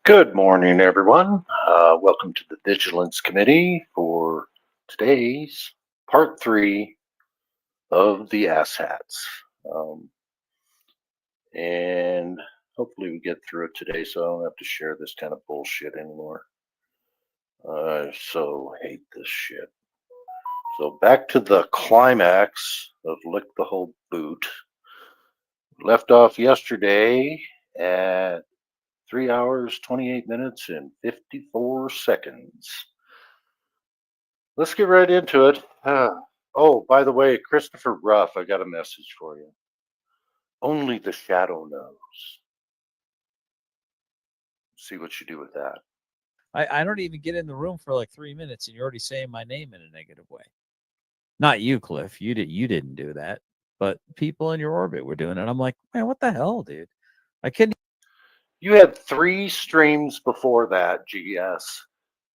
Good morning, everyone. Welcome to the Vigilance Committee for today's part 3 of the asshats. And hopefully we get through it today so I don't have to share this kind of bullshit anymore. I so hate this shit. So back to the climax of Lick the Whole Boot. Left off yesterday at 3 hours, 28 minutes, and 54 seconds. Let's get right into it. Oh, by the way, Christopher Ruff, I got a message for you. Only the shadow knows. See what you do with that. I don't even get in the room for like 3 minutes, and you're already saying my name in a negative way. Not you, Cliff. You didn't do that, but people in your orbit were doing it. I'm like, man, what the hell, dude? I couldn't. You had 3 streams before that, GS,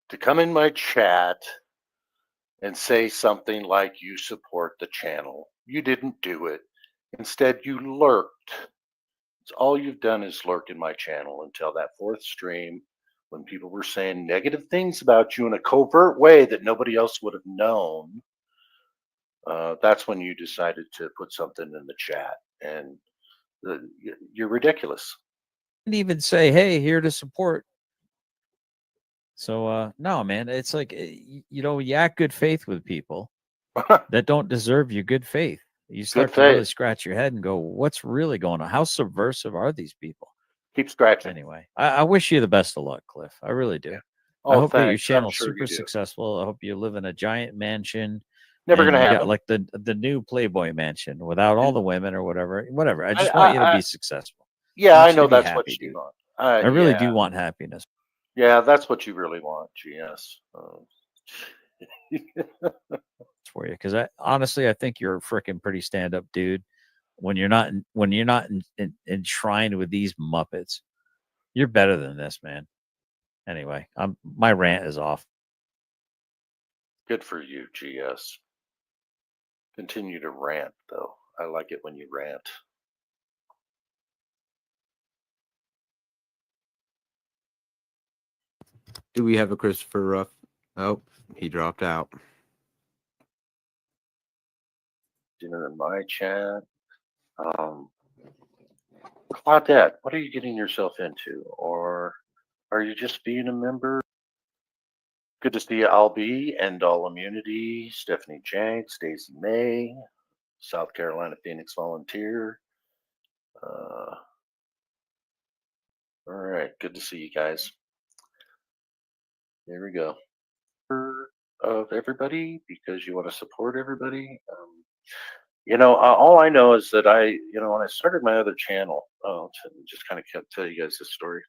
to come in my chat and say something like you support the channel. You didn't do it. Instead, you lurked. It's all you've done is lurk in my channel until that 4th stream when people were saying negative things about you in a covert way that nobody else would have known. That's when you decided to put something in the chat, and you're ridiculous. Didn't even say, hey, here to support. So no, man, it's like you act good faith with people that don't deserve your good faith. You start to really scratch your head and go, what's really going on? How subversive are these people? Keep scratching. Anyway, I wish you the best of luck, Cliff. I really do. I hope that your channel's super successful. I hope you live in a giant mansion. Never gonna happen. Like the new Playboy mansion without all the women or whatever. I just want you to be successful. Yeah, I know that's what you want. I really do want happiness. Yeah, that's what you really want, GS. For you, because honestly, I think you're a freaking pretty stand-up dude. When you're not enshrined with these Muppets, you're better than this, man. Anyway, my rant is off. Good for you, GS. Continue to rant, though. I like it when you rant. Do we have a Christopher Ruff? Oh, he dropped out. In my chat. Claudette, what are you getting yourself into? Or are you just being a member? Good to see you, Albie, End All Immunity, Stephanie Jenks, Daisy May, South Carolina Phoenix Volunteer. All right, good to see you guys. There we go. Of everybody, because you want to support everybody. All I know is that when I started my other channel, just kind of tell you guys this story.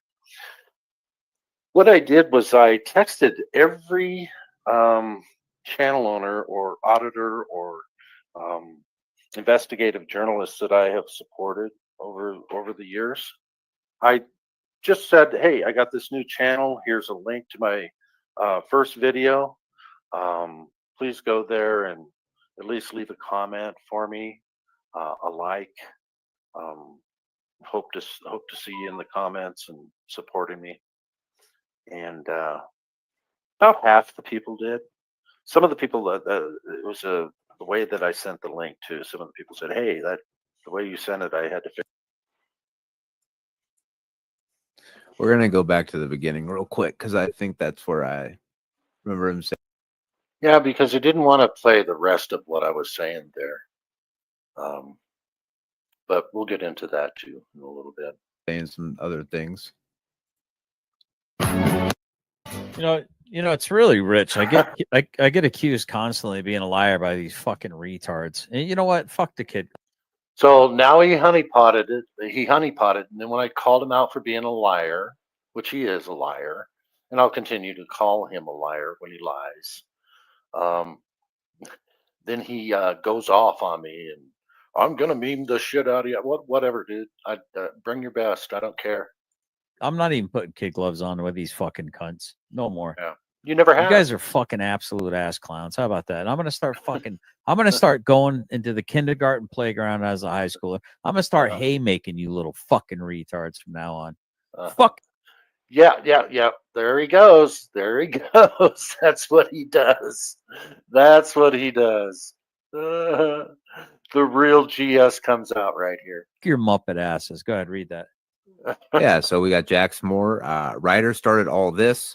What I did was I texted every channel owner or auditor or investigative journalist that I have supported over the years. I just said, hey, I got this new channel. Here's a link to my first video. Please go there and at least leave a comment for me, a like. Hope to see you in the comments and supporting me. And about half the people did. Some of the people it was the way that I sent the link to. Some of the people said, "Hey, the way you sent it, I had to fix." We're gonna go back to the beginning real quick because I think that's where I remember him saying. Yeah, because I didn't want to play the rest of what I was saying there. But we'll get into that too in a little bit. Saying some other things. It's really rich. I get accused constantly of being a liar by these fucking retards. And you know what? Fuck the kid. So now he honeypotted it. And then when I called him out for being a liar, which he is a liar, and I'll continue to call him a liar when he lies. Then he goes off on me, and I'm gonna meme the shit out of you. Whatever, dude. Bring your best. I don't care. I'm not even putting kid gloves on with these fucking cunts. No more. Yeah. You never have. You guys are fucking absolute ass clowns. How about that? And I'm gonna start going into the kindergarten playground as a high schooler. I'm gonna start haymaking you little fucking retards from now on. Fuck. Yeah. There he goes. There he goes. That's what he does. That's what he does. The real GS comes out right here. Your Muppet asses. Go ahead, read that. Yeah, so we got Jax Moore. Ryder started all this.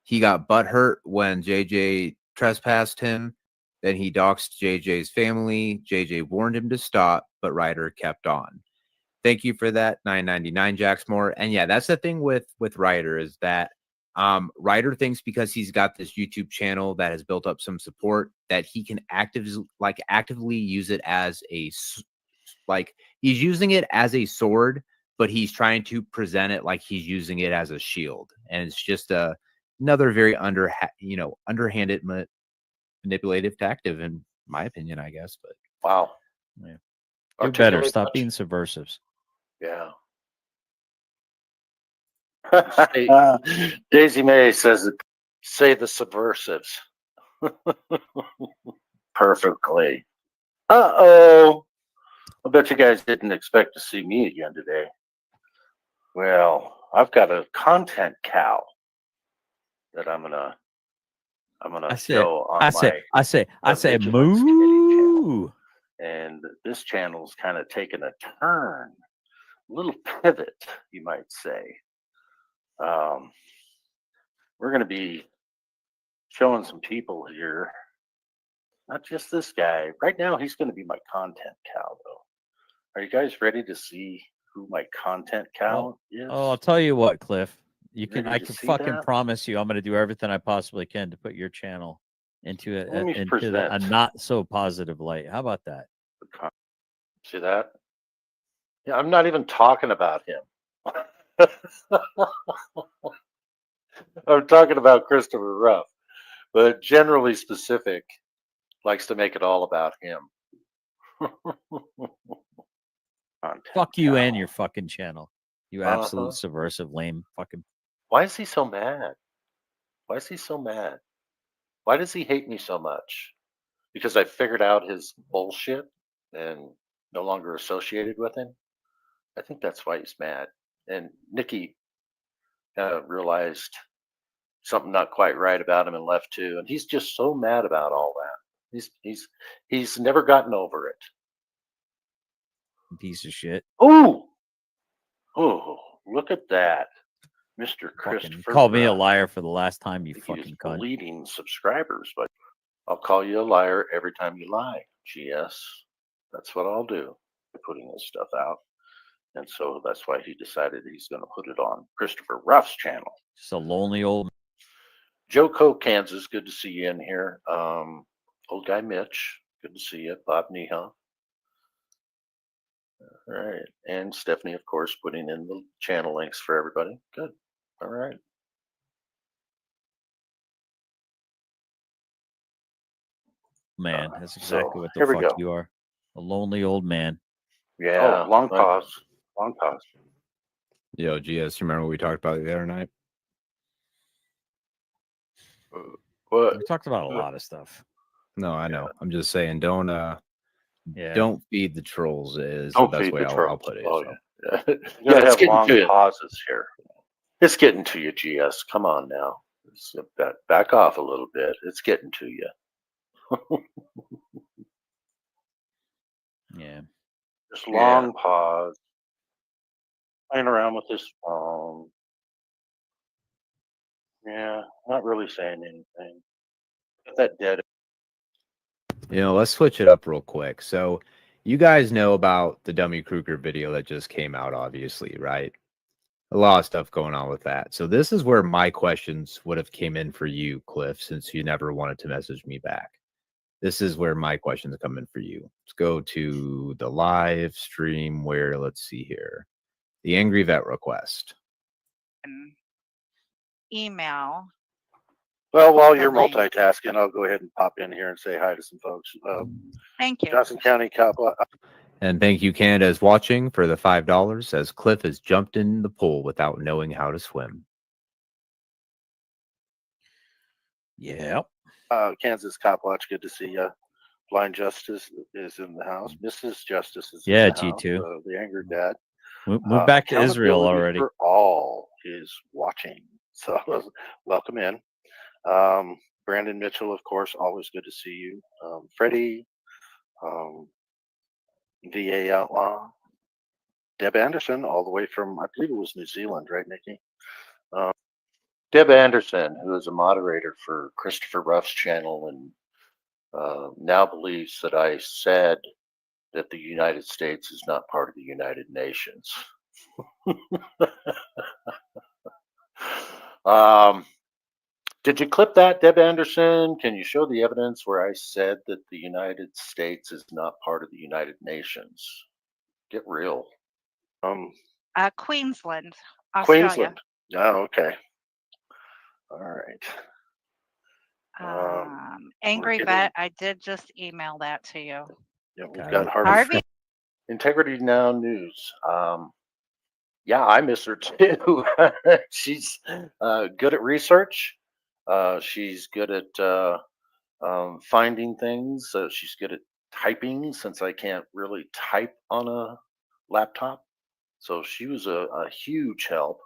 He got butthurt when JJ trespassed him. Then he doxed JJ's family. JJ warned him to stop, but Ryder kept on. Thank you for that, $9.99, Jax Moore. And yeah, that's the thing with Ryder is that Ryder thinks because he's got this YouTube channel that has built up some support that he can actively use it as he's using it as a sword, but he's trying to present it like he's using it as a shield. And it's just another very underhanded manipulative tactic, in my opinion, I guess. But Wow. Yeah. Do better. Articulate Stop much. being subversives. Yeah. Daisy May says it. Say the subversives. Perfectly. Uh-oh. I bet you guys didn't expect to see me again today. Well, I've got a content cow that I'm gonna show on I say, Vigilance Committee channel. moo. And this channel's kind of taken a turn, a little pivot, you might say. We're going to be showing some people here, not just this guy. Right now, he's going to be my content cow, though. Are you guys ready to see who my content cow is? Oh, I'll tell you what, Cliff. I can see fucking that? promise you, I'm going to do everything I possibly can to put your channel into Let me a present. not so positive light. How about that? See that? Yeah, I'm not even talking about him. I'm talking about Christopher Ruff, but generally specific likes to make it all about him. Fuck you cow. and your fucking channel. You absolute Uh-huh. subversive, lame fucking. Why is he so mad? Why is he so mad? Why does he hate me so much? Because I figured out his bullshit and no longer associated with him? I think that's why he's mad. And Nikki realized something not quite right about him and left too. And he's just so mad about all that. He's never gotten over it. Piece of shit. Oh, look at that, Mr. Fucking Christopher. called me a Ruff. liar for the last time, you He is fucking cunt. bleeding subscribers, but I'll call you a liar every time you lie. GS. That's what I'll do. Putting this stuff out. And so that's why he decided he's going to put it on Christopher Ruff's channel. Just a lonely old. Joe Coe, Kansas. Good to see you in here. Old guy Mitch. Good to see you. Bob Neha. All right. And Stephanie, of course, putting in the channel links for everybody. Good. All right. Man, that's exactly what the here we fuck go. you are. A lonely old man. Yeah. Long pause. Long pause. Yo, GS, you remember what we talked about the other night? What? We talked about a lot of stuff. No, I know. I'm just saying, don't feed the trolls is Don't the best feed way the I'll trolls. put it. Oh, so. yeah. You Yeah, gotta it's have getting long to you. pauses here. It's getting to you, GS. Come on now. Back off a little bit. It's getting to you. Yeah. Just long pause. Playing around with his phone. Yeah, not really saying anything. Got that dead. Let's switch it up real quick. So you guys know about the Dummy Kruger video that just came out, obviously, right? A lot of stuff going on with that. So this is where my questions would have came in for you, Cliff, since you never wanted to message me back. This is where my questions come in for you. Let's go to the live stream where, let's see here, the Angry Vet request. Email. Well, while you're multitasking, I'll go ahead and pop in here and say hi to some folks. Thank you. Johnson County Cop. And thank you, Canada, is watching for the $5 as Cliff has jumped in the pool without knowing how to swim. Yeah. Kansas Cop Watch. Good to see you. Blind Justice is in the house. Mrs. Justice is Yeah, in the G2. house. The Angry Dad. Move back to Israel Accountability already. For all. is watching. So welcome in. Brandon Mitchell, of course, always good to see you. Freddie, um, VA Outlaw, Deb Anderson, all the way from, I believe it was New Zealand, right, Nikki? Deb Anderson, who is a moderator for Christopher Ruff's channel and now believes that I said that the United States is not part of the United Nations. Did you clip that, Deb Anderson? Can you show the evidence where I said that the United States is not part of the United Nations? Get real. Queensland, Australia. Queensland. Oh, okay. All right. Angry getting- Vet, I did just email that to you. Yeah, we've Got got it. Harvey, Integrity Now News. Yeah, I miss her too. She's good at research. She's good at finding things. She's good at typing since I can't really type on a laptop. So she was a huge help.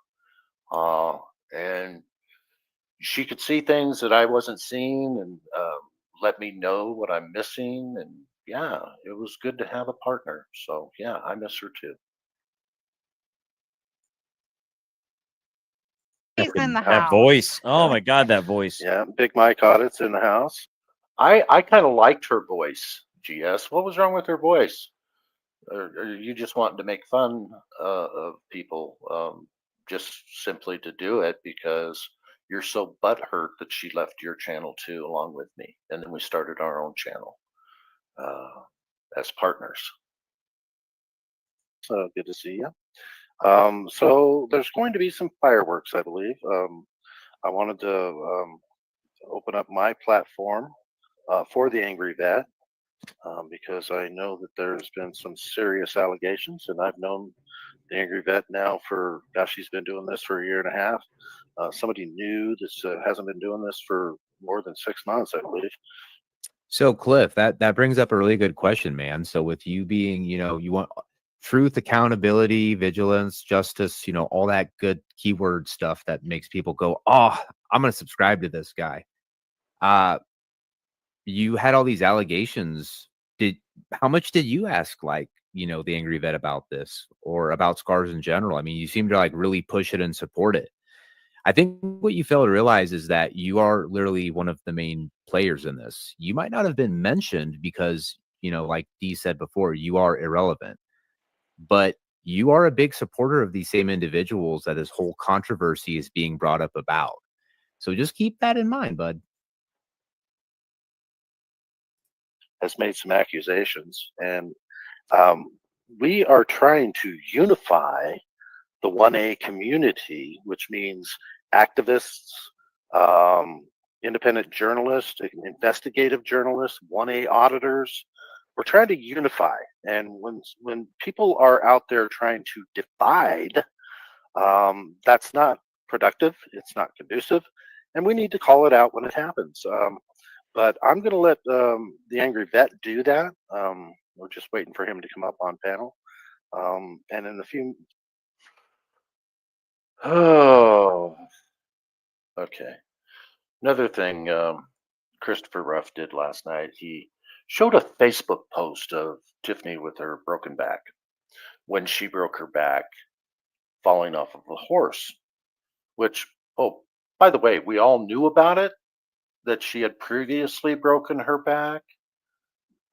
And she could see things that I wasn't seeing and let me know what I'm missing. And yeah, it was good to have a partner. So yeah, I miss her too. he's in the That house. voice. Oh my God, that voice. Yeah, Big Mike Audit's in the house. I kind of liked her voice, GS. What was wrong with her voice? Or you just wanting to make fun of people just simply to do it because you're so butthurt that she left your channel too, along with me. And then we started our own channel as partners. So good to see you. So there's going to be some fireworks, I believe. I wanted to open up my platform for the Angry Vet because I know that there's been some serious allegations, and I've known the Angry Vet now for, gosh, he's been doing this for a year and a half. Somebody new that hasn't been doing this for more than 6 months, I believe. So Cliff, that brings up a really good question, man. So with you being, you want truth, accountability, vigilance, justice, all that good keyword stuff that makes people go, oh, I'm going to subscribe to this guy. You had all these allegations. How much did you ask, like, the Angry Vet about this or about scars in general? I mean, you seem to like really push it and support it. I think what you fail to realize is that you are literally one of the main players in this. You might not have been mentioned because, like Dee said before, you are irrelevant, but you are a big supporter of these same individuals that this whole controversy is being brought up about. So just keep that in mind, bud. Has made some accusations, and we are trying to unify the 1A community, which means activists, independent journalists, investigative journalists, 1A auditors. We're trying to unify, and when people are out there trying to divide, that's not productive. It's not conducive, and we need to call it out when it happens. But I'm going to let the Angry Vet do that. We're just waiting for him to come up on panel. And in a few. Oh, okay. Another thing Christopher Ruff did last night, he showed a Facebook post of Tiffany with her broken back when she broke her back falling off of a horse, which, oh, by the way, we all knew about it, that she had previously broken her back.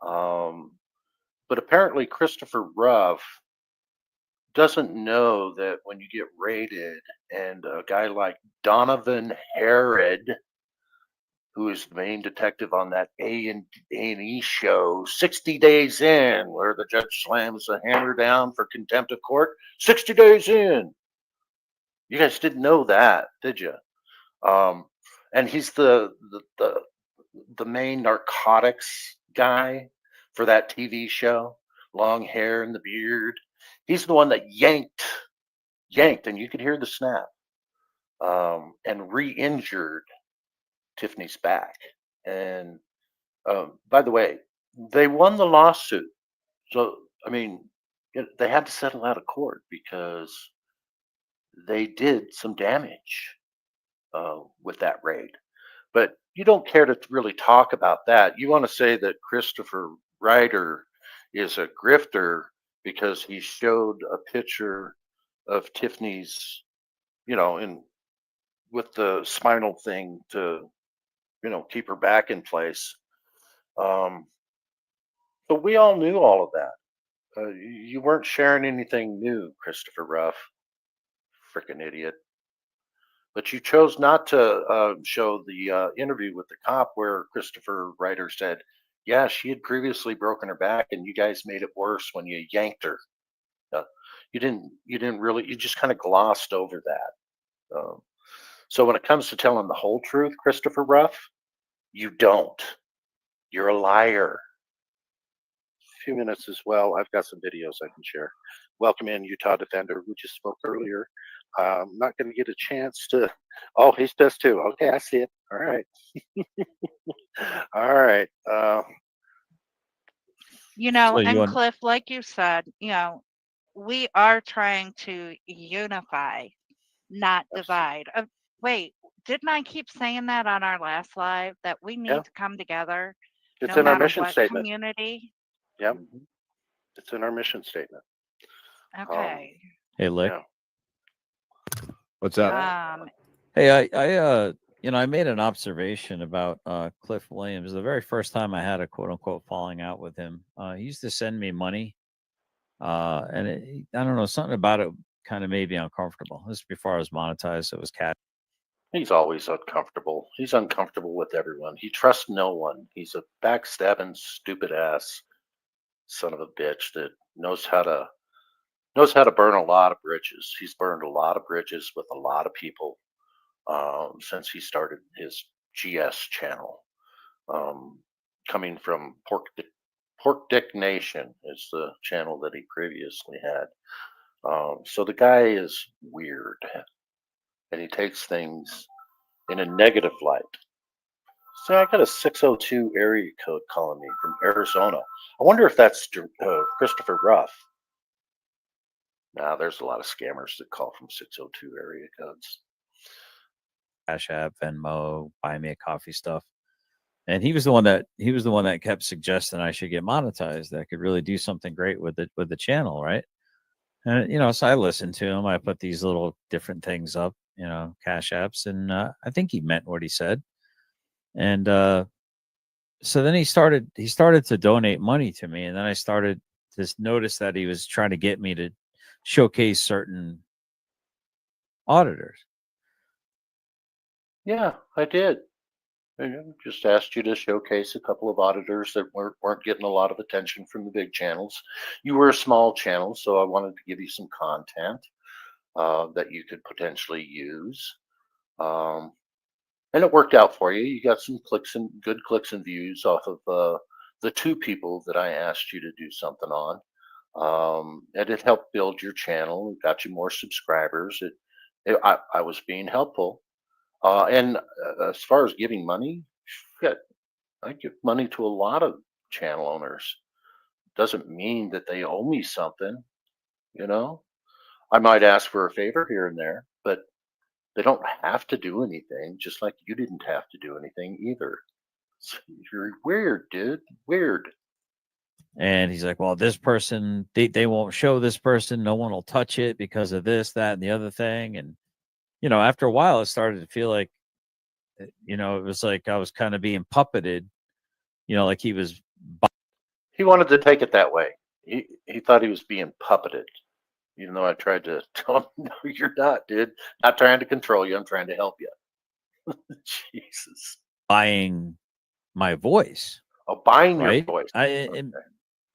But apparently Christopher Ruff doesn't know that when you get raided and a guy like Donovan Herod, who is the main detective on that A&E show, 60 Days In, where the judge slams the hammer down for contempt of court, 60 days in. You guys didn't know that, did you? And he's the main narcotics guy for that TV show, long hair and the beard. He's the one that yanked, and you could hear the snap, and re-injured Tiffany's back. And by the way, they won the lawsuit. So, I mean, they had to settle out of court because they did some damage with that raid. But you don't care to really talk about that. You want to say that Christopher Ryder is a grifter because he showed a picture of Tiffany's, in with the spinal thing to, keep her back in place. Um, but we all knew all of that. You weren't sharing anything new, Christopher Ruff. Freaking idiot. But you chose not to show the interview with the cop where Christopher Ryder said, yeah, she had previously broken her back and you guys made it worse when you yanked her. Uh, you didn't really, you just kind of glossed over that. So when it comes to telling the whole truth, Christopher Ruff, you don't. You're a liar. A few minutes as well. I've got some videos I can share. Welcome in, Utah Defender, who just spoke earlier. I'm not going to get a chance to. Oh, he's does too. Okay, I see it. All right. All right. So you And want Cliff, like you said, we are trying to unify, not divide. Wait, didn't I keep saying that on our last live that we need Yeah, to come together it's no in our matter mission what statement. community? Yep, it's in our mission statement. Okay. hey Lick? Yeah. What's up? Hey, I made an observation about Cliff Williams. The very first time I had a quote unquote falling out with him, he used to send me money, and I don't know, something about it kind of made me uncomfortable. This is before I was monetized, so it was cat. He's always uncomfortable. He's uncomfortable with everyone. He trusts no one. He's a backstabbing, stupid ass son of a bitch that knows how to burn a lot of bridges. He's burned a lot of bridges with a lot of people since he started his GS channel. Coming from Pork Dick Nation is the channel that he previously had. So the guy is weird, and he takes things in a negative light. So I got a 602 area code calling me from Arizona. I wonder if that's Christopher Ruff. Nah, there's a lot of scammers that call from 602 area codes. Cash App, Venmo, buy me a coffee stuff. And he was the one that kept suggesting I should get monetized. That could really do something great with the channel, right? And so I listened to him. I put these little different things up, cash apps, and I think he meant what he said. And so then he started to donate money to me, and then I started to notice that he was trying to get me to showcase certain auditors. Yeah, I did. I just asked you to showcase a couple of auditors that weren't getting a lot of attention from the big channels. You were a small channel, so I wanted to give you some content that you could potentially use. And it worked out for you. You got some good clicks and views off of the two people that I asked you to do something on. And it helped build your channel. It got you more subscribers. I was being helpful. And as far as giving money, shit, I give money to a lot of channel owners. Doesn't mean that they owe me something, you know. I might ask for a favor here and there, but they don't have to do anything, just like you didn't have to do anything either. So you're weird, dude. Weird. And he's like, well, this person, they won't show this person. No one will touch it because of this, that, and the other thing. And, after a while, it started to feel like, it was like I was kind of being puppeted, like he was. He wanted to take it that way. He thought he was being puppeted, even though I tried to tell him, no, you're not, dude. Not trying to control you. I'm trying to help you. Jesus. Buying my voice. Oh, buying your Right? voice.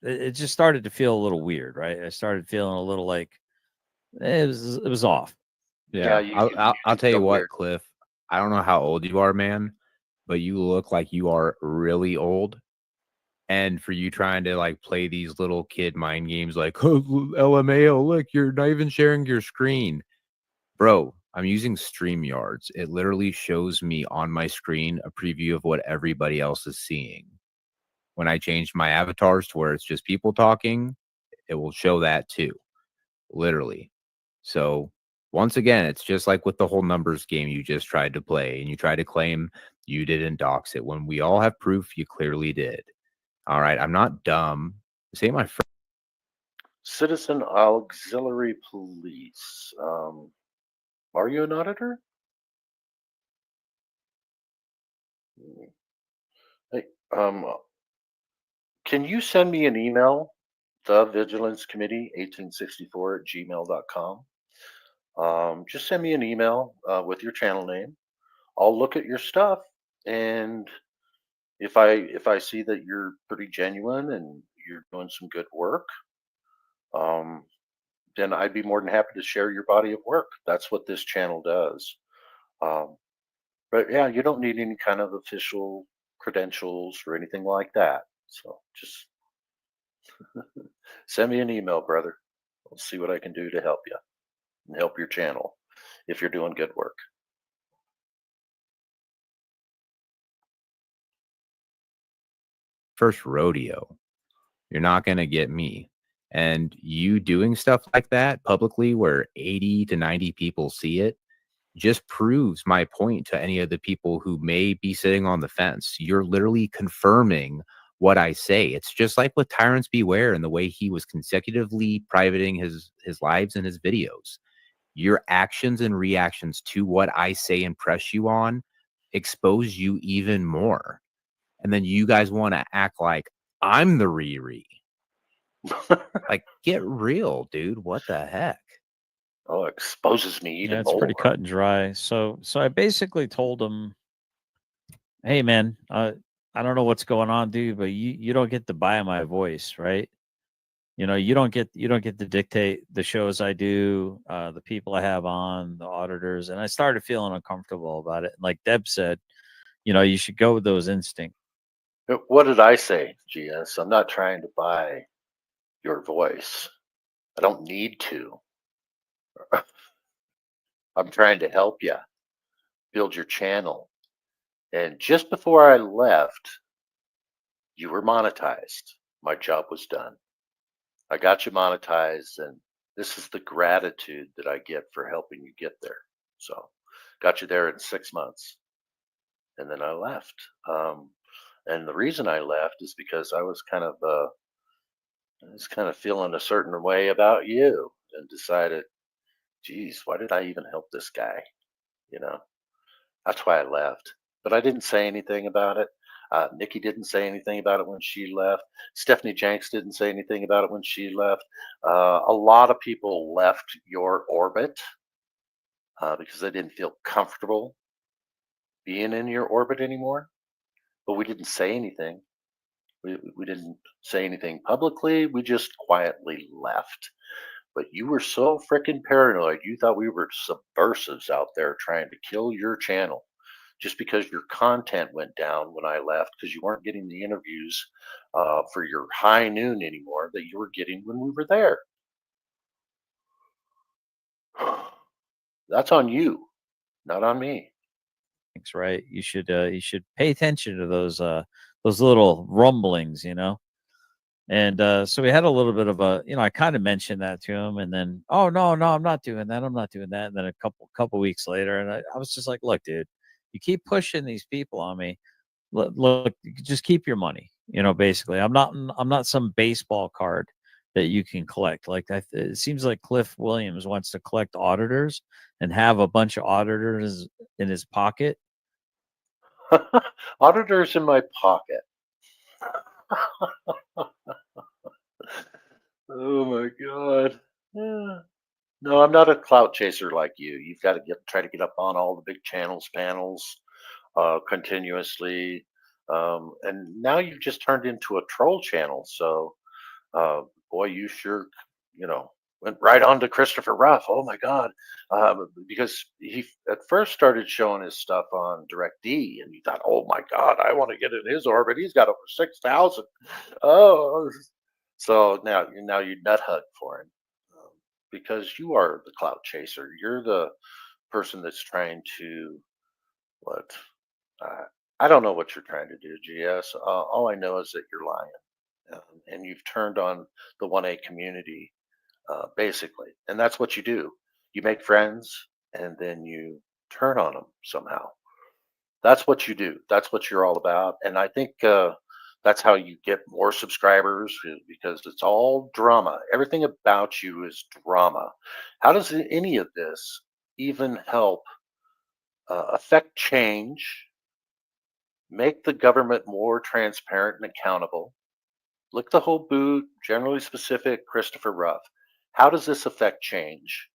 It just started to feel a little weird, right? I started feeling a little like it was off. Yeah, Yeah, I'll tell you feel what, weird. Cliff. I don't know how old you are, man, but you look like you are really old. And for you trying to like play these little kid mind games, like, oh, LMAO, look, you're not even sharing your screen, bro. I'm using StreamYards. It literally shows me on my screen a preview of what everybody else is seeing. When I change my avatars to where it's just people talking, it will show that too, literally. So Once again, it's just like with the whole numbers game you just tried to play, and you tried to claim you didn't dox it when we all have proof you clearly did. All right, I'm not dumb. This ain't my friend. Citizen Auxiliary Police. Are you an auditor? Hey, can you send me an email? The Vigilance Committee 1864 at gmail.com. Just send me an email with your channel name. I'll look at your stuff, and if I see that you're pretty genuine and you're doing some good work, um, then I'd be more than happy to share your body of work. That's what this channel does. Um, but yeah, you don't need any kind of official credentials or anything like that. So just send me an email, brother. I'll see what I can do to help you and help your channel if you're doing good work. First rodeo. You're not going to get me. And you doing stuff like that publicly where 80 to 90 people see it just proves my point to any of the people who may be sitting on the fence. You're literally confirming what I say. It's just like with Tyrants Beware and the way he was consecutively privating his lives and his videos. Your actions and reactions to what I say and press you on expose you even more. And then you guys want to act like I'm the Riri. Like, get real, dude. What the heck? Oh, it exposes me even Yeah, it's more. pretty cut and dry. So I basically told him, "Hey, man, I don't know what's going on, dude, but you don't get to buy my voice, right? You don't get to dictate the shows I do, the people I have on, the auditors." And I started feeling uncomfortable about it. Like Deb said, you should go with those instincts. What did I say, GS? I'm not trying to buy your voice. I don't need to. I'm trying to help you build your channel. And just before I left, you were monetized. My job was done. I got you monetized, and this is the gratitude that I get for helping you get there. So, got you there in 6 months, and then I left. And the reason I left is because I was kind of feeling a certain way about you, and decided, geez, why did I even help this guy? You know, that's why I left. But I didn't say anything about it. Nikki didn't say anything about it when she left. Stephanie Jenks didn't say anything about it when she left. A lot of people left your orbit because they didn't feel comfortable being in your orbit anymore. But we didn't say anything. We didn't say anything publicly. We just quietly left. But you were so freaking paranoid. You thought we were subversives out there trying to kill your channel just because your content went down when I left because you weren't getting the interviews for your high noon anymore that you were getting when we were there. That's on you, not on me. Right? You should pay attention to those little rumblings, And so we had a little bit of a, I kind of mentioned that to him, and then, oh no, I'm not doing that. I'm not doing that. And then a couple weeks later, and I was just like, look, dude, you keep pushing these people on me. Look, just keep your money. Basically, I'm not some baseball card that you can collect. Like it seems like Cliff Williams wants to collect auditors and have a bunch of auditors in his pocket. Auditors in my pocket. Oh my god. Yeah. No, I'm not a clout chaser like you. You've got to try to get up on all the big panels continuously. And now you've just turned into a troll channel. So, boy, you sure, went right on to Christopher Ruff. Oh my God. Because he at first started showing his stuff on DirectD, and you thought, oh my God, I want to get in his orbit. He's got over 6,000. Oh, so now you nut hug for him because you are the clout chaser. You're the person that's trying to what? Uh, I don't know what you're trying to do, GS. All I know is that you're lying, and you've turned on the 1A community, basically, and that's what you do. You make friends and then you turn on them somehow. That's what you do. That's what you're all about. And I think that's how you get more subscribers because it's all drama. Everything about you is drama. How does any of this even help affect change, make the government more transparent and accountable? Look the whole boot, generally specific, Christopher Ruff. How does this affect change?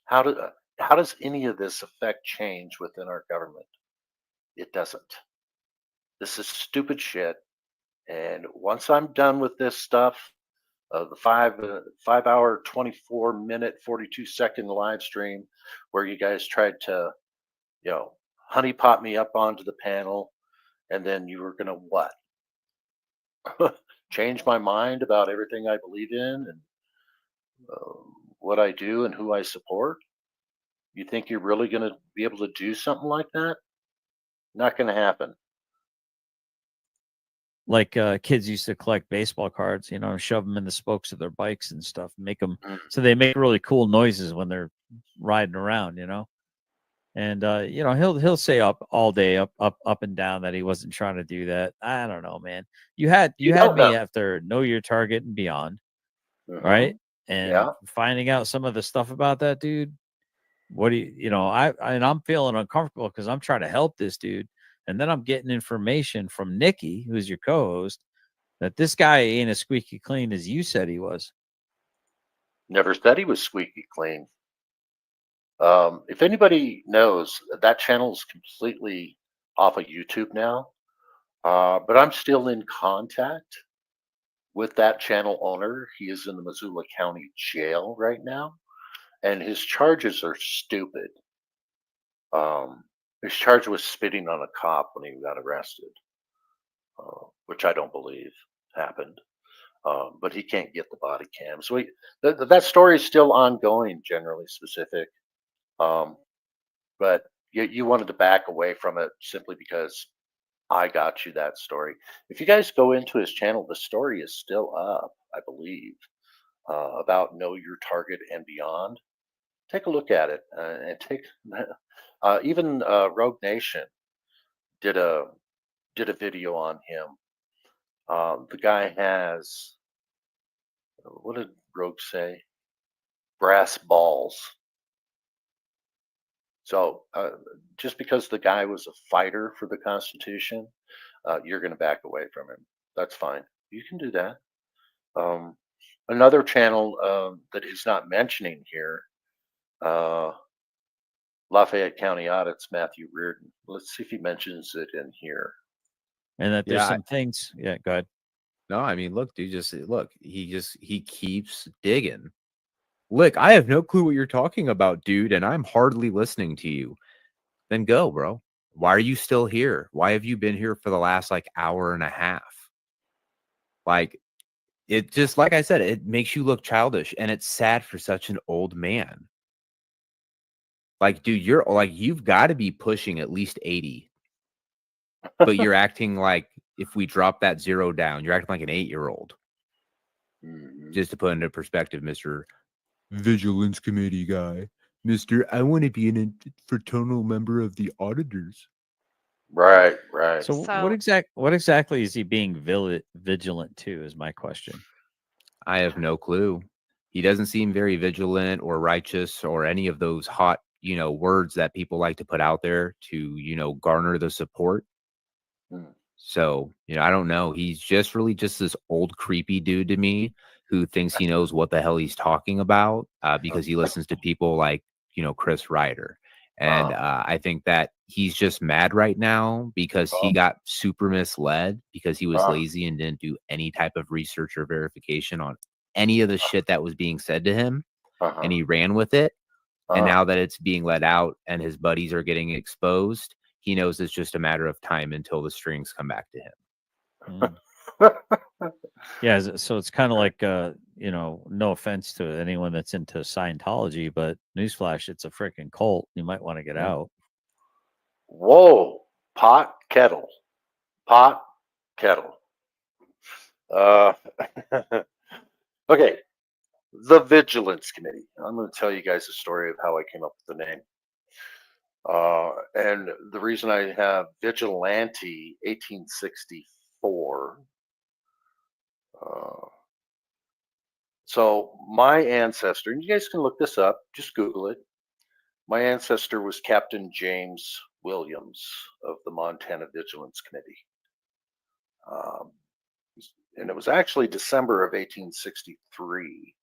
How, do, how does any of this affect change within our government? It doesn't. This is stupid shit. And once I'm done with this stuff, the 5 hour, 24-minute, 42-second live stream where you guys tried to, honeypot me up onto the panel, and then you were gonna what? Change my mind about everything I believe in and what I do and who I support? You think you're really gonna be able to do something like that? Not gonna happen. Like kids used to collect baseball cards, shove them in the spokes of their bikes and stuff, make them Mm. so they make really cool noises when they're riding around, And he'll say up all day, up and down, that he wasn't trying to do that. I don't know, man. You had You had don't me know. after Know Your Target and Beyond, Mhm. right? And Yeah. finding out some of the stuff about that dude. What do and I'm feeling uncomfortable because I'm trying to help this dude, and then I'm getting information from Nikki, who's your co-host, that this guy ain't as squeaky clean as you said he was. Never said he was squeaky clean. If anybody knows, that channel is completely off of YouTube now. But I'm still in contact with that channel owner. He is in the Missoula County Jail right now, and his charges are stupid. He's charged with spitting on a cop when he got arrested, which I don't believe happened. But he can't get the body cam. So that story is still ongoing, generally specific. But you wanted to back away from it simply because I got you that story. If you guys go into his channel, the story is still up, I believe, about Know Your Target and Beyond. Take a look at it and take even Rogue Nation did a video on him. The guy has, what did Rogue say? Brass balls. So just because the guy was a fighter for the Constitution, you're going to back away from him. That's fine. You can do that. Another channel that he's not mentioning here, Lafayette County Audits, Matthew Reardon. Let's see if he mentions it in here. And that there's Yeah, some things. Yeah, go ahead. No, I mean, look, dude, he keeps digging. Look, I have no clue what you're talking about, dude, and I'm hardly listening to you. Then go, bro. Why are you still here? Why have you been here for the last hour and a half? It just, like I said, it makes you look childish, and it's sad for such an old man. Dude, you've got to be pushing at least 80. But you're acting like, if we drop that 0 down, you're acting like an 8-year-old. Mhm. Just to put into perspective, Mr. Vigilance Committee guy. Mr. I want to be a fraternal member of the auditors. Right. So So- what exactly is he being vigilant to? Is my question. I have no clue. He doesn't seem very vigilant or righteous or any of those hot, words that people like to put out there to, garner the support. Hmm. So, I don't know. He's just really just this old creepy dude to me who thinks he knows what the hell he's talking about because he listens to people like, Chris Ryder. And I think that he's just mad right now because he got super misled because he was lazy and didn't do any type of research or verification on any of the shit that was being said to him. And he ran with it. And now that it's being let out and his buddies are getting exposed, he knows it's just a matter of time until the strings come back to him. Yeah, so it's kind of like no offense to anyone that's into Scientology, but newsflash, it's a freaking cult. You might want to get out. Whoa, pot kettle. Okay, the Vigilance Committee. I'm going to tell you guys the story of how I came up with the name. And the reason I have Vigilante 1864. So my ancestor, and you guys can look this up, just Google it. My ancestor was Captain James Williams of the Montana Vigilance Committee. Um, and it was actually December of 1863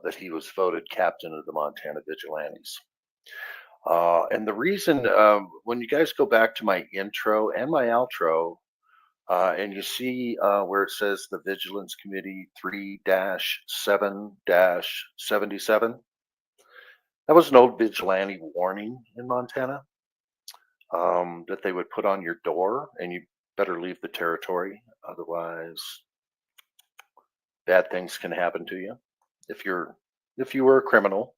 that he was voted captain of the Montana Vigilantes. And the reason, when you guys go back to my intro and my outro, and you see where it says the Vigilance Committee 3-7-77, that was an old vigilante warning in Montana that they would put on your door, and you better leave the territory, otherwise bad things can happen to you. If you were a criminal,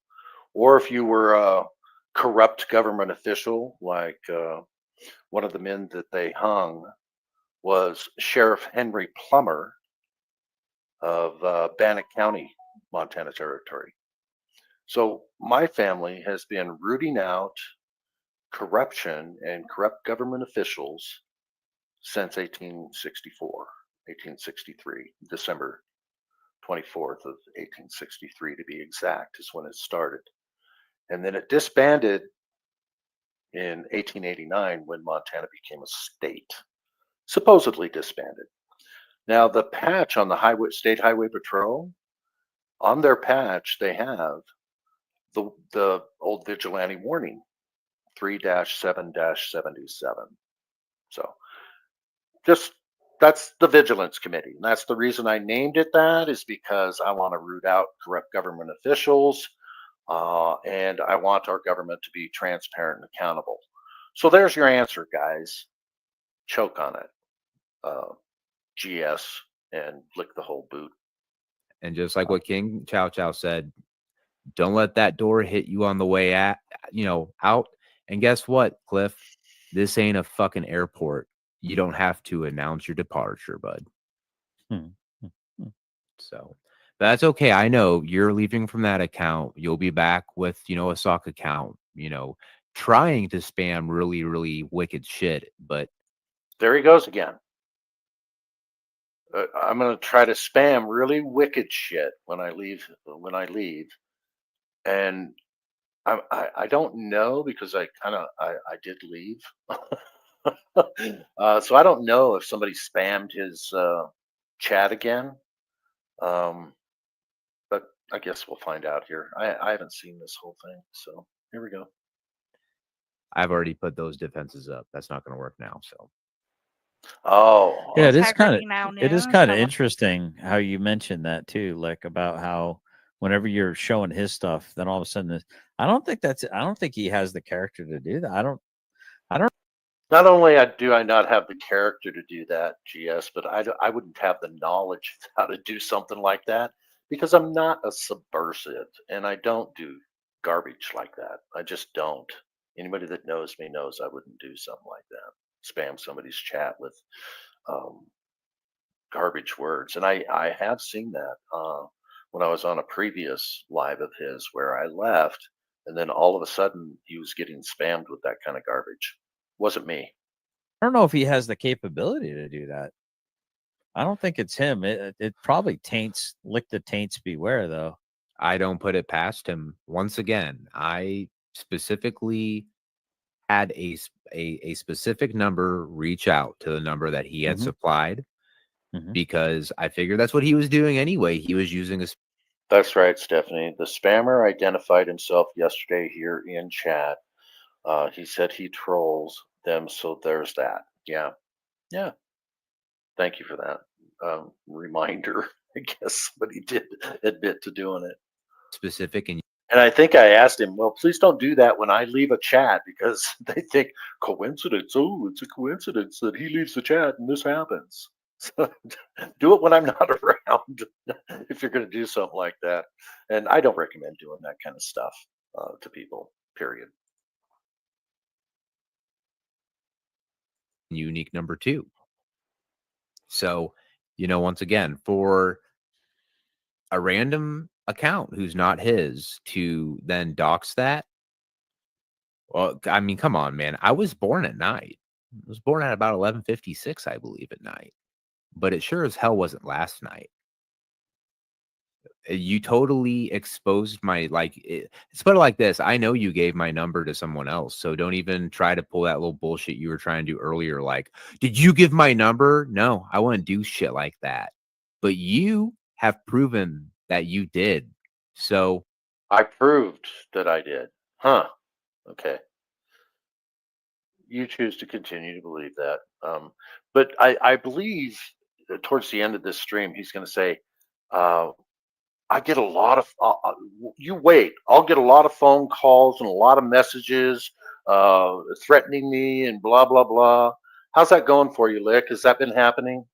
or if you were a corrupt government official, like one of the men that they hung was Sheriff Henry Plummer of Bannock County, Montana Territory. So my family has been rooting out corruption and corrupt government officials since 1863, December 24th of 1863 to be exact, is when it started. And then it disbanded in 1889 when Montana became a state, supposedly disbanded. Now, the patch on the State Highway Patrol, on their patch, they have the old vigilante warning, 3-7-77. So that's the Vigilance Committee. And that's the reason I named it that, is because I want to root out corrupt government officials, and I want our government to be transparent and accountable. So there's your answer, guys. Choke on it. GS and lick the whole boot. And just like what King Chow Chow said, don't let that door hit you on the way out. And guess what, Cliff? This ain't a fucking airport. You don't have to announce your departure, bud. So that's okay. I know you're leaving from that account. You'll be back with, a sock account, trying to spam really, really wicked shit. But there he goes again. I'm going to try to spam really wicked shit when I leave. And I don't know, because I did leave. So I don't know if somebody spammed his chat again. But I guess we'll find out here. I haven't seen this whole thing, so here we go. I've already put those defenses up. That's not going to work now. So. Oh, Yeah, it is kind of Integrity Now it is News, kind of someone- interesting how you mentioned that too, like about how whenever you're showing his stuff, then all of a sudden I don't think he has the character to do that. I don't. not only do I not have the character to do that, GS, but I wouldn't have the knowledge of how to do something like that, because I'm not a subversive and I don't do garbage like that. I just don't. Anybody that knows me knows I wouldn't do something like that. Spam somebody's chat with garbage words. And I have seen that when I was on a previous live of his where I left, and then all of a sudden he was getting spammed with that kind of garbage. Wasn't me. I don't know if he has the capability to do that. I don't think it's him. It probably taints. Lick the taints, beware, though. I don't put it past him. Once again, I specifically had a specific number reach out to the number that he had supplied, because I figured that's what he was doing anyway. He was using a. That's right, Stephanie. The spammer identified himself yesterday here in chat. He said he trolls them, so there's that. Yeah. Thank you for that reminder. I guess somebody did admit to doing it. Specific, and I think I asked him, well, please don't do that when I leave a chat, because they think coincidence. Oh, it's a coincidence that he leaves the chat and this happens. So do it when I'm not around if you're going to do something like that. And I don't recommend doing that kind of stuff to people, period. unique number 2. So, once again, for a random account who's not his to then dox that. Well, I mean, come on, man. I was born at night. I was born at about 11:56, I believe, at night. But it sure as hell wasn't last night. You totally exposed my let's put it like this. I know you gave my number to someone else, so don't even try to pull that little bullshit you were trying to do earlier. Like, did you give my number? No, I wouldn't do shit like that. But you have proven that you did. So I proved that I did. Huh. Okay. You choose to continue to believe that. But I believe that towards the end of this stream, he's going to say, I get a lot of, you wait, I'll get a lot of phone calls and a lot of messages threatening me and blah, blah, blah. How's that going for you, Lick? Has that been happening?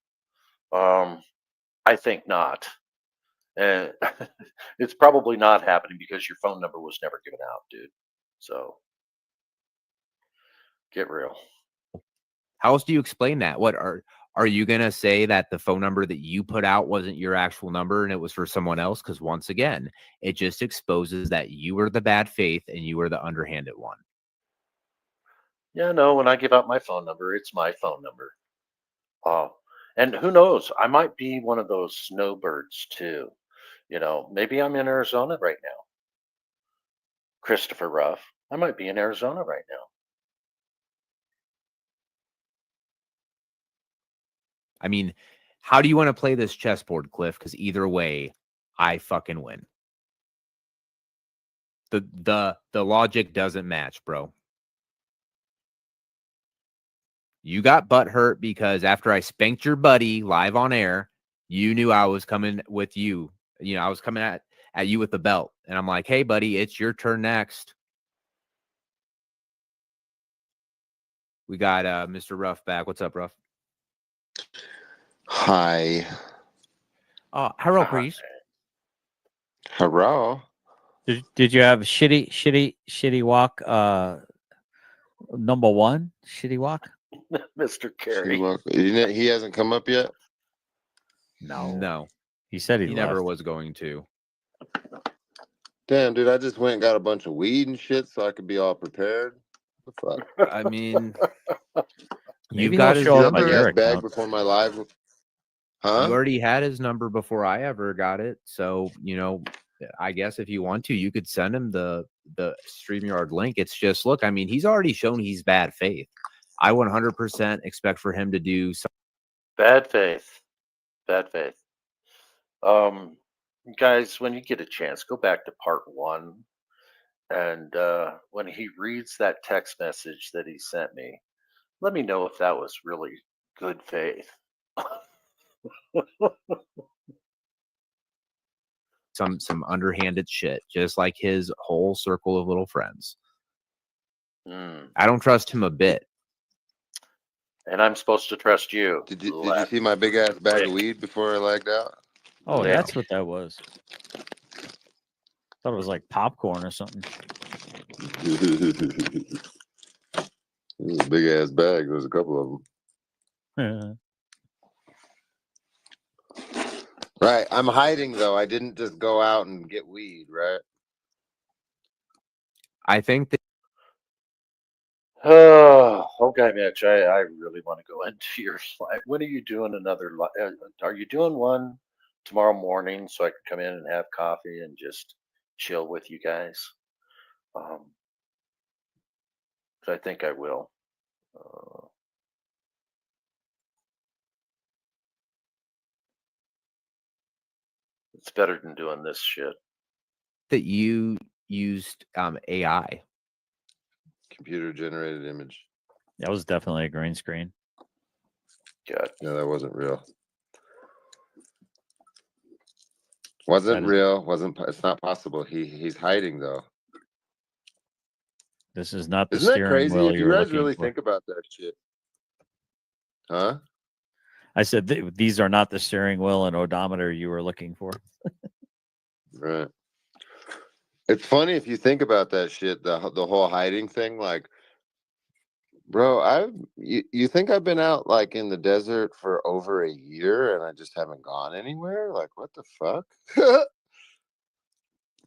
I think not. And it's probably not happening because your phone number was never given out, dude. So get real. how else do you explain that? What are you gonna say that the phone number that you put out wasn't your actual number and it was for someone else? Because once again, it just exposes that you were the bad faith and you were the underhanded one. Yeah, no, when I give out my phone number, it's my phone number. And who knows? I might be one of those snowbirds too. You know, maybe I'm in Arizona right now. Christopher Ruff. I might be in Arizona right now. I mean, how do you want to play this chessboard, Cliff? Because either way, I fucking win. The logic doesn't match, bro. You got butt hurt because after I spanked your buddy live on air, you knew I was coming with you. You know, I was coming at you with the belt. And I'm like, hey, buddy, it's your turn next. We got Mr. Ruff back. What's up, Ruff? Hi. Hello, please. Hello. Did you have shitty walk? Number one, shitty walk. Mr. Carey. He hasn't come up yet? No. He said He never left. was going to. Damn, dude, I just went and got a bunch of weed and shit so I could be all prepared. What the fuck? I mean, Maybe you've got he'll his show up number. on your bag account. before my live. Huh? You already had his number before I ever got it. So, you know, I guess if you want to, you could send him the StreamYard link. It's just, look, I mean, he's already shown he's bad faith. I 100% expect for him to do something. Bad faith. Bad faith. Guys, when you get a chance, go back to part 1. And when he reads that text message that he sent me, let me know if that was really good faith. some underhanded shit, just like his whole circle of little friends. I don't trust him a bit. And I'm supposed to trust you. Did you see my big ass bag of weed before I lagged out? Oh, Yeah. that's what that was. Thought it was like popcorn or something. It was a big ass bag. There's a couple of them. Right. I'm hiding though. I didn't just go out and get weed, right? I think that Okay, Mitch. I really want to go into your slide. When are you doing another? Are you doing one tomorrow morning so I can come in and have coffee and just chill with you guys? 'Cause I think I will. It's better than doing this shit. you used AI. Computer generated image. That was definitely a green screen. God. No, that wasn't real. Wasn't That is- real. Wasn't. It's not possible. He's hiding though. This is not the Isn't that steering crazy? wheel If you you're guys looking really for. think about that shit, huh? I said these are not the steering wheel and odometer you were looking for. Right. It's funny if you think about that shit. The whole hiding thing. Like, Bro, you think I've been out like in the desert for over a year and I just haven't gone anywhere? Like, what the fuck?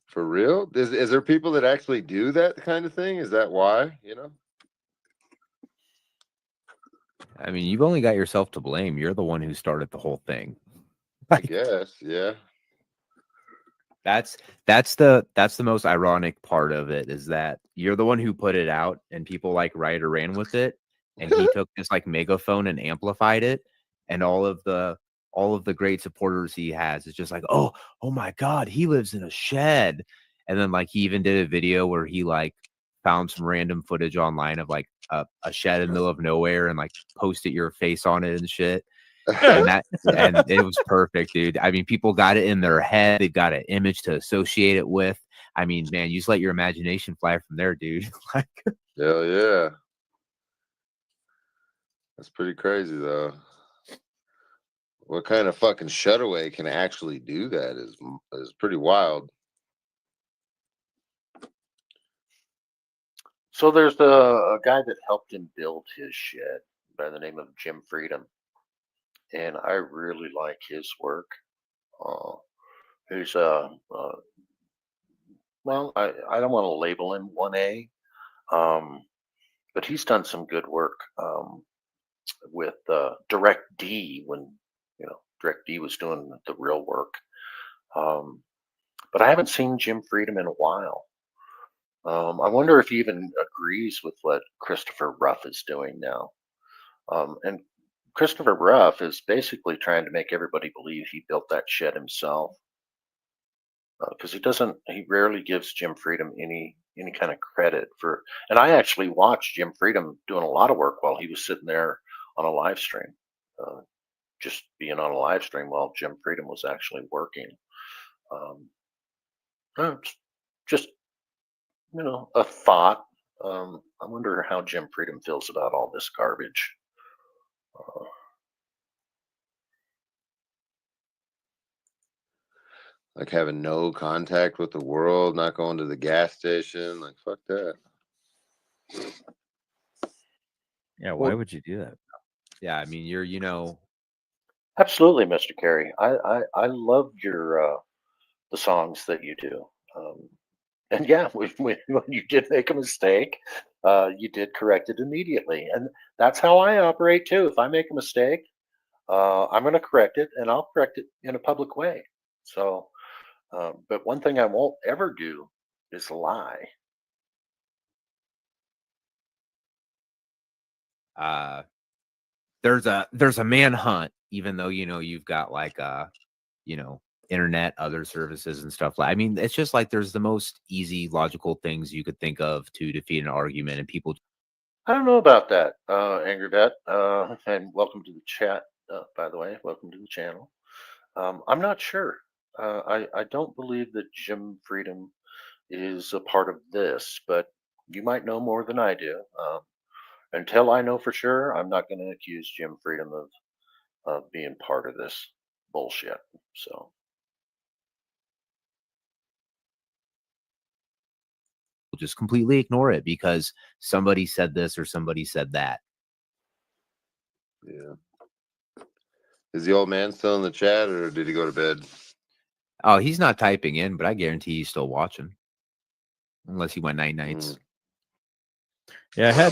For real? Is there people that actually do that kind of thing? Is that why? You know? I mean, you've only got yourself to blame. You're the one who started the whole thing. I guess, yeah. That's the most ironic part of it is that you're the one who put it out and people like Ryder ran with it and he took this like megaphone and amplified it and all of the great supporters he has is just like, oh my god, he lives in a shed. And then like he even did a video where he like found some random footage online of like a shed in the middle of nowhere and like posted your face on it and shit. And it was perfect, dude. I mean, people got it in their head. They've got an image to associate it with. I mean, man, you just let your imagination fly from there, dude. Like, Hell yeah. That's pretty crazy though. What kind of fucking shutaway can actually do that is pretty wild. So there's a guy that helped him build his shed by the name of Jim Freedom, and I really like his work. Uh, he's well, I don't want to label him 1A, but he's done some good work with Direct D when Direct D was doing the real work. But I haven't seen Jim Freedom in a while. I wonder if he even agrees with what Christopher Ruff is doing now. And Christopher Ruff is basically trying to make everybody believe he built that shed himself, because he rarely gives Jim Freedom any kind of credit for. And I actually watched Jim Freedom doing a lot of work while he was sitting there on a live stream, just being on a live stream while Jim Freedom was actually working. It's just a thought. I wonder how Jim Freedom feels about all this garbage. Like having no contact with the world, not going to the gas station. Like, fuck that. Yeah, why would you do that? yeah, I mean, Absolutely, Mr. Carey. I love your the songs that you do. And yeah, when you did make a mistake, you did correct it immediately, and that's how I operate too. If I make a mistake, I'm going to correct it, and I'll correct it in a public way. So, but one thing I won't ever do is lie. there's a manhunt, even though you've got like internet, other services and stuff. Like, I mean, it's just like there's the most easy, logical things you could think of to defeat an argument, and people. I don't know about that, Angry Vet, and welcome to the chat. By the way, welcome to the channel. I'm not sure. I don't believe that Jim Freedom is a part of this, but you might know more than I do. Until I know for sure, I'm not going to accuse Jim Freedom of being part of this bullshit. So Just completely ignore it because somebody said this or somebody said that. Yeah. Is the old man still in the chat or did he go to bed? Oh, he's not typing in, but I guarantee he's still watching. Unless he went night nights. Yeah,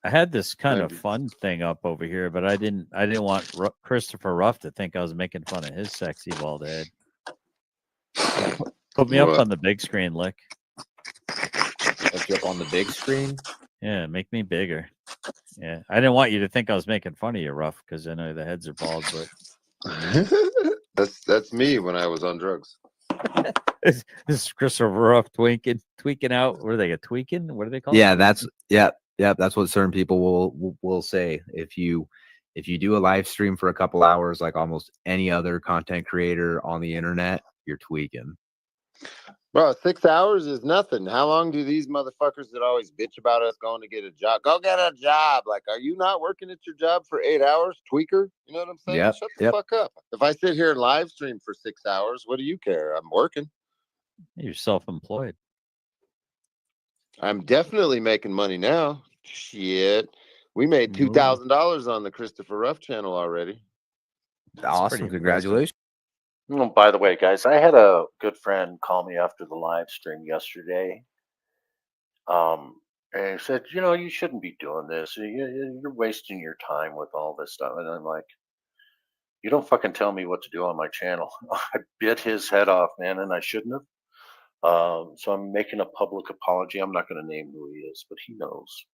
I had this kind of Maybe. fun thing up over here, but I didn't want Christopher Ruff to think I was making fun of his sexy bald head. Put me up What? on the big screen, Lick. Put you up on the big screen. Yeah, make me bigger. Yeah, I didn't want you to think I was making fun of you, Ruff, because I know the heads are bald. But That's me when I was on drugs. this is Christopher Ruff tweaking out. What are they? Tweaking? What do they call it? Yeah, that's that's what certain people will say. If you do a live stream for a couple hours, like almost any other content creator on the internet, you're tweaking. Bro, 6 hours is nothing. How long do these motherfuckers that always bitch about us going to get a job? Go get a job. Like, are you not working at your job for 8 hours, tweaker? You know what I'm saying? Yep, Shut the fuck up. If I sit here and live stream for 6 hours, what do you care? I'm working. You're self-employed. I'm definitely making money now. Shit. We made Ooh. $2,000 on the Christopher Ruff channel already. Awesome. pretty impressive. Congratulations. Oh, by the way, guys, I had a good friend call me after the live stream yesterday. And he said, you shouldn't be doing this. You're wasting your time with all this stuff. And I'm like, you don't fucking tell me what to do on my channel. I bit his head off, man, and I shouldn't have. So I'm making a public apology. I'm not going to name who he is, but he knows.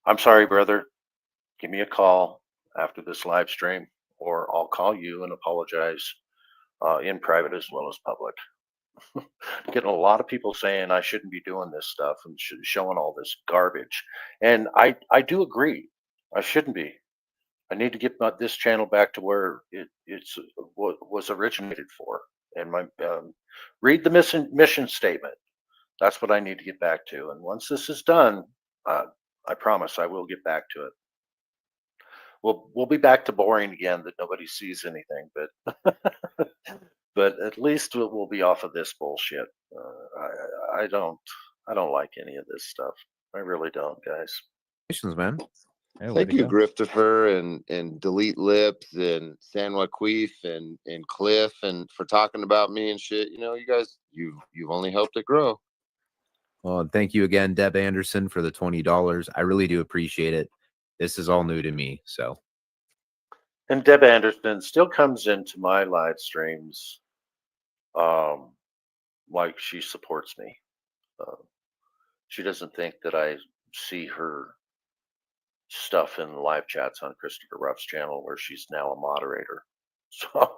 I'm sorry, brother. Give me a call after this live stream, or I'll call you and apologize in private as well as public. Getting a lot of people saying I shouldn't be doing this stuff and showing all this garbage, and I do agree. I shouldn't be. I need to get this channel back to where it's what was originated for. And my read the mission statement. That's what I need to get back to. And once this is done, I promise I will get back to it. We'll be back to boring again, that nobody sees anything, but but at least we'll be off of this bullshit. I don't like any of this stuff. I really don't, guys. Congratulations, man. Yeah, way Thank to you, go. Griftifer and Delete Lips and San Joaquin and Cliff and for talking about me and shit. You guys, you've only helped it grow. Well, and thank you again, Deb Anderson, for the $20. I really do appreciate it. This is all new to me, so. And Deb Anderson still comes into my live streams, like she supports me. She doesn't think that I see her stuff in live chats on Christopher Ruff's channel, where she's now a moderator. So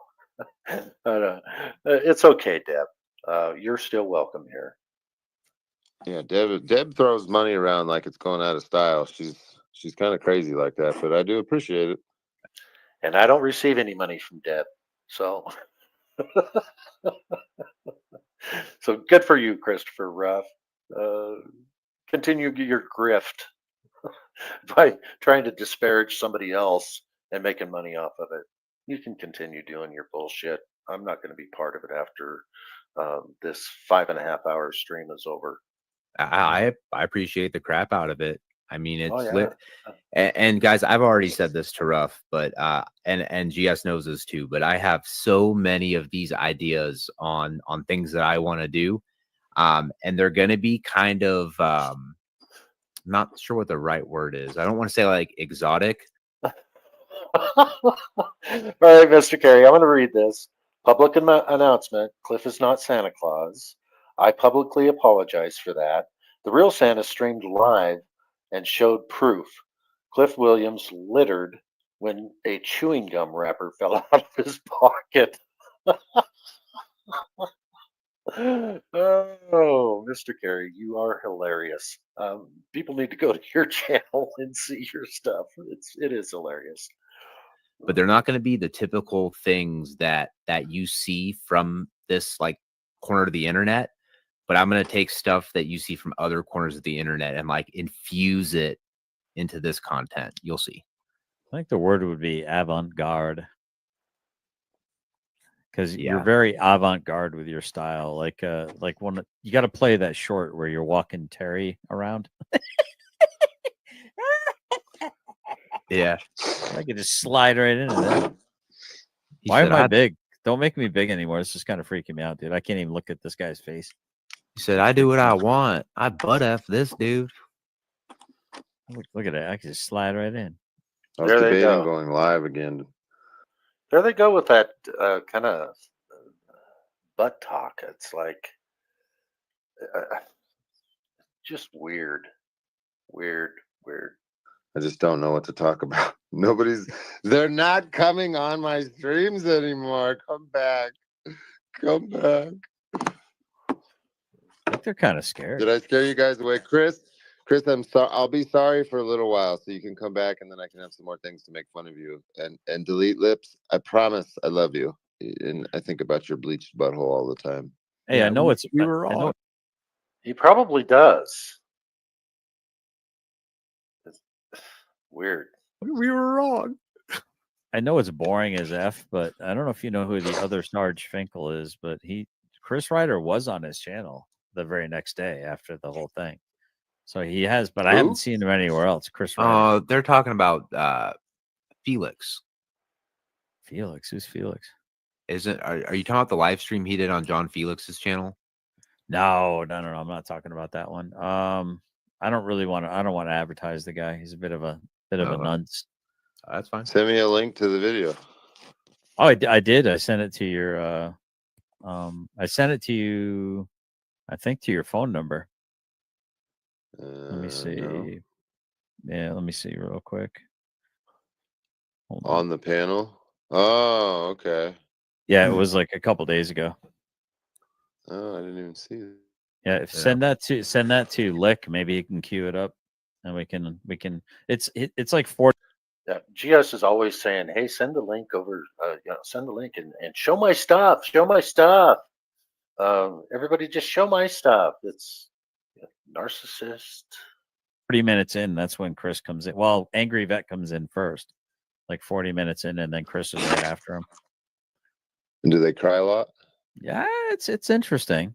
it's okay, Deb. You're still welcome here. Yeah, Deb throws money around like it's going out of style. She's kind of crazy like that, but I do appreciate it. And I don't receive any money from Deb. So so good for you, Christopher Ruff. Continue your grift by trying to disparage somebody else and making money off of it. You can continue doing your bullshit. I'm not going to be part of it after this 5.5 hour stream is over. I appreciate the crap out of it. I mean, it's Oh, yeah. lit. And guys, I've already said this to Ruff, but and GS knows this too, but I have so many of these ideas on things that I want to do. And they're going to be kind of not sure what the right word is. I don't want to say like exotic. All right, Mr. Carey, I'm going to read this. Public announcement. Cliff is not Santa Claus. I publicly apologize for that. The real Santa streamed live and showed proof. Cliff Williams littered when a chewing gum wrapper fell out of his pocket. Oh, Mr. Carey, you are hilarious. People need to go to your channel and see your stuff. It is hilarious. But they're not going to be the typical things that you see from this like corner of the internet. But I'm going to take stuff that you see from other corners of the internet and like infuse it into this content. You'll see. I think the word would be avant-garde, because you're Yeah. very avant-garde with your style. Like when you got to play that short where you're walking Terry around. Yeah. I could just slide right into that. He Why said, am I big? Don't make me big anymore. It's just kind of freaking me out, dude. I can't even look at this guy's face. He said, I do what I want. I butt F this dude. Look at that. I can just slide right in. I was There they debating go. going live again. There they go with that kind of butt talk. It's like just weird. I just don't know what to talk about. They're not coming on my streams anymore. Come back. I think they're kind of scared. Did I scare you guys away? Chris, I'm sorry. I'll be sorry for a little while so you can come back and then I can have some more things to make fun of you. And Delete Lips, I promise I love you. And I think about your bleached butthole all the time. Hey, I know it's we were I know- wrong. He probably does. It's weird. We were wrong. I know it's boring as F, but I don't know if you know who the other Sarge Finkel is, but Chris Ryder was on his channel the very next day after the whole thing. So he has, but I Who? haven't seen him anywhere else. Chris Ryder. They're talking about Felix. Felix. Who's Felix? Are you talking about the live stream he did on John Felix's channel? No. I'm not talking about that one. I don't want to advertise the guy. He's a bit of a Oh. nunce. That's fine. Send me a link to the video. Oh, I did. I sent it to your. I sent it to you. I think to your phone number. Let me see. No. Yeah, let me see real quick. Hold on. On the panel. Oh, okay. Yeah, it was like a couple days ago. Oh, I didn't even see it. Yeah, Yeah. send that to Lick. Maybe he can queue it up, and we can. It's like 40. Yeah, GS is always saying, "Hey, send the link over. Send the link and show my stuff. Show my stuff. Everybody, just show my stuff." It's narcissist. 40 minutes in. That's when Chris comes in. Well, Angry Vet comes in first, like 40 minutes in, and then Chris is right after him. And do they cry a lot? Yeah, it's interesting.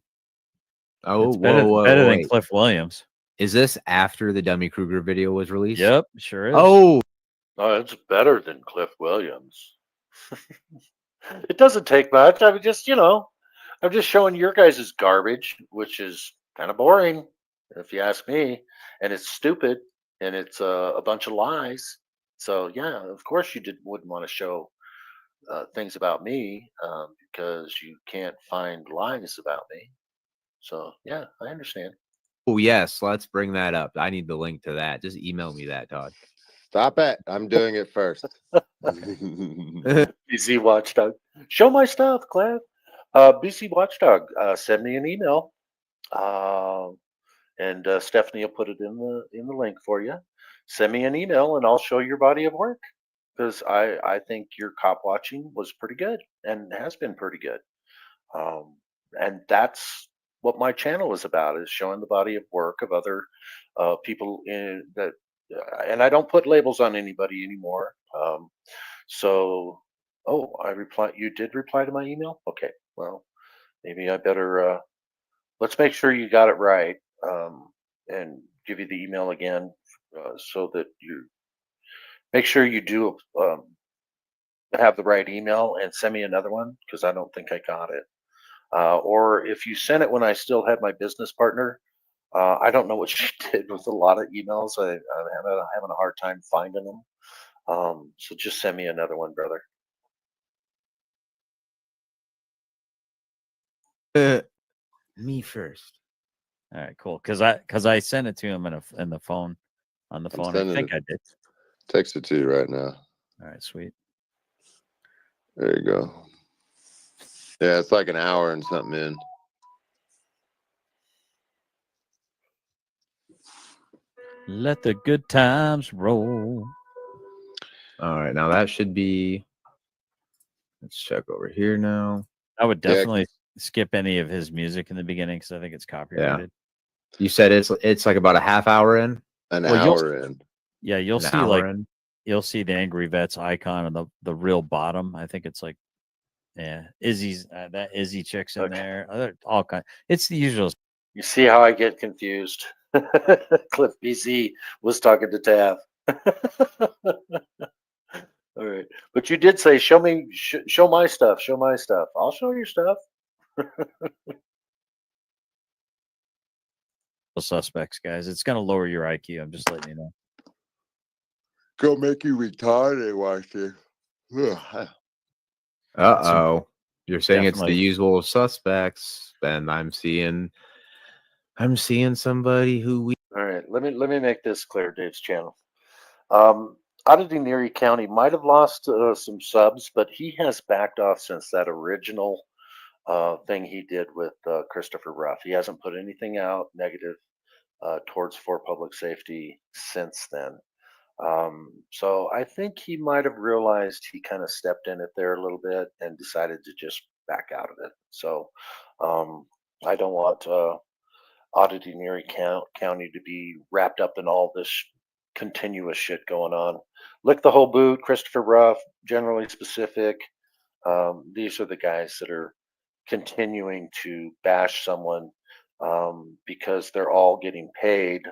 Oh, It's better than wait. Cliff Williams. Is this after the Dummy Kruger video was released? Yep, sure is. Oh, Oh, it's better than Cliff Williams. It doesn't take much. I mean, I'm just showing your guys' garbage, which is kind of boring, if you ask me, and it's stupid, and it's a bunch of lies. So yeah, of course you wouldn't want to show things about me because you can't find lies about me. So yeah, I understand. oh yes. Let's bring that up. I need the link to that. Just email me that, Todd. Stop it. I'm doing it first. BC Watchdog, show my stuff, Cliff. BC Watchdog, send me an email, and Stephanie will put it in the link for you. Send me an email, and I'll show your body of work because I think your cop watching was pretty good and has been pretty good. And that's what my channel is about: is showing the body of work of other people in that. And I don't put labels on anybody anymore. Oh, I reply. You did reply to my email. Okay, well, maybe I better. Let's make sure you got it right, and give you the email again, so that you make sure you do have the right email and send me another one because I don't think I got it. Or if you sent it when I still had my business partner, I don't know what she did with a lot of emails. I'm having a hard time finding them. So just send me another one, brother. Me first. All right, cool. Because I sent it to him in the phone on the I'm phone. I sending think it. I did. Text it to you right now. All right, sweet. There you go. Yeah, it's like an hour and something in. Let the good times roll. All right, now that should be. Let's check over here now. I would Yeah. definitely skip any of his music in the beginning because I think it's copyrighted. You said it's like about a half hour in. An Well, you'll- hour in. Yeah, you'll An see hour in. you'll see the Angry Vets icon on the real bottom. I think it's like, yeah, Izzy's that Izzy chick's in Okay. there. All kind. It's the usual. You see how I get confused? Cliff BC was talking to Tav. All right, but you did say, "Show me, show my stuff, show my stuff." I'll show your stuff. Suspects, guys. It's gonna lower your IQ. I'm just letting you know. Go make you retarded, watch it. Uh-oh. You're saying it's the Definitely. usual suspects, and I'm seeing somebody who we All right, let me make this clear. Dave's channel. Auditing Erie County might have lost some subs, but he has backed off since that original thing he did with Christopher Ruff. He hasn't put anything out negative towards Fort Public Safety since then. So I think he might have realized he kind of stepped in it there a little bit and decided to just back out of it. So I don't want Auditing Erie County to be wrapped up in all this continuous shit going on. Lick the whole boot, Christopher Ruff, Generally Specific. These are the guys that are continuing to bash someone because they're all getting paid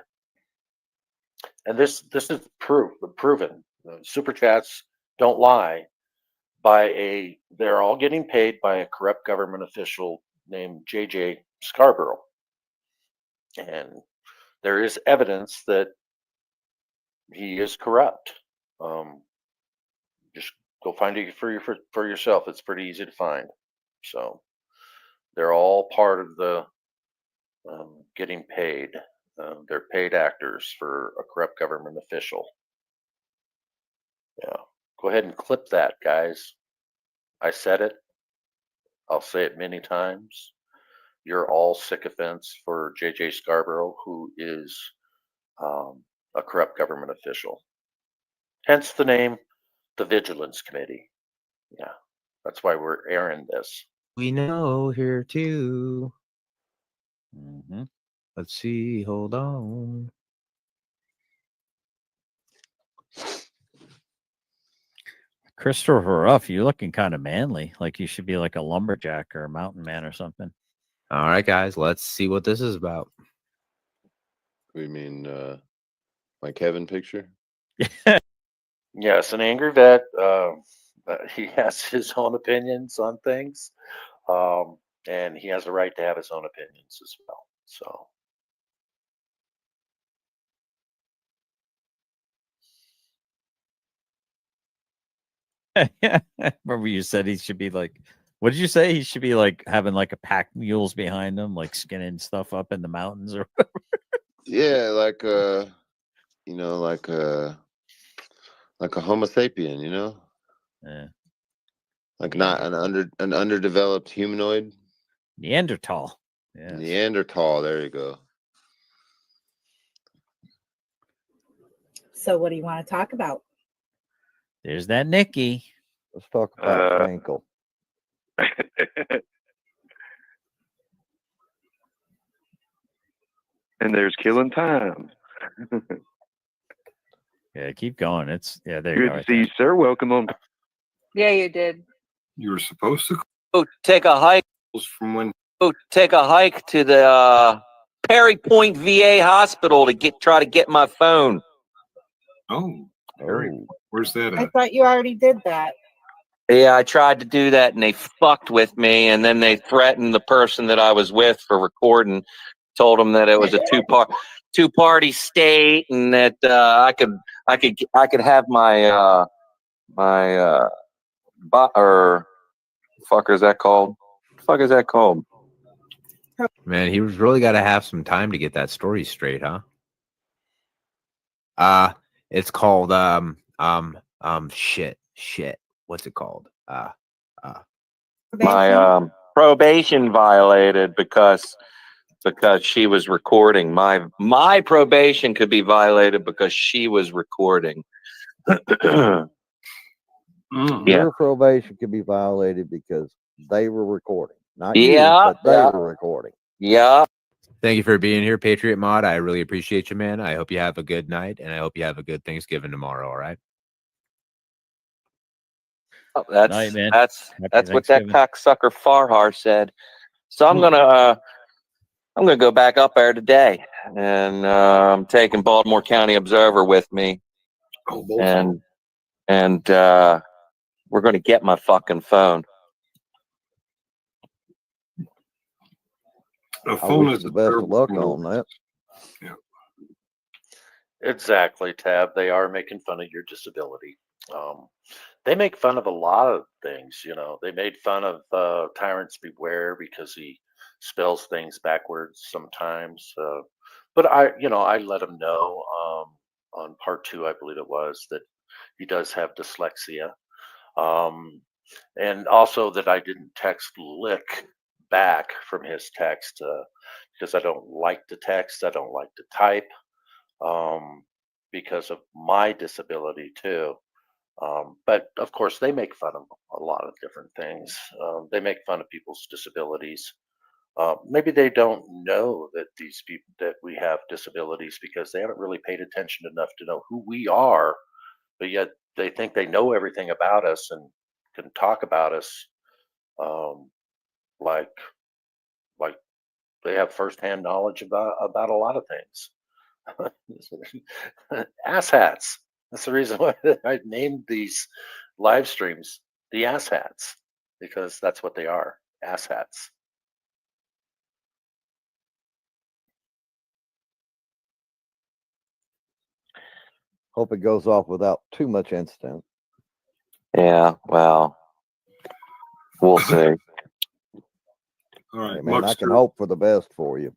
And this is proven. The super chats don't lie. They're all getting paid by a corrupt government official named JJ Scarborough, and there is evidence that he is corrupt. Just go find it for yourself. It's pretty easy to find. So they're all part of the getting paid. They're paid actors for a corrupt government official. Yeah. Go ahead and clip that, guys. I said it. I'll say it many times. You're all sycophants for JJ Scarborough, who is a corrupt government official. Hence the name, the Vigilance Committee. Yeah. That's why we're airing this. We know here too. Mhm. Let's see. Hold on. Christopher Ruff, you're looking kind of manly. Like you should be like a lumberjack or a mountain man or something. All right, guys. Let's see what this is about. We mean my Kevin picture? Yes, an angry vet. He has his own opinions on things, and he has a right to have his own opinions as well. So, Remember you said he should be like, what did you say? He should be like having like a pack mules behind him, like skinning stuff up in the mountains or Yeah, like you know, like a Homo sapien, you know? yeah. Like not an underdeveloped humanoid. Neanderthal. Yeah. Neanderthal, there you go. So what do you want to talk about? There's that Nikki. Let's talk about Frankel. And there's killing time. Yeah, keep going. It's there you Good go. to right see you, sir. Welcome on. Yeah, you did. You were supposed to Go take a hike. from when Go take a hike to the Perry Point VA hospital to try to get my phone. Harry, where's that I at? thought you already did that. Yeah, I tried to do that and they fucked with me, and then they threatened the person that I was with for recording. Told them that it was a two-party state, and that I could have my or fuck is that called? Fuck is that called? Man, he was really got to have some time to get that story straight, huh? It's called shit. What's it called? My probation violated because she was recording. My probation could be violated because she was recording. Yeah. Your probation could be violated because they were recording. Not Yeah, you, but they were recording. Yeah. Thank you for being here, Patriot Mod. I really appreciate you, man. I hope you have a good night, and I hope you have a good Thanksgiving tomorrow. All right. Oh, Night, man. that's Happy what that Thanksgiving. cocksucker Farhar said. So I'm gonna go back up there today, and I'm taking Baltimore County Observer with me, and we're gonna get my fucking phone. A I phone wish is you a the best of terrible luck thing. on that. exactly, Tab. They are making fun of your disability. They make fun of a lot of things. You know, they made fun of Tyrants Beware because he spells things backwards sometimes. But I let him know on part 2, I believe it was, that he does have dyslexia. And also that I didn't text lick back from his text because I don't like to text. I don't like to type because of my disability too. But of course, they make fun of a lot of different things. They make fun of people's disabilities. Maybe they don't know that these people that we have disabilities because they haven't really paid attention enough to know who we are, but yet they think they know everything about us and can talk about us like like they have firsthand knowledge about a lot of things. Asshats. That's the reason why I named these live streams the asshats, because that's what they are, asshats. Hope it goes off without too much incident. Yeah, well, we'll see. All right, Hey, man, I can Muckster, hope for the best for you.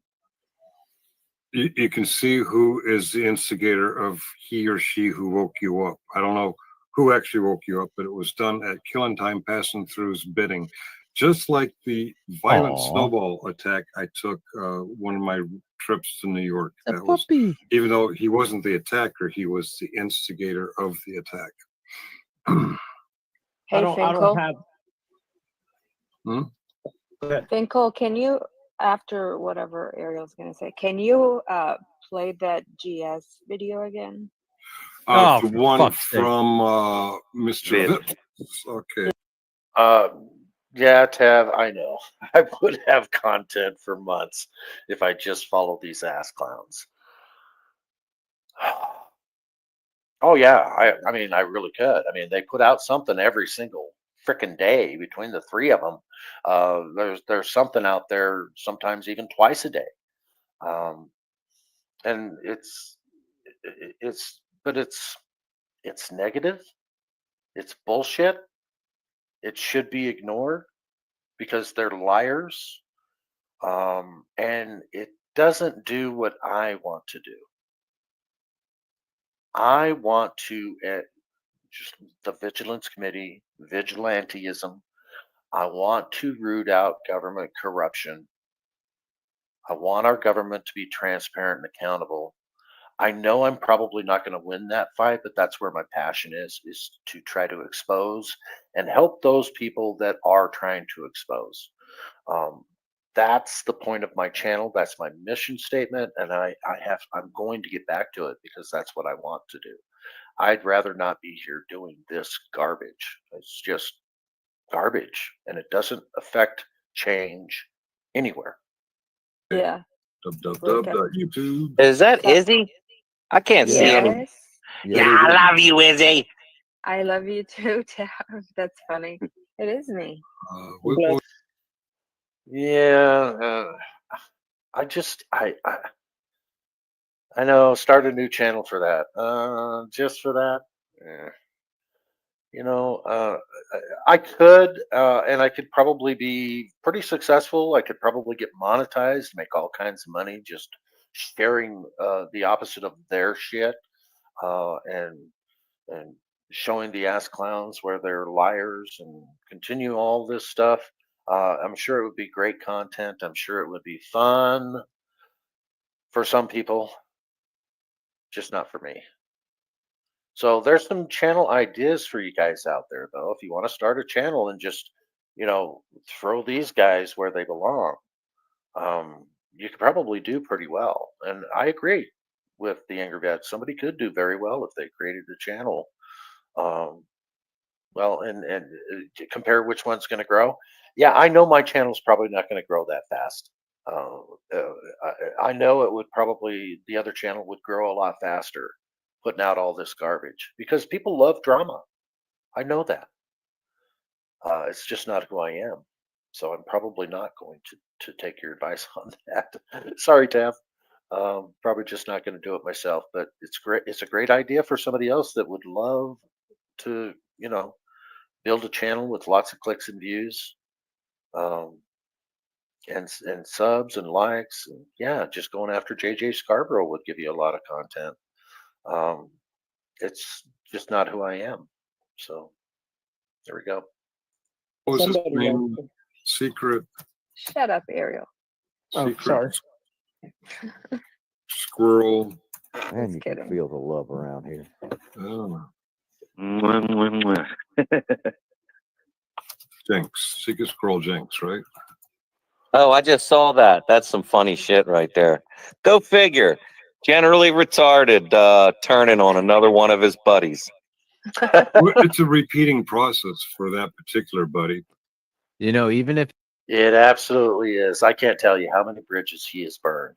you can see who is the instigator of he or she who woke you up. I don't know who actually woke you up, but it was done at Killing Time Passing Through's bidding. Just like the violent Aw. snowball attack I took one of my trips to New York. A That was, puppy. even though he wasn't the attacker, he was the instigator of the attack. Hey, I don't Finkel. have. Hmm? Go ahead. Finkel, can you, after whatever Ariel's gonna say, can you play that GS video again? Oh, The for one fuck's sake. from Mr. Vid. Vitt. Okay. Yeah, Tav, I know. I would have content for months if I just followed these ass clowns. Oh yeah, I mean, I really could. I mean, they put out something every single freaking day between the three of them. There's something out there, sometimes even twice a day. And but it's negative. It's bullshit. It should be ignored because they're liars. And it doesn't do what I want to do. I want to, just the Vigilance Committee, vigilantism. I want to root out government corruption. I want our government to be transparent and accountable. I know I'm probably not going to win that fight, but that's where my passion is to try to expose and help those people that are trying to expose. That's the point of my channel. That's my mission statement. And I'm going to get back to it because that's what I want to do. I'd rather not be here doing this garbage. It's just garbage and it doesn't affect change anywhere. Yeah. YouTube. Is that Izzy? I can't see any. Yes. Yeah, I love you, Izzy. I love you too, Tav. That's funny. It is me. Yeah, I know, start a new channel for that. Just for that. You know, I could, and I could probably be pretty successful. I could probably get monetized, make all kinds of money just sharing the opposite of their shit, and showing the ass clowns where they're liars and continue all this stuff. I'm sure it would be great content. I'm sure it would be fun for some people, just not for me. So there's some channel ideas for you guys out there, though. If you want to start a channel and just, throw these guys where they belong, you could probably do pretty well. And I agree with the Angry Vet. Somebody could do very well if they created a channel. Well, and compare which one's going to grow. Yeah, I know my channel's probably not going to grow that fast. I know it would probably, the other channel would grow a lot faster, putting out all this garbage because people love drama. I know that. It's just not who I am. So I'm probably not going to take your advice on that. Sorry, Tav. Probably just not going to do it myself, but it's great. It's a great idea for somebody else that would love to, build a channel with lots of clicks and views, and subs and likes. And yeah, just going after JJ Scarborough would give you a lot of content. It's just not who I am. So there we go. What was his Somebody name? else. Secret. Shut up, Ariel. Oh, Secret sorry. Squirrel. Man, you kidding. can feel the love around here. Oh, Mwah, mwah, mwah. Jinx. Secret Squirrel Jinx, right? Oh, I just saw that. That's some funny shit right there. Go figure. Generally retarded, turning on another one of his buddies. Well, it's a repeating process for that particular buddy. Even if It absolutely is. I can't tell you how many bridges he has burned.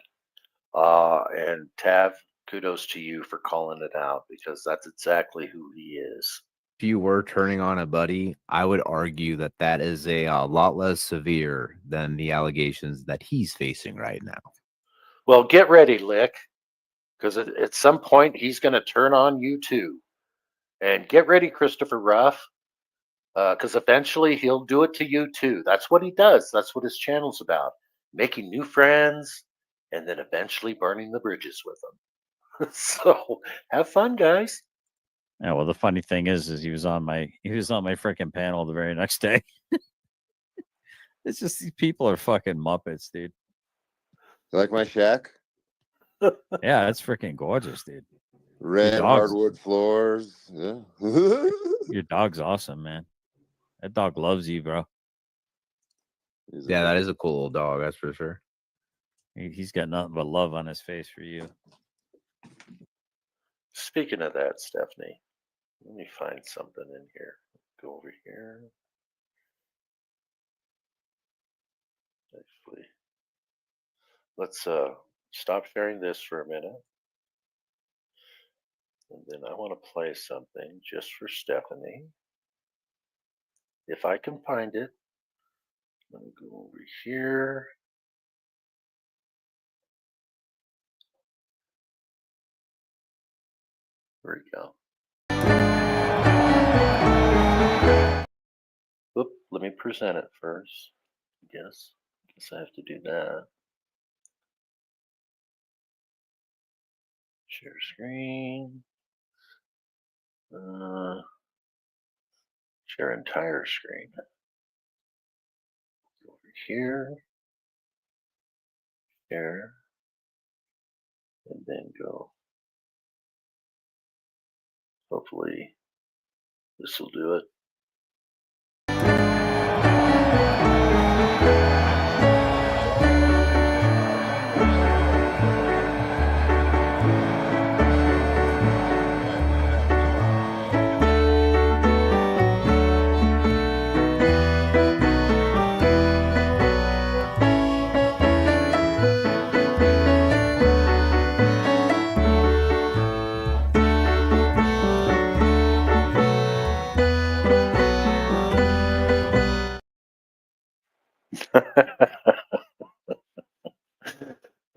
And Tav, kudos to you for calling it out because that's exactly who he is. If you were turning on a buddy, I would argue that that is a lot less severe than the allegations that he's facing right now. Well, get ready, Lick, because at some point he's going to turn on you too. And get ready, Christopher Ruff, because eventually he'll do it to you too. That's what he does. That's what his channel's about. Making new friends and then eventually burning the bridges with them. So have fun, guys. Yeah, well, the funny thing is he was on my freaking panel the very next day. It's just these people are fucking muppets, dude. You like my shack? Yeah, it's freaking gorgeous, dude. Red dog's- hardwood floors. Yeah. Your dog's awesome, man. That dog loves you, bro. Yeah, that is a cool little dog, that's for sure. He's got nothing but love on his face for you. Speaking of that, Stephanie, let me find something in here. Go over here. Actually, let's stop sharing this for a minute. And then I want to play something just for Stephanie. If I can find it. Let me go over here. There we go. Oop, let me present it first. Guess I have to do that. Share screen. Share entire screen. Go over here. Share. And then go. Hopefully this will do it.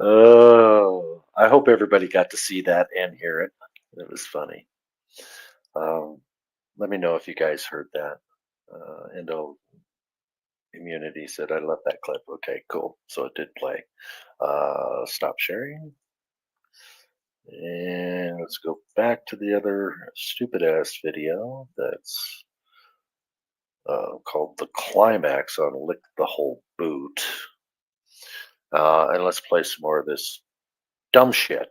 Oh, I hope everybody got to see that and hear it. It was funny. Let me know if you guys heard that. Endo Immunity said, I love that clip. Okay, cool. So it did play. Stop sharing. And let's go back to the other stupid ass video that's called The Climax on Lick the Whole Boot. And let's play some more of this dumb shit.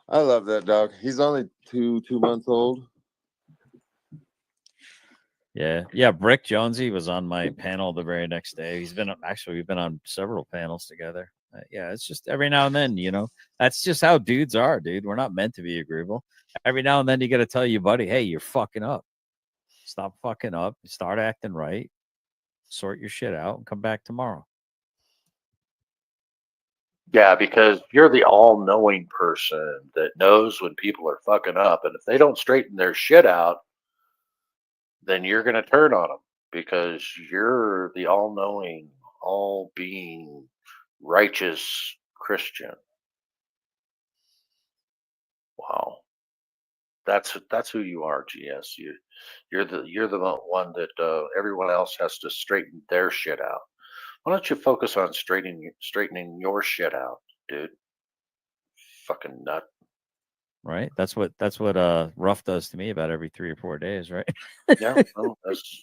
I love that dog. He's only two months old. Yeah. Brick Jonesy was on my panel the very next day. We've been on several panels together. Yeah, it's just every now and then, that's just how dudes are, dude. We're not meant to be agreeable. Every now and then you got to tell your buddy, hey, you're fucking up. Stop fucking up. Start acting right. Sort your shit out and come back tomorrow. Yeah, because you're the all-knowing person that knows when people are fucking up. And if they don't straighten their shit out, then you're going to turn on them because you're the all-knowing, all-being, righteous Christian. Wow, that's who you are, GS. You're the one that everyone else has to straighten their shit out. Why don't you focus on straightening your shit out, dude? Fucking nut. Right? That's what Ruff does to me about every 3 or 4 days, right? Yeah, well,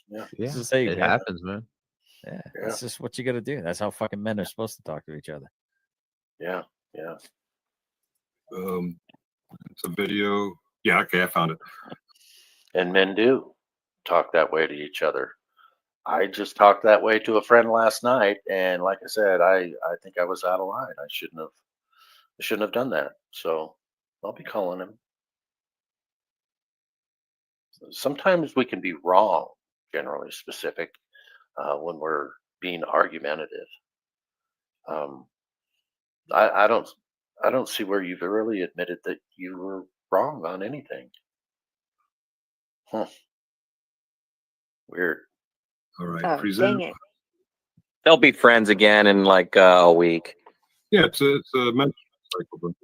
Yeah, This is how you it get it. happens, man. Yeah, that's just what you got to do. That's how fucking men are supposed to talk to each other. Yeah. It's a video. Yeah, okay, I found it. And men do talk that way to each other. I just talked that way to a friend last night, and like I said, I think I was out of line. I shouldn't have done that. So I'll be calling him. Sometimes we can be wrong, generally specific, when we're being argumentative. Um, I don't see where you've really admitted that you were wrong on anything. Huh. Weird. All right, Oh, dang present. it. They'll be friends again in like a week. Yeah, it's a mental cycle.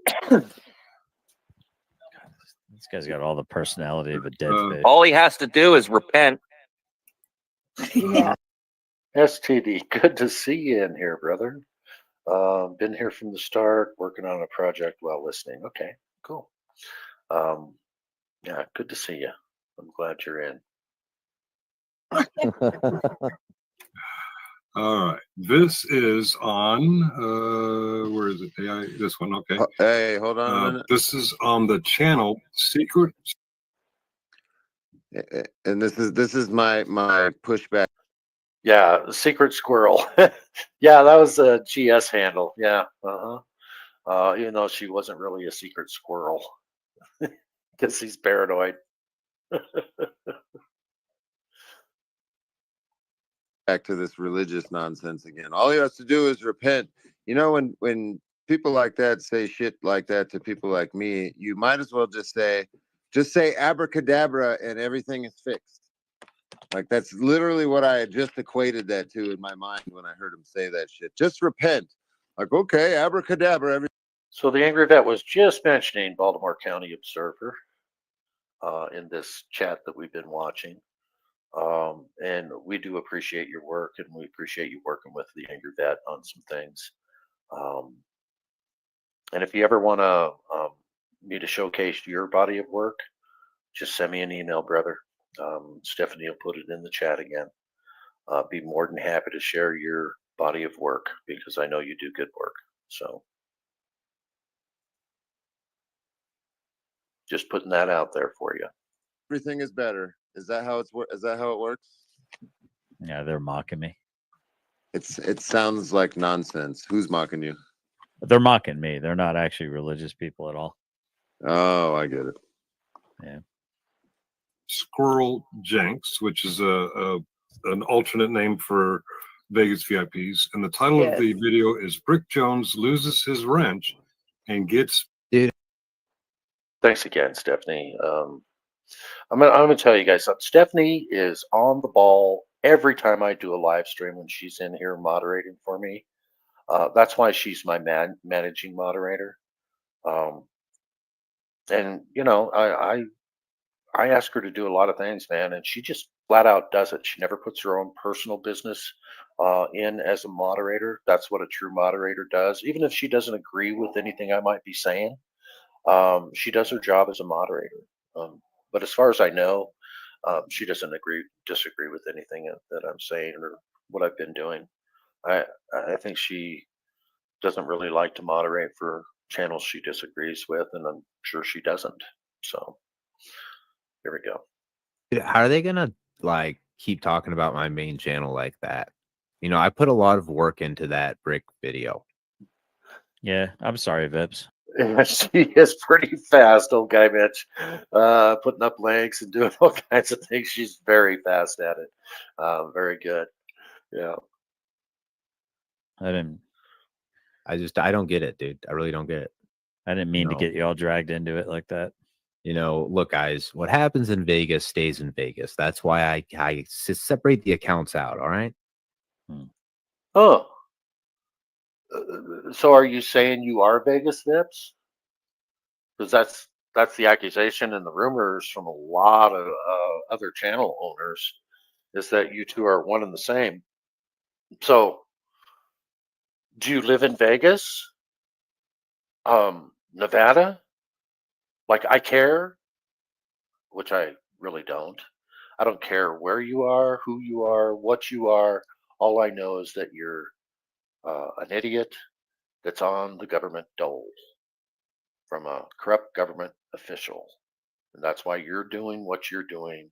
This guy's got all the personality of a dead fish. All he has to do is repent. Yeah. STD, good to see you in here, brother. Been here from the start, working on a project while listening. Okay, cool. Yeah, good to see you. I'm glad you're in. All right, this is on. Where is it? This one. Okay. Hey, hold on a minute. This is on the channel Secret. And this is my pushback. Yeah, Secret Squirrel. Yeah, that was a GS handle. Yeah. Even though she wasn't really a secret squirrel. Guess he's paranoid. Back to this religious nonsense again. All he has to do is repent. You know, when people like that say shit like that to people like me, you might as well just say abracadabra and everything is fixed. Like that's literally what I had just equated that to in my mind when I heard him say that shit. Just repent. Like, okay, abracadabra. So the Angry Vet was just mentioning Baltimore County Observer in this chat that we've been watching. And we do appreciate your work, and we appreciate you working with the Angry Vet on some things. And if you ever want me to showcase your body of work, just send me an email, brother. Stephanie will put it in the chat again. Be more than happy to share your body of work because I know you do good work. So just putting that out there for you. Everything is better. Is that how it works? Yeah, they're mocking me. It sounds like nonsense. Who's mocking you? They're mocking me. They're not actually religious people at all. Oh, I get it. Yeah. Squirrel Jenks, which is an alternate name for Vegas VIPs, and the title of the video is Brick Jones loses his wrench and gets. Thanks again, Stephanie. I'm gonna tell you guys something. Stephanie is on the ball every time I do a live stream when she's in here moderating for me. That's why she's my managing moderator. And you know, I ask her to do a lot of things, man, and she just flat out does it. She never puts her own personal business in as a moderator. That's what a true moderator does. Even if she doesn't agree with anything I might be saying, she does her job as a moderator. But as far as I know, she doesn't disagree with anything that I'm saying or what I've been doing. I think she doesn't really like to moderate for channels she disagrees with, and I'm sure she doesn't. So here we go. Dude, how are they gonna like keep talking about my main channel like that? You know, I put a lot of work into that brick video. Yeah, I'm sorry, Vips. She is pretty fast, old guy Mitch. Putting up legs and doing all kinds of things. She's very fast at it. Very good. Yeah. I don't get it, dude. I really don't get it. I didn't mean to get you all dragged into it like that. You know, look, guys, what happens in Vegas stays in Vegas. That's why I separate the accounts out. All right. Oh. So are you saying you are Vegas Vips? Because that's the accusation and the rumors from a lot of other channel owners is that you two are one and the same. So do you live in Vegas? Nevada? Like I care, which I really don't. I don't care where you are, who you are, what you are. All I know is that you're an idiot that's on the government dole from a corrupt government official. And that's why you're doing what you're doing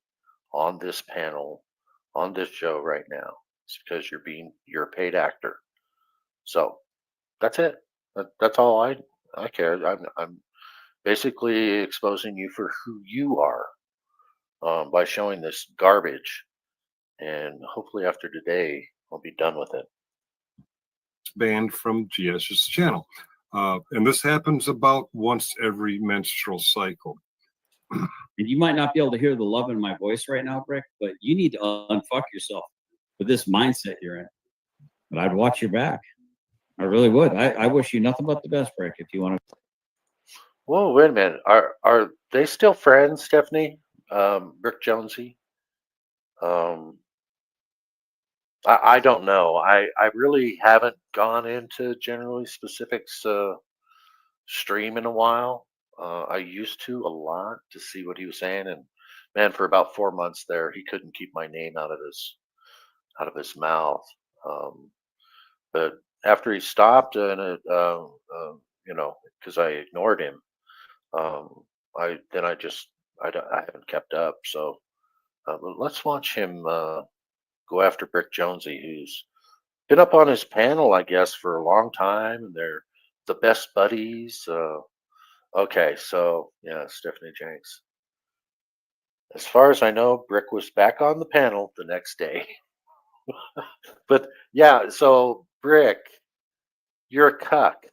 on this panel, on this show right now. It's because you're a paid actor. So that's it. That's all I care. I'm basically exposing you for who you are by showing this garbage. And hopefully after today, I'll be done with it. banned from GS's channel. And this happens about once every menstrual cycle. And you might not be able to hear the love in my voice right now, Brick, but you need to unfuck yourself with this mindset you're in. But I'd watch your back. I really would. I wish you nothing but the best, Brick, if you want to. Whoa, wait a minute. Are they still friends, Stephanie? Brick Jonesy? I don't know. I really haven't gone into generally specifics stream in a while. I used to a lot to see what he was saying, and man, for about 4 months there, he couldn't keep my name out of his mouth. But after he stopped, and it, you know, because I ignored him, I haven't kept up. So let's watch him go after Brick Jonesy, who's been up on his panel, I guess, for a long time, and they're the best buddies. Okay, so yeah, Stephanie Jenks. As far as I know, Brick was back on the panel the next day. But yeah, so Brick, you're a cuck.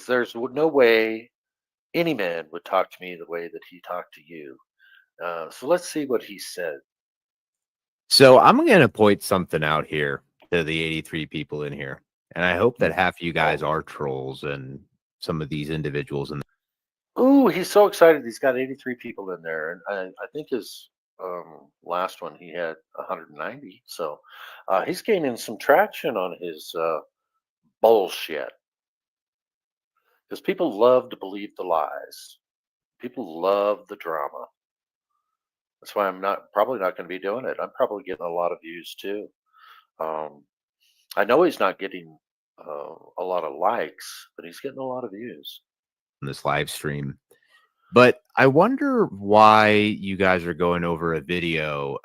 There's no way any man would talk to me the way that he talked to you. So let's see what he said. So I'm going to point something out here to the 83 people in here. And I hope that half of you guys are trolls and some of these individuals. Ooh, he's so excited. He's got 83 people in there. And I think his last one, he had 190. So he's gaining some traction on his bullshit. Because people love to believe the lies. People love the drama. That's why I'm probably not going to be doing it. I'm probably getting a lot of views too. I know he's not getting a lot of likes, but he's getting a lot of views On this live stream. But I wonder why you guys are going over a video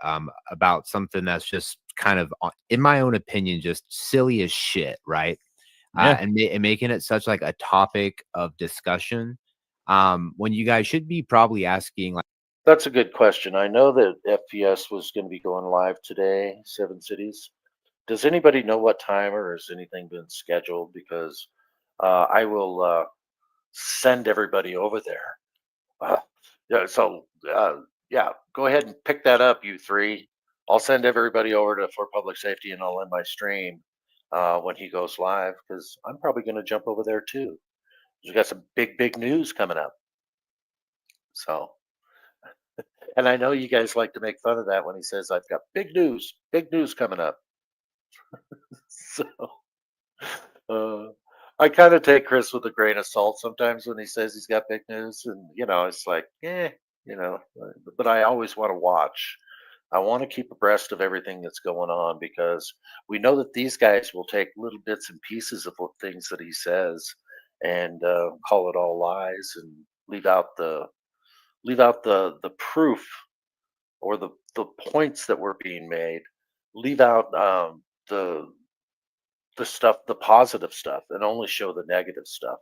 about something that's just kind of, in my own opinion, just silly as shit, right? Yeah. And making it such like a topic of discussion when you guys should be probably asking like, That's a good question. I know that FPS was going to be going live today, 7 cities. Does anybody know what time, or has anything been scheduled? Because I will send everybody over there. Yeah, go ahead and pick that up, you three. I'll send everybody over to For Public Safety, and I'll end my stream when he goes live, because I'm probably going to jump over there too. We got some big news coming up. So. And I know you guys like to make fun of that when he says, I've got big news coming up. So I kind of take Chris with a grain of salt sometimes when he says he's got big news. And, you know, it's like, but I always want to watch. I want to keep abreast of everything that's going on, because we know that these guys will take little bits and pieces of things that he says and call it all lies and leave out the proof or the points that were being made, leave out the stuff, the positive stuff, and only show the negative stuff,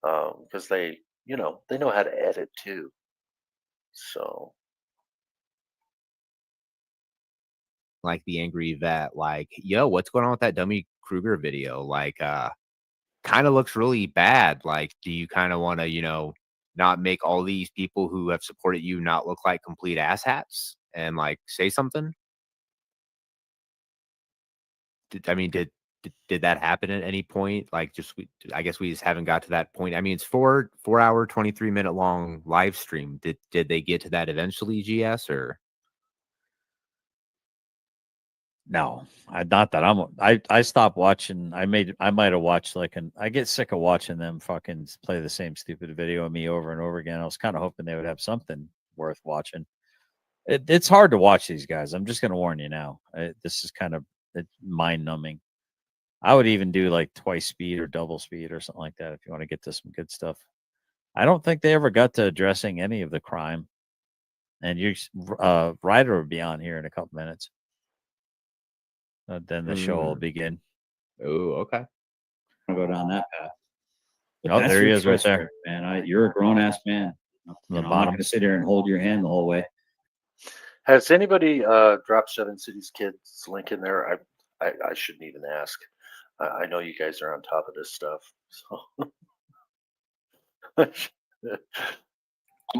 because they know how to edit too. So like the angry vet, like, yo, what's going on with that Dummy Kruger video? Like kind of looks really bad. Like, do you kind of want to, not make all these people who have supported you not look like complete asshats and like say something? Did that happen at any point? Like, I guess we just haven't got to that point. I mean, it's 4 hour, 23-minute long live stream. Did they get to that eventually, GS, or? No, not that I stopped watching. I might have watched I get sick of watching them fucking play the same stupid video of me over and over again. I was kind of hoping they would have something worth watching. It's hard to watch these guys. I'm just going to warn you now. This is kind of mind numbing. I would even do like twice speed or double speed or something like that if you want to get to some good stuff. I don't think they ever got to addressing any of the crime. And Ryder will be on here in a couple minutes. Then the show will begin. Oh, okay. I'll go down that path. But Oh, that's there he your is right choice, there. Rick, man. You're a grown ass man. I'm not going to sit here and hold your hand the whole way. has anybody dropped 7 Cities Kids link in there? I shouldn't even ask. I know you guys are on top of this stuff. So.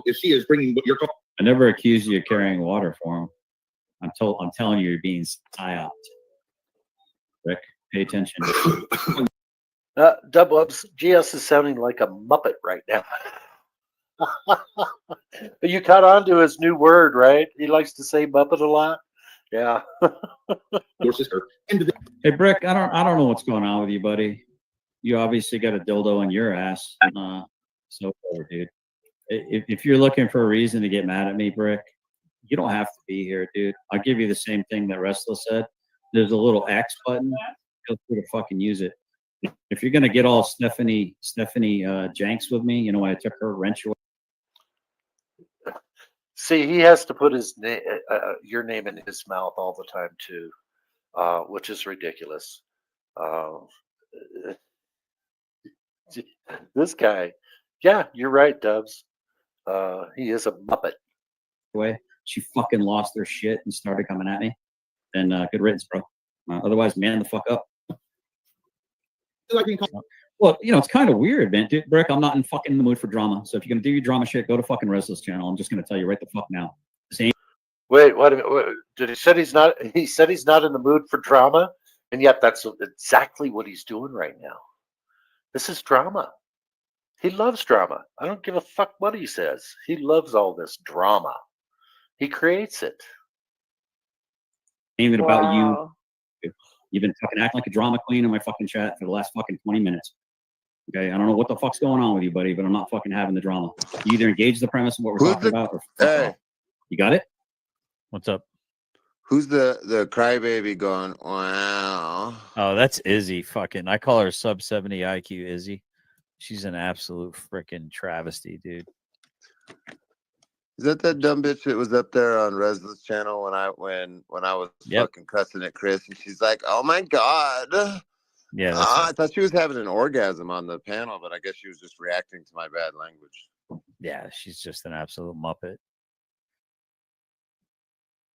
If she is bringing your car. I never accused you of carrying water for him. I'm telling you, you're being psyoped. Rick, pay attention. Dubwubs, GS is sounding like a Muppet right now. You caught on to his new word, right? He likes to say Muppet a lot. Yeah. Your sister. Hey, Brick, I don't know what's going on with you, buddy. You obviously got a dildo in your ass. So over, dude. If you're looking for a reason to get mad at me, Brick, you don't have to be here, dude. I'll give you the same thing that Restless said. There's a little X button. Feel free to fucking use it. If you're gonna get all Stephanie Janks with me, you know, when I took her wrench away. See, he has to put his your name in his mouth all the time too, which is ridiculous. This guy, yeah, you're right, Dubs. He is a Muppet. Way she fucking lost her shit and started coming at me. Then good riddance, bro. Otherwise, man the fuck up. Well, you know, it's kind of weird, man. Dude, Brick, I'm not in fucking the mood for drama. So if you're gonna do your drama shit, go to fucking Restless channel. I'm just gonna tell you right the fuck now. Wait, what? Did he said he's not? He said he's not in the mood for drama, and yet that's exactly what he's doing right now. This is drama. He loves drama. I don't give a fuck what he says. He loves all this drama. He creates it. Ain't it about you? You've been fucking acting like a drama queen in my fucking chat for the last fucking 20 minutes. Okay, I don't know what the fuck's going on with you, buddy, but I'm not fucking having the drama. You either engage the premise of what we're talking about, or fuck off. You got it? What's up? Who's the crybaby going? Wow. Oh, that's Izzy. Fucking, I call her sub 70 IQ Izzy. She's an absolute freaking travesty, dude. Is that dumb bitch that was up there on Restless channel when I was fucking cussing at Chris, and she's like, "Oh my god." Yeah, I thought she was having an orgasm on the panel, but I guess she was just reacting to my bad language. Yeah, she's just an absolute Muppet.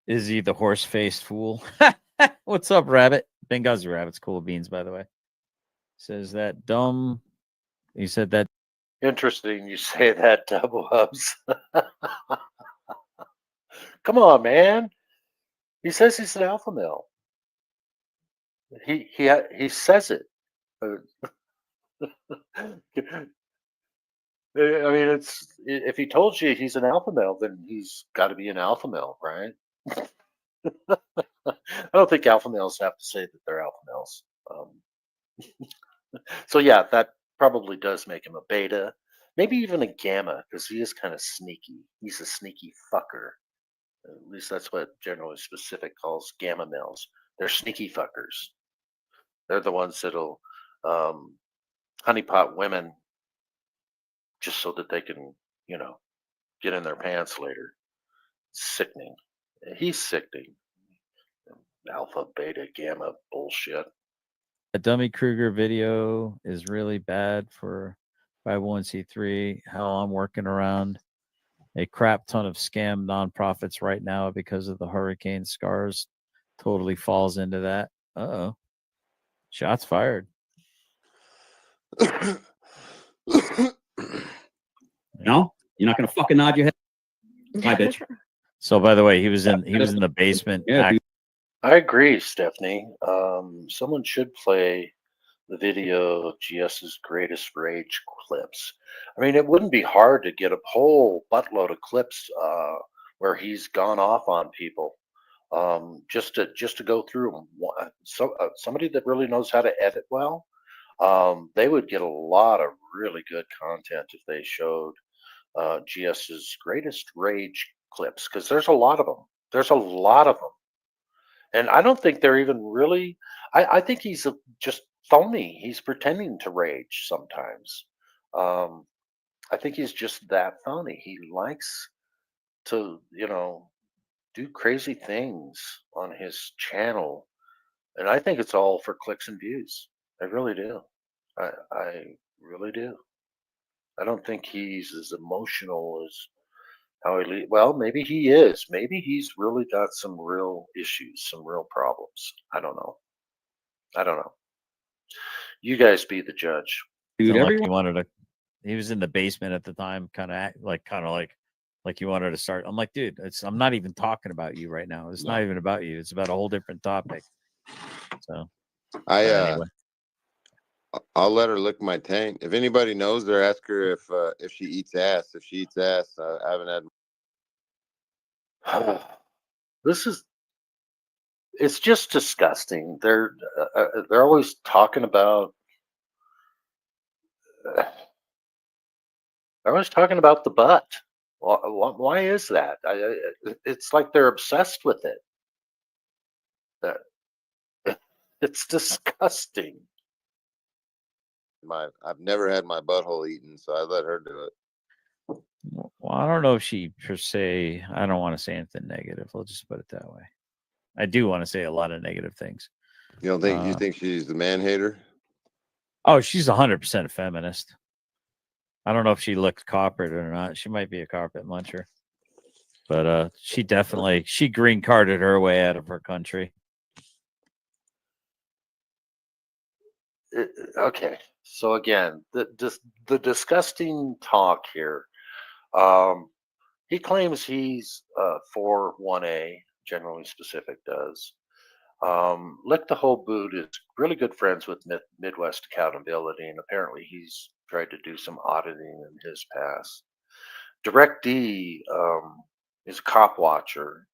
Izzy, the horse-faced fool. What's up, Rabbit? Benghazi Rabbit's cool beans, by the way. Says that dumb. He said that. Interesting you say that, Dubwubs. Come on, man. He says he's an alpha male. He says it. I mean, it's if he told you he's an alpha male, then he's got to be an alpha male, right? I don't think alpha males have to say that they're alpha males. So yeah, that probably does make him a beta, maybe even a gamma, because he is kind of sneaky. He's a sneaky fucker. At least that's what Generally Specific calls gamma males. They're sneaky fuckers. They're the ones that'll honeypot women just so that they can, get in their pants later. Sickening. He's sickening. Alpha, beta, gamma bullshit. A Dummy Kruger video is really bad for 501c3. How I'm working around a crap ton of scam nonprofits right now because of the hurricane scars. Totally falls into that. Uh-oh. Shots fired. No, you're not gonna fucking nod your head. Hi, bitch. So, by the way, he was in the basement. Yeah, I agree, Stephanie. Someone should play the video of GS's greatest rage clips. I mean, it wouldn't be hard to get a whole buttload of clips where he's gone off on people. Just to go through them. So somebody that really knows how to edit well, they would get a lot of really good content if they showed GS's greatest rage clips, because there's a lot of them. There's a lot of them. And I don't think they're even really, I think he's just phony. He's pretending to rage sometimes. I think he's just that phony. He likes to, do crazy things on his channel. And I think it's all for clicks and views. I really do. I really do. I don't think he's as emotional as how well, maybe he is. Maybe he's really got some real issues, some real problems. I don't know. You guys be the judge. Dude, Sounded like everyone. you wanted to. He was in the basement at the time, kind of like you wanted to start. I'm like, dude, I'm not even talking about you right now. It's not even about you. It's about a whole different topic. So anyway, I'll let her lick my taint. If anybody knows her, ask her if she eats ass. If she eats ass, I haven't had. It's just disgusting. They're always talking about. They're always talking about the butt. Why is that? It's like they're obsessed with it. It's disgusting. I've never had my butthole eaten, so I let her do it. well, I don't know if she per se. I don't want to say anything negative. I'll just put it that way. I do want to say a lot of negative things. You don't think you think she's the man hater? Oh, she's 100% a feminist. I don't know if she looked carpet or not. She might be a carpet muncher, but she green carded her way out of her country. Okay, so again, the disgusting talk here. He claims he's for 1A. Generally Specific does. Lick the Whole Boot is really good friends with Midwest Accountability, and apparently he's tried to do some auditing in his past. Direct D is a cop watcher.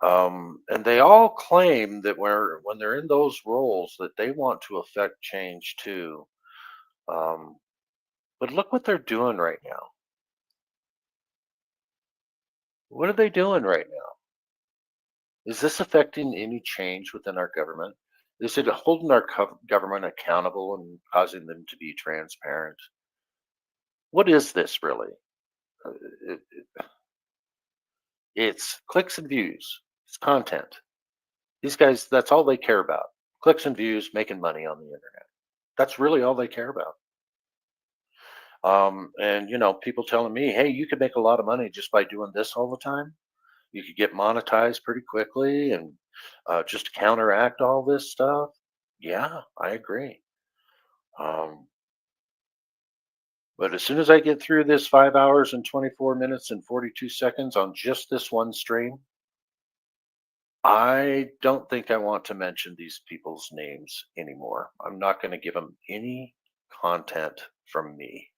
And they all claim that when they're in those roles that they want to affect change too. But look what they're doing right now. What are they doing right now? Is this affecting any change within our government? Is it holding our government accountable and causing them to be transparent? What is this really? It's clicks and views. It's content. These guys, that's all they care about. Clicks and views, making money on the internet. That's really all they care about. And people telling me, hey, you could make a lot of money just by doing this all the time. You could get monetized pretty quickly and just counteract all this stuff. Yeah, I agree. But as soon as I get through this 5 hours and 24 minutes and 42 seconds on just this one stream, I don't think I want to mention these people's names anymore. I'm not going to give them any content from me.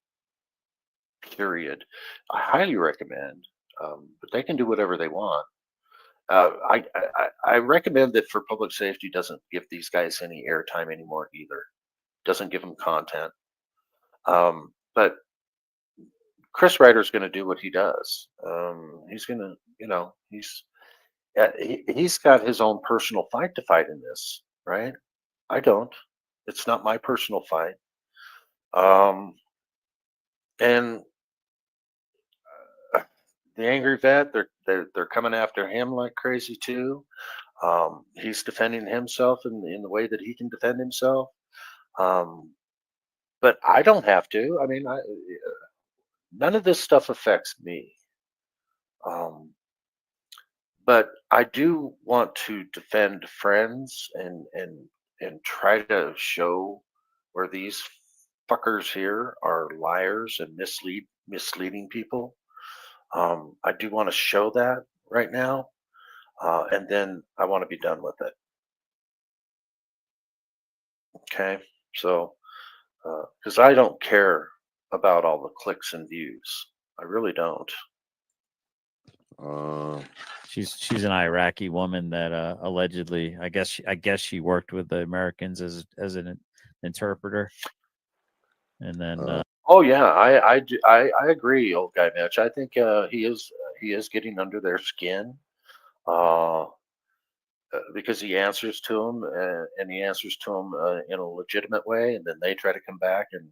Period. I highly recommend, but they can do whatever they want. I recommend that for public safety doesn't give these guys any airtime anymore either. Doesn't give them content. But Chris Ryder's going to do what he does. He's going to, he's got his own personal fight to fight in this, right? I don't. It's not my personal fight. And the angry vet, they're coming after him like crazy too. He's defending himself in the way that he can defend himself. But I don't have to. I mean, none of this stuff affects me. But I do want to defend friends and try to show where these fuckers here are liars and misleading people. I do want to show that right now, and then I want to be done with it. Okay, so because I don't care about all the clicks and views, I really don't. She's an Iraqi woman that allegedly, I guess she worked with the Americans as an interpreter, and then. Oh yeah, I agree, old guy Mitch. I think he is getting under their skin, because he answers to them and he answers to them in a legitimate way, and then they try to come back and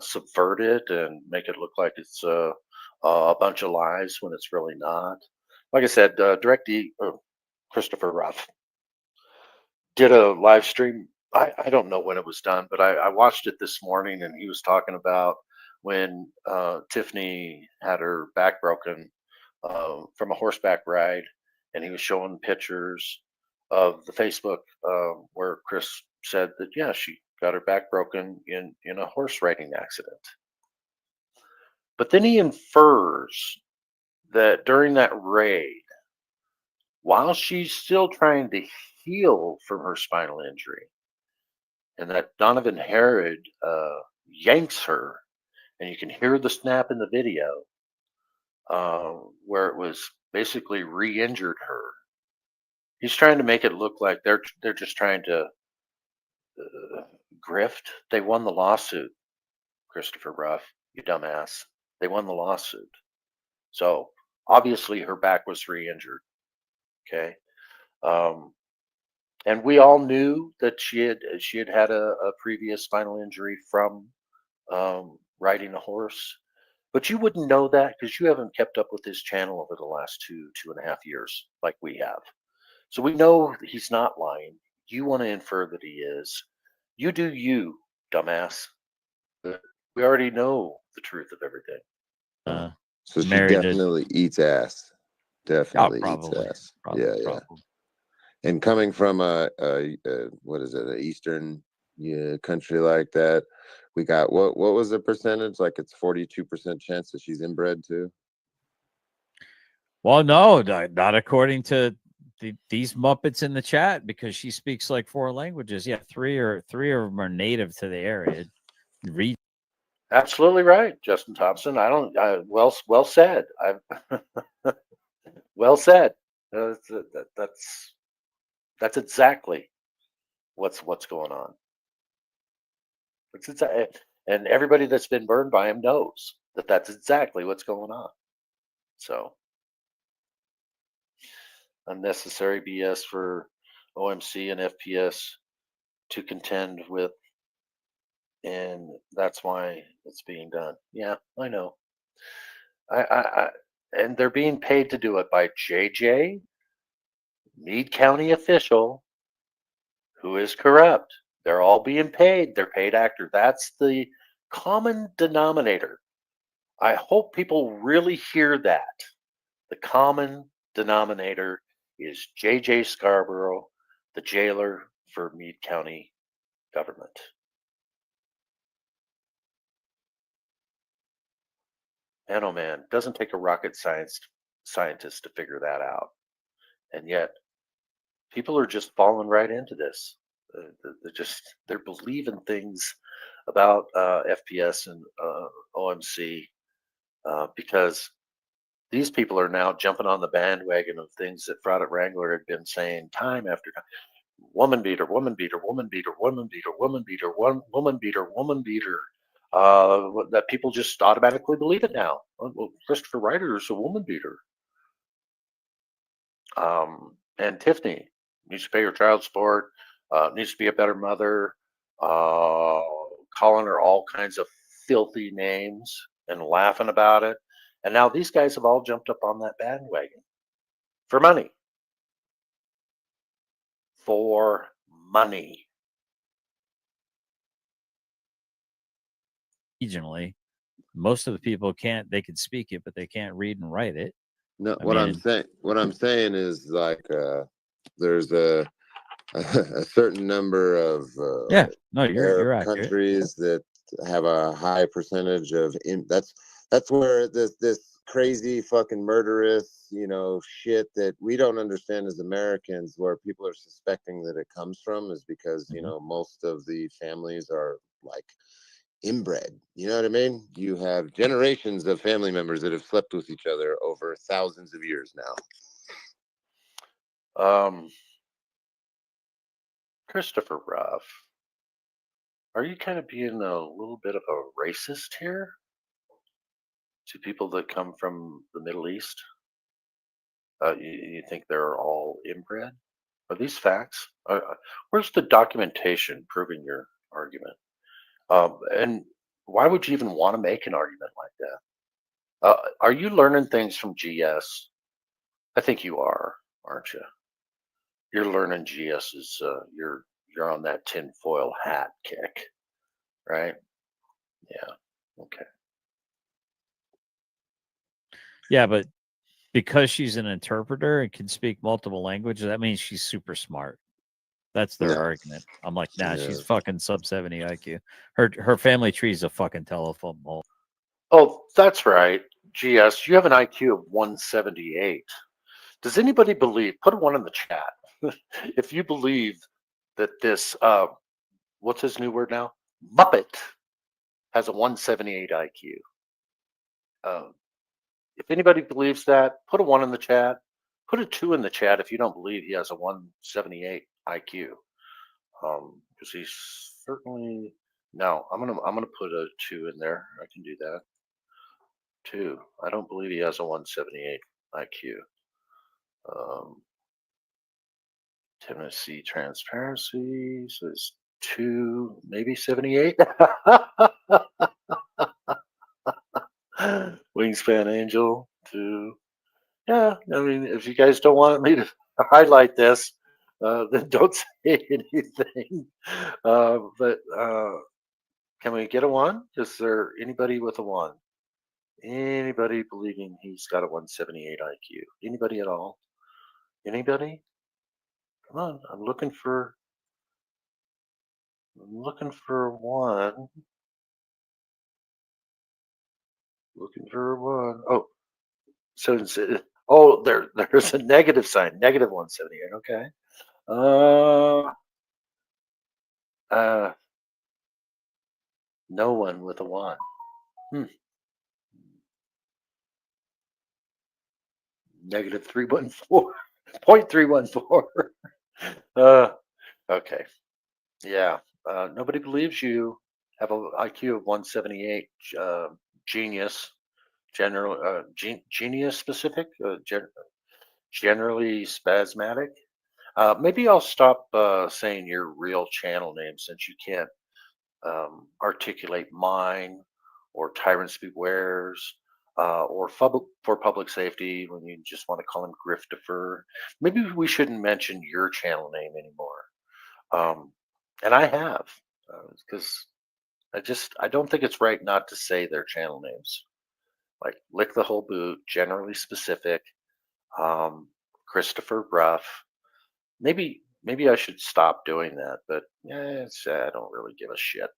subvert it and make it look like it's a bunch of lies when it's really not. Like I said, DirectD, Christopher Ruff did a live stream. I don't know when it was done, but I watched it this morning, and he was talking about when Tiffany had her back broken from a horseback ride, and he was showing pictures of the Facebook where Chris said that, yeah, she got her back broken in a horse riding accident. But then he infers that during that raid, while she's still trying to heal from her spinal injury, and that Donovan Herod yanks her, and you can hear the snap in the video, where it was basically re-injured her. He's trying to make it look like they're just trying to grift. They won the lawsuit, Christopher Ruff, you dumbass. They won the lawsuit. So obviously her back was re-injured. Okay. And we all knew that she had had a previous spinal injury from riding a horse, but you wouldn't know that because you haven't kept up with his channel over the last 2.5 years like we have. So we know that he's not lying. You want to infer that he is. You do you, dumbass. We already know the truth of everything. So she married to- definitely eats ass. Definitely eats probably. ass. Probably, yeah. probably. And coming from a what is it, an Eastern country like that, we got what was the percentage? Like it's 42% chance that she's inbred too. Well, no, not according to these Muppets in the chat, because she speaks like 4 languages. Yeah, three of them are native to the area. Read. Absolutely right, Justin Thompson. Well said. Well said. That's exactly what's going on. And everybody that's been burned by him knows that that's exactly what's going on. So unnecessary BS for OMC and FPS to contend with, and that's why it's being done. Yeah, I know. And they're being paid to do it by JJ, Meade County official, who is corrupt. They're all being paid. They're paid actor. That's the common denominator. I hope people really hear that. The common denominator is JJ Scarborough, the jailer for Meade County government. Man, oh man, doesn't take a rocket scientist to figure that out. And yet, people are just falling right into this. They're believing things about FPS and OMC because these people are now jumping on the bandwagon of things that Fraud at Wrangler had been saying time after time. Woman beater, woman beater, woman beater, woman beater, woman beater, woman beater, woman beater. That people just automatically believe it now. Well, Christopher Ryder is a woman beater. And Tiffany needs to pay her child support, needs to be a better mother, calling her all kinds of filthy names and laughing about it. And now these guys have all jumped up on that bandwagon for money. For money. Regionally, most of the people they can speak it, but they can't read and write it. No, what I'm saying is like there's a certain number of you're Arab accurate. countries that have a high percentage of that's where this crazy fucking murderous shit that we don't understand as Americans, where people are suspecting that it comes from, is because most of the families are like inbred. You know what I mean? You have generations of family members that have slept with each other over thousands of years now. Christopher Ruff, are you kind of being a little bit of a racist here to people that come from the Middle East? You think they're all inbred? Are these facts? Where's the documentation proving your argument? And why would you even want to make an argument like that? Are you learning things from GS? I think you are, aren't you? You're learning GS is you're on that tinfoil hat kick, right? Yeah. Okay. Yeah, but because she's an interpreter and can speak multiple languages, that means she's super smart. That's their No. argument. I'm like, nah, she's Yeah. fucking sub 70 IQ. Her family tree's a fucking telephone pole. Oh, that's right. GS, you have an IQ of 178. Does anybody believe, put a one in the chat, if you believe that this, what's his new word now? Muppet has a 178 IQ. If anybody believes that, put a one in the chat. Put a two in the chat if you don't believe he has a 178 IQ. Because he's certainly, no, I'm gonna put a two in there. I can do that. Two. I don't believe he has a 178 IQ. Tennessee Transparency says two, maybe 78. Wingspan Angel, two. Yeah, I mean, if you guys don't want me to highlight this, then don't say anything. But can we get a one? Is there anybody with a one? Anybody believing he's got a 178 IQ? Anybody at all? Anybody? Come on, I'm looking for one. Looking for one. Oh, so oh, there's a negative sign. Negative 178. Okay. No one with a one. Negative 314. 0.314. Okay. Yeah. Nobody believes you have an IQ of 178. Genius. Genius specific. Generally spasmatic. Maybe I'll stop saying your real channel name since you can't articulate mine or Tyrants Bewares or for public safety when you just want to call him Griftifer. Maybe we shouldn't mention your channel name anymore. And I have because I don't think it's right not to say their channel names. Like Lick the Whole Boot, Generally Specific, Christopher Ruff. Maybe I should stop doing that, but I don't really give a shit.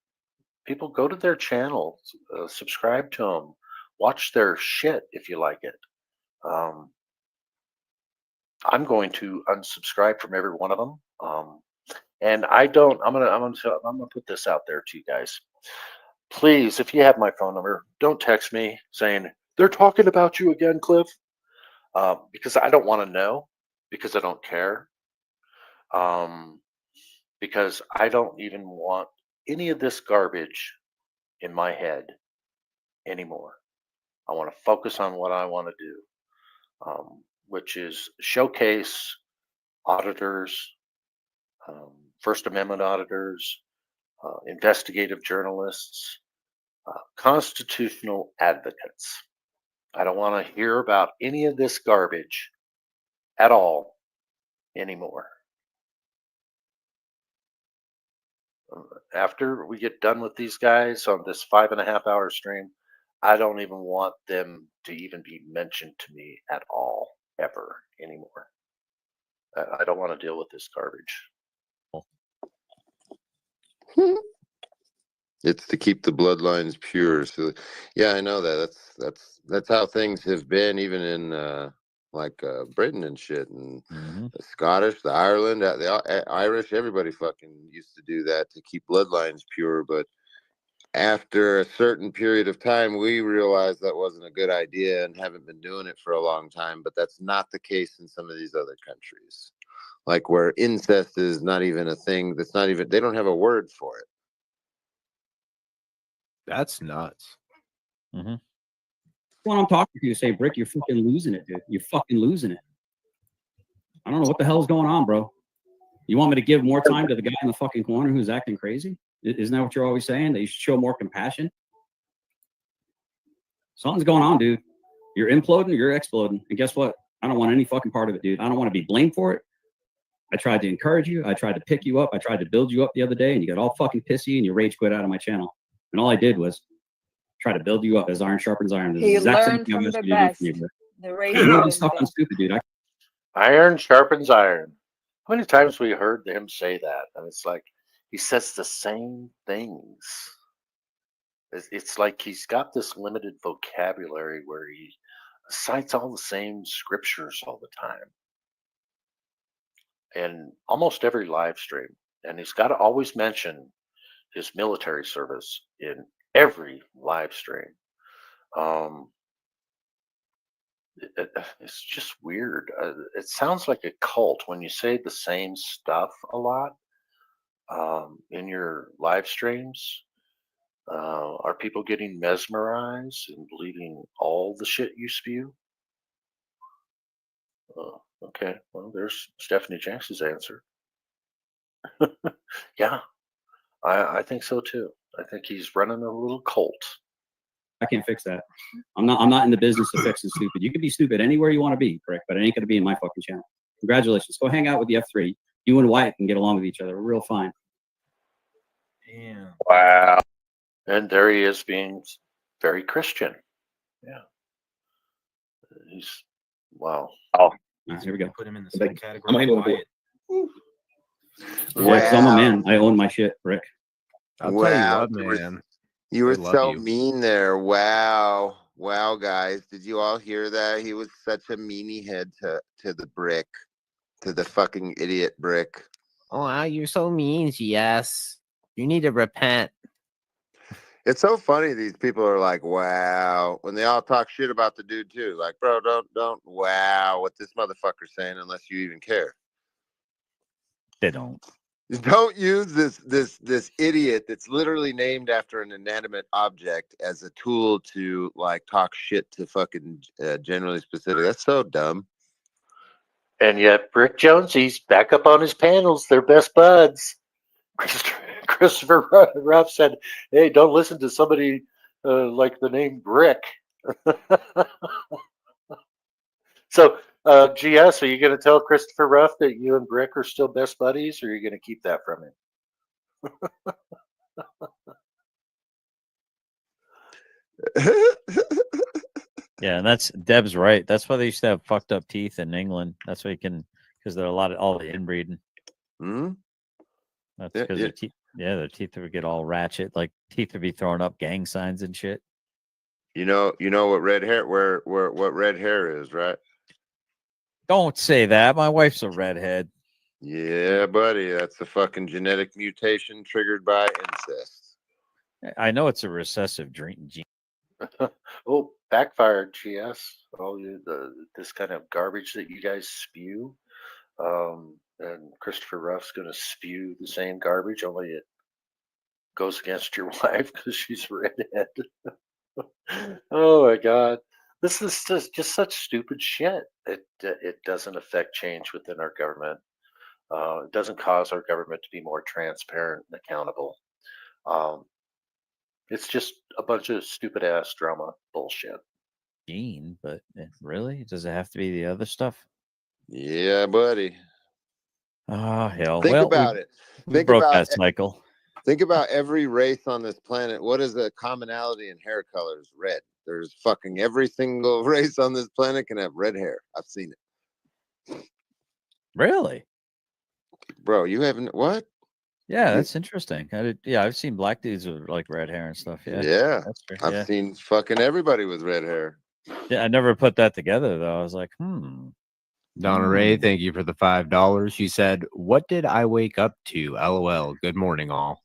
People go to their channel, subscribe to them, watch their shit if you like it. I'm going to unsubscribe from every one of them, and I'm gonna put this out there to you guys. Please, if you have my phone number, don't text me saying they're talking about you again, Cliff, because I don't want to know, because I don't care. Because I don't even want any of this garbage in my head anymore. I want to focus on what I want to do, which is showcase auditors, First Amendment auditors, investigative journalists, constitutional advocates. I don't want to hear about any of this garbage at all anymore. After we get done with these guys on this 5.5 hour stream, I don't even want them to even be mentioned to me at all, ever anymore. I don't want to deal with this garbage. It's to keep the bloodlines pure. So, yeah, I know that. That's how things have been, even in Britain and shit, and the Scottish, the Ireland, the Irish. Everybody fucking used to do that to keep bloodlines pure. But after a certain period of time, we realized that wasn't a good idea and haven't been doing it for a long time. But that's not the case in some of these other countries, like where incest is not even a thing. That's not even. They don't have a word for it. That's nuts. When I'm talking to you, say, Brick, you're fucking losing it, dude. You're fucking losing it. I don't know what the hell's going on, bro. You want me to give more time to the guy in the fucking corner who's acting crazy? Isn't that what you're always saying? That you should show more compassion? Something's going on, dude. You're imploding, you're exploding. And guess what? I don't want any fucking part of it, dude. I don't want to be blamed for it. I tried to encourage you. I tried to pick you up. I tried to build you up the other day, and you got all fucking pissy and you rage quit out of my channel. And all I did was try to build you up as iron sharpens iron. He learned from the best. The You're racism stuck on thing. stupid, dude. Iron sharpens iron. How many times we heard him say that? And it's like he says the same things. It's like he's got this limited vocabulary where he cites all the same scriptures all the time and almost every live stream. And he's got to always mention his military service in every live stream. It's just weird. It sounds like a cult when you say the same stuff a lot in your live streams. Are people getting mesmerized and believing all the shit you spew? Okay, well, there's Stephanie Jenks's answer. Yeah, I think so too. I think he's running a little cult. I can't fix that. I'm not in the business of fixing stupid. You can be stupid anywhere you want to be, Rick, but it ain't gonna be in my fucking channel. Congratulations. Go hang out with the F3. You and Wyatt can get along with each other real fine. Damn. Wow. And there he is being very Christian. Yeah. He's, wow. Oh, Here we go. Put him in the Like, same category. I'm with handling Wyatt. Yeah, 'cause I'm a man. I own my shit, Rick. I'll tell you Wow, what, you were- man. You were They love so you. mean there. Wow. Wow, guys. Did you all hear that? He was such a meanie head to the brick, to the fucking idiot brick. Oh, wow, you're so mean, GS. You need to repent. It's so funny these people are like, wow, when they all talk shit about the dude too. Like, bro, don't wow what this motherfucker's saying unless you even care. They don't. Don't use this idiot that's literally named after an inanimate object as a tool to like talk shit to fucking generally specific. That's so dumb. And yet, Brick Jones, he's back up on his panels. They're best buds. Christopher Ruff said, "Hey, don't listen to somebody like the name Brick." So, GS, are you going to tell Christopher Ruff that you and Brick are still best buddies, or are you going to keep that from him? Yeah, and that's Deb's right. That's why they used to have fucked up teeth in England. That's why you can, because there are a lot of all the inbreeding. Hmm? That's Yeah, because yeah. their teeth, yeah, their teeth would get all ratchet. Like teeth would be throwing up gang signs and shit. You know what red hair what red hair is, right? Don't say that. My wife's a redhead. Yeah, buddy, that's a fucking genetic mutation triggered by incest. I know it's a recessive gene. Oh, backfired, GS. All this kind of garbage that you guys spew. And Christopher Ruff's going to spew the same garbage, only it goes against your wife because she's redhead. Oh my God. This is just such stupid shit. It doesn't affect change within our government. It doesn't cause our government to be more transparent and accountable. It's just a bunch of stupid ass drama bullshit. Gene, but really, does it have to be the other stuff? Yeah, buddy. Oh hell! Think well, about we, it. we Think broke about that it. cycle. Think about every race on this planet. What is the commonality in hair colors? Red. There's fucking every single race on this planet can have red hair. I've seen it. Really? Bro, you haven't what? Yeah, that's interesting. I've seen black dudes with like red hair and stuff. Yeah, Yeah. that's true. I've Yeah. seen fucking everybody with red hair. Yeah, I never put that together though. I was like, Donna Ray, thank you for the $5. She said, "What did I wake up to? LOL. Good morning, all."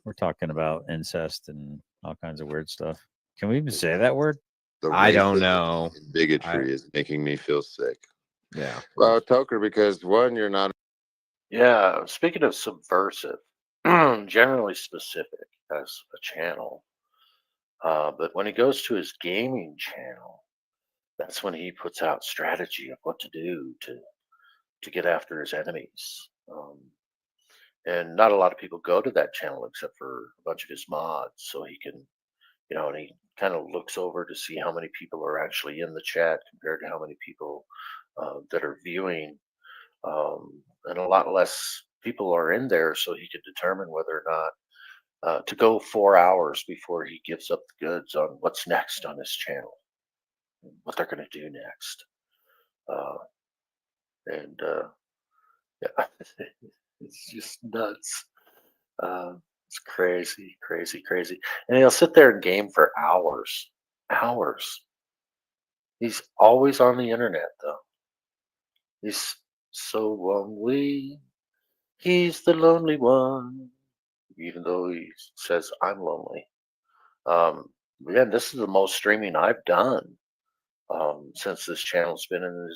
We're talking about incest and all kinds of weird stuff. Can we even say that word? The I don't racism know. and bigotry is making me feel sick. Yeah. Well, Toker, because one, you're not. Yeah, speaking of subversive, generally specific as a channel, but when he goes to his gaming channel, that's when he puts out strategy of what to do to get after his enemies. And not a lot of people go to that channel except for a bunch of his mods, so he can, and he kind of looks over to see how many people are actually in the chat compared to how many people that are viewing. And a lot less people are in there, so he could determine whether or not to go 4 hours before he gives up the goods on what's next on his channel, what they're going to do next. And Yeah, it's just nuts. It's crazy, crazy, crazy. And he'll sit there and game for hours, hours. He's always on the internet, though. He's so lonely. He's the lonely one, even though he says I'm lonely. Man, this is the most streaming I've done since this channel's been in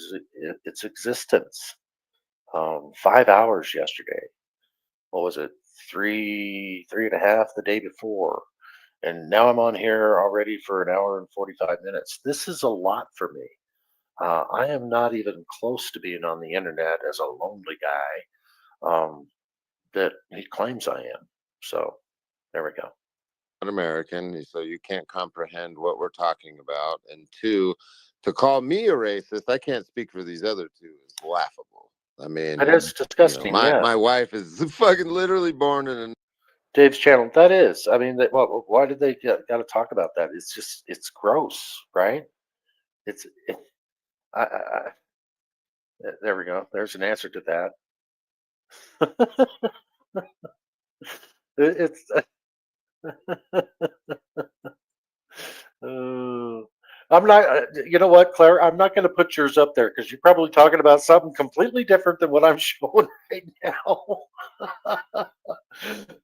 its existence. 5 hours yesterday. What was it? Three and a half the day before. And now I'm on here already for an hour and 45 minutes. This is a lot for me. I am not even close to being on the internet as a lonely guy that he claims I am. So there we go. An American, so you can't comprehend what we're talking about. And two, to call me a racist, I can't speak for these other two, is laughable. I mean, That is disgusting. Yeah. my wife is fucking literally born in a Dave's channel. That is. I mean, well, why did they got to talk about that? It's just, it's gross, right? There we go. There's an answer to that. It's. I'm not. You know what, Claire? I'm not going to put yours up there because you're probably talking about something completely different than what I'm showing right now.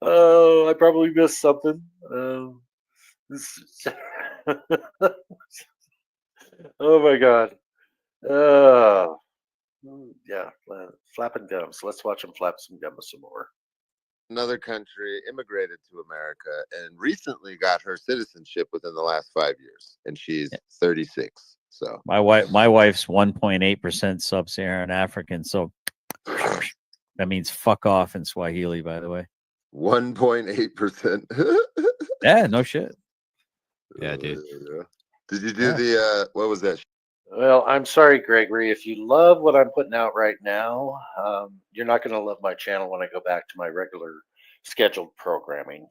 Oh, I probably missed something. Oh my God. Yeah, flapping gums. Let's watch them flap some gums some more. another country, immigrated to America, and recently got her citizenship within the last 5 years, and she's 36. So My wife's 1.8% sub-Saharan African, so that means fuck off in Swahili, by the way. 1.8%. Yeah, no shit. Yeah, dude. Did you do the what was that? Well, I'm sorry, Gregory. If you love what I'm putting out right now, you're not going to love my channel when I go back to my regular scheduled programming.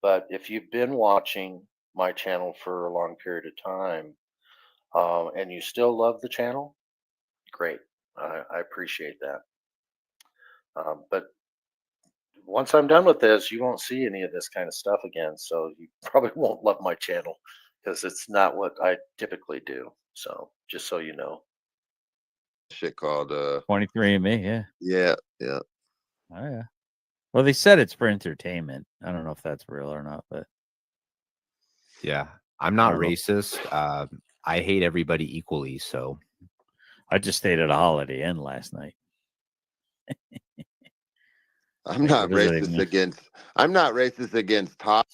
But if you've been watching my channel for a long period of time and you still love the channel, great. I appreciate that. But once I'm done with this, you won't see any of this kind of stuff again. So you probably won't love my channel because it's not what I typically do. So just so you know. Shit called 23andMe, yeah. Yeah. Oh yeah. Well, they said it's for entertainment. I don't know if that's real or not, but Yeah, I'm not don't know. racist. I hate everybody equally. So I just stayed at a Holiday Inn last night. I'm Like, not what does that even racist mean? against. I'm not racist against top.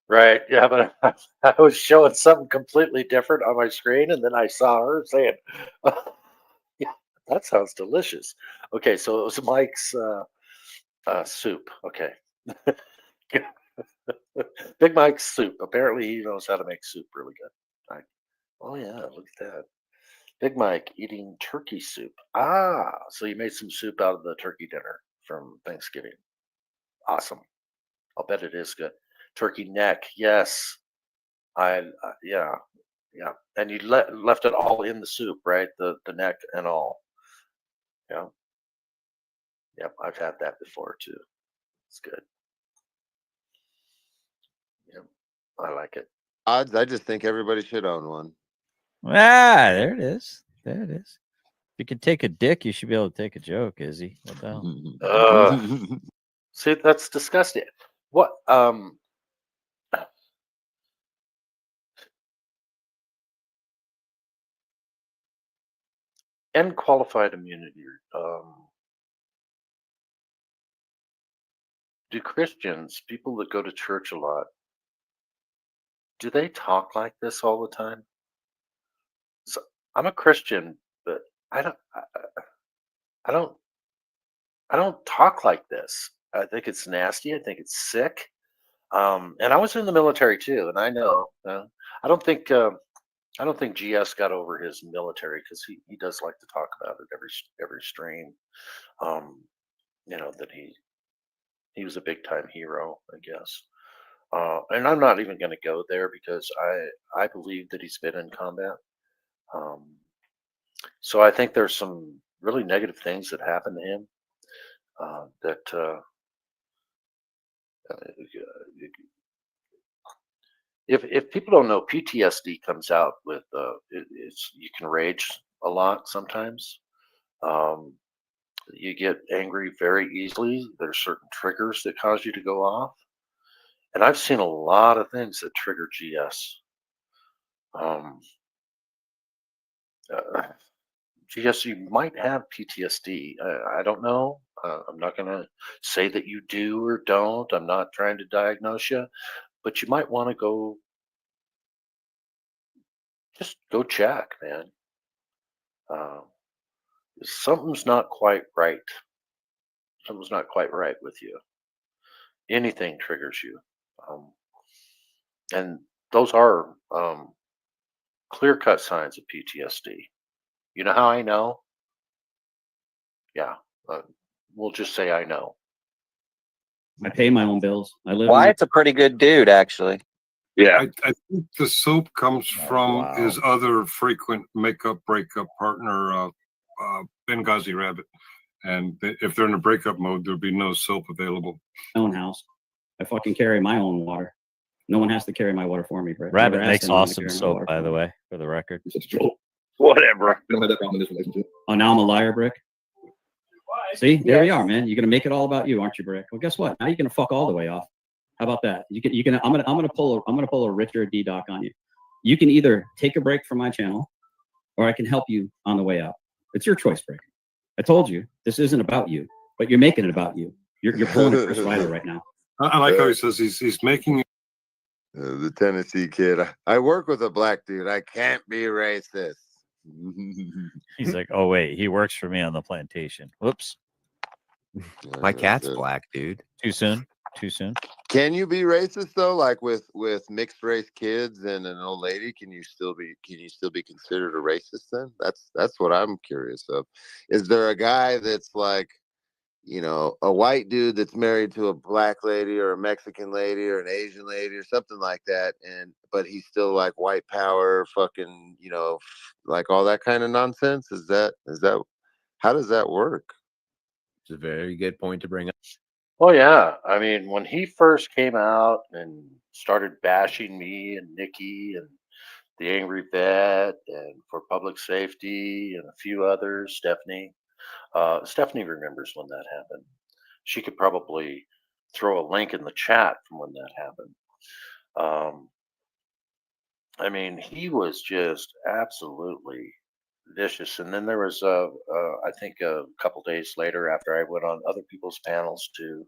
Right. Yeah, but I was showing something completely different on my screen, and then I saw her saying, "Yeah, that sounds delicious." Okay, so it was Mike's soup. Okay, Big Mike's soup. Apparently, he knows how to make soup really good. Oh yeah, look at that. Big Mike eating turkey soup. Ah, so you made some soup out of the turkey dinner from Thanksgiving. Awesome. I'll bet it is good. Turkey neck. Yes. Yeah. And you left it all in the soup, right? The neck and all. Yeah. Yep, I've had that before too. It's good. Yep, I like it. Odds. I just think everybody should own one. Ah, there it is. There it is. If you can take a dick, you should be able to take a joke, Izzy. What the hell? See, that's disgusting. What? And qualified immunity. Do Christians, people that go to church a lot, do they talk like this all the time? So I'm a Christian, but I don't. I don't. I don't talk like this. I think it's nasty. I think it's sick. And I was in the military too, and I know. I don't think. I don't think GS got over his military because he does like to talk about it every stream. You know that he was a big time hero, I guess. And I'm not even going to go there because I believe that he's been in combat. So I think there's some really negative things that happened to him. If people don't know, PTSD comes out with it's you can rage a lot sometimes. Um, you get angry very easily. There's certain triggers that cause you to go off, and I've seen a lot of things that trigger GS. Um, GS, you might have PTSD. I don't know. I'm not going to say that you do or don't. I'm not trying to diagnose you, but you might want to just go check, man. Something's not quite right. Something's not quite right with you. Anything triggers you. And those are clear-cut signs of PTSD. You know how I know? Yeah, we'll just say I know. I pay my own bills. I live. Wyatt's a pretty good dude, actually. Yeah. I think the soap comes from his other frequent makeup breakup partner, Benghazi Rabbit. And if they're in a breakup mode, there'll be no soap available. My own house. I fucking carry my own water. No one has to carry my water for me, Brett. Rabbit Never asked makes anyone to awesome carry my soap, water by for the me. way, for the record. Whatever. We don't have that problem in this relationship. Oh, now I'm a liar, Brick. See, there we are, man. You're gonna make it all about you, aren't you, Brick? Well, guess what? Now you're gonna fuck all the way off. How about that? You can. I'm gonna pull a Richard D. Doc on you. You can either take a break from my channel, or I can help you on the way out. It's your choice, Brick. I told you this isn't about you, but you're making it about you. You're pulling a Chris Ryder right now. I like how he says he's making it. The Tennessee kid. I work with a black dude. I can't be racist. He's like, oh wait, he works for me on the plantation. Whoops. My cat's black, dude. Too soon. Too soon. Can you be racist though? Like with mixed race kids and an old lady, can you still be considered a racist then? That's what I'm curious of. Is there a guy that's like, you know, a white dude that's married to a black lady or a Mexican lady or an Asian lady or something like that, but he's still like white power, fucking, you know, like all that kind of nonsense? Is that how does that work? It's a very good point to bring up. Well, yeah. I mean, when he first came out and started bashing me and Nikki and the Angry Vet and for Public Safety and a few others, Stephanie. Stephanie remembers when that happened. She could probably throw a link in the chat from when that happened. I mean, he was just absolutely vicious. And then there was, I think, a couple days later, after I went on other people's panels to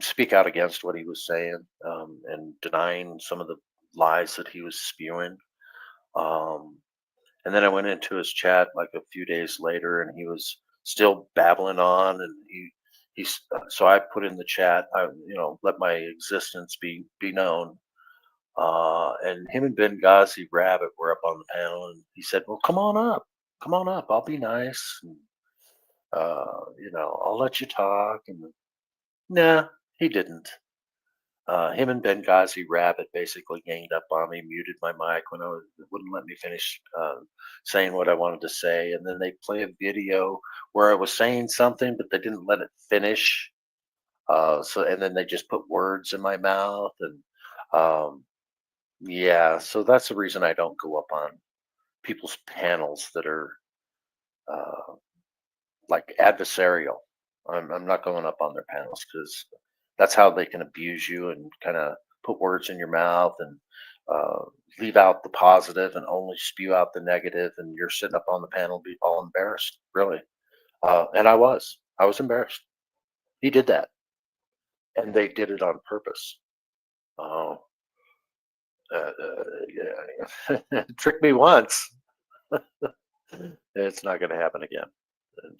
speak out against what he was saying and denying some of the lies that he was spewing. And then I went into his chat like a few days later, and he was still babbling on. And so I put in the chat, let my existence be known. And him and Benghazi Rabbit were up on the panel, and he said, "Well, come on up, I'll be nice. And, I'll let you talk." And nah, he didn't. Him and Benghazi Rabbit basically ganged up on me, muted my mic when wouldn't let me finish saying what I wanted to say, and then they play a video where I was saying something, but they didn't let it finish. And then they just put words in my mouth, and yeah, so that's the reason I don't go up on people's panels that are like adversarial. I'm not going up on their panels because that's how they can abuse you and kind of put words in your mouth and leave out the positive and only spew out the negative. And you're sitting up on the panel, be all embarrassed, really. And I was embarrassed. He did that, and they did it on purpose. Tricked me once. It's not going to happen again.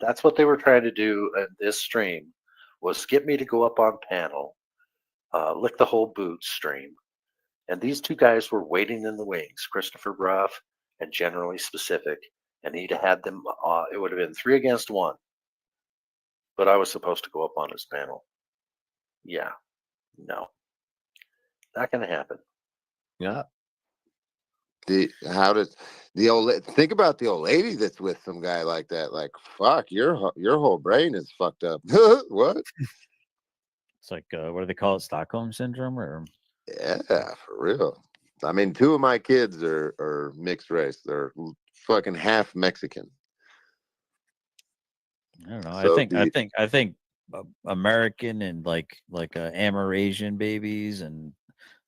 That's what they were trying to do in this stream, was get me to go up on panel, lick the whole boot stream. And these two guys were waiting in the wings, Christopher Ruff and Generally Specific, and he'd had them, it would have been 3 against 1. But I was supposed to go up on his panel. Yeah, no, not going to happen. Yeah. How does the think about the old lady that's with some guy like that? Like, fuck, your whole brain is fucked up. What? It's like what do they call it? Stockholm syndrome, or Yeah, for real. I mean, 2 of my kids are mixed race. They're fucking half Mexican. I don't know. So I think American and like Amerasian babies and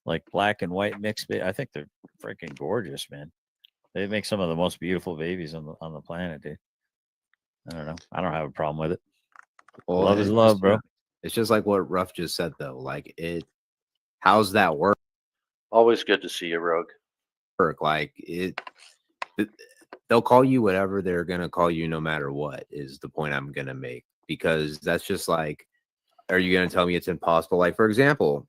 like black and white mixed. I think they're freaking gorgeous, man. They make some of the most beautiful babies on the planet, dude. I don't know. I don't have a problem with it. Well, Love is it's love, just, bro. it's just like what Ruff just said, though. Like how's that work? Always good to see you, Rogue. Like they'll call you whatever they're gonna call you, no matter what. Is the point I'm gonna make, because that's just like, are you gonna tell me it's impossible? Like, for example,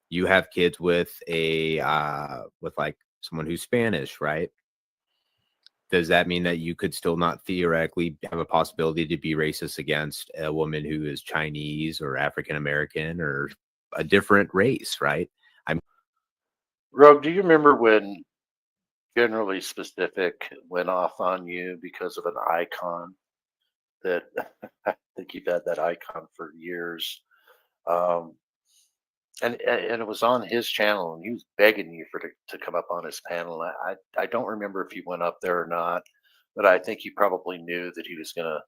you have kids with with like someone who's Spanish, right? Does that mean that you could still not theoretically have a possibility to be racist against a woman who is Chinese or African American or a different race, right? Rogue, do you remember when Generally Specific went off on you because of an icon that I think you've had that icon for years? And it was on his channel, and he was begging you to come up on his panel. I don't remember if you went up there or not, but I think you probably knew that he was gonna.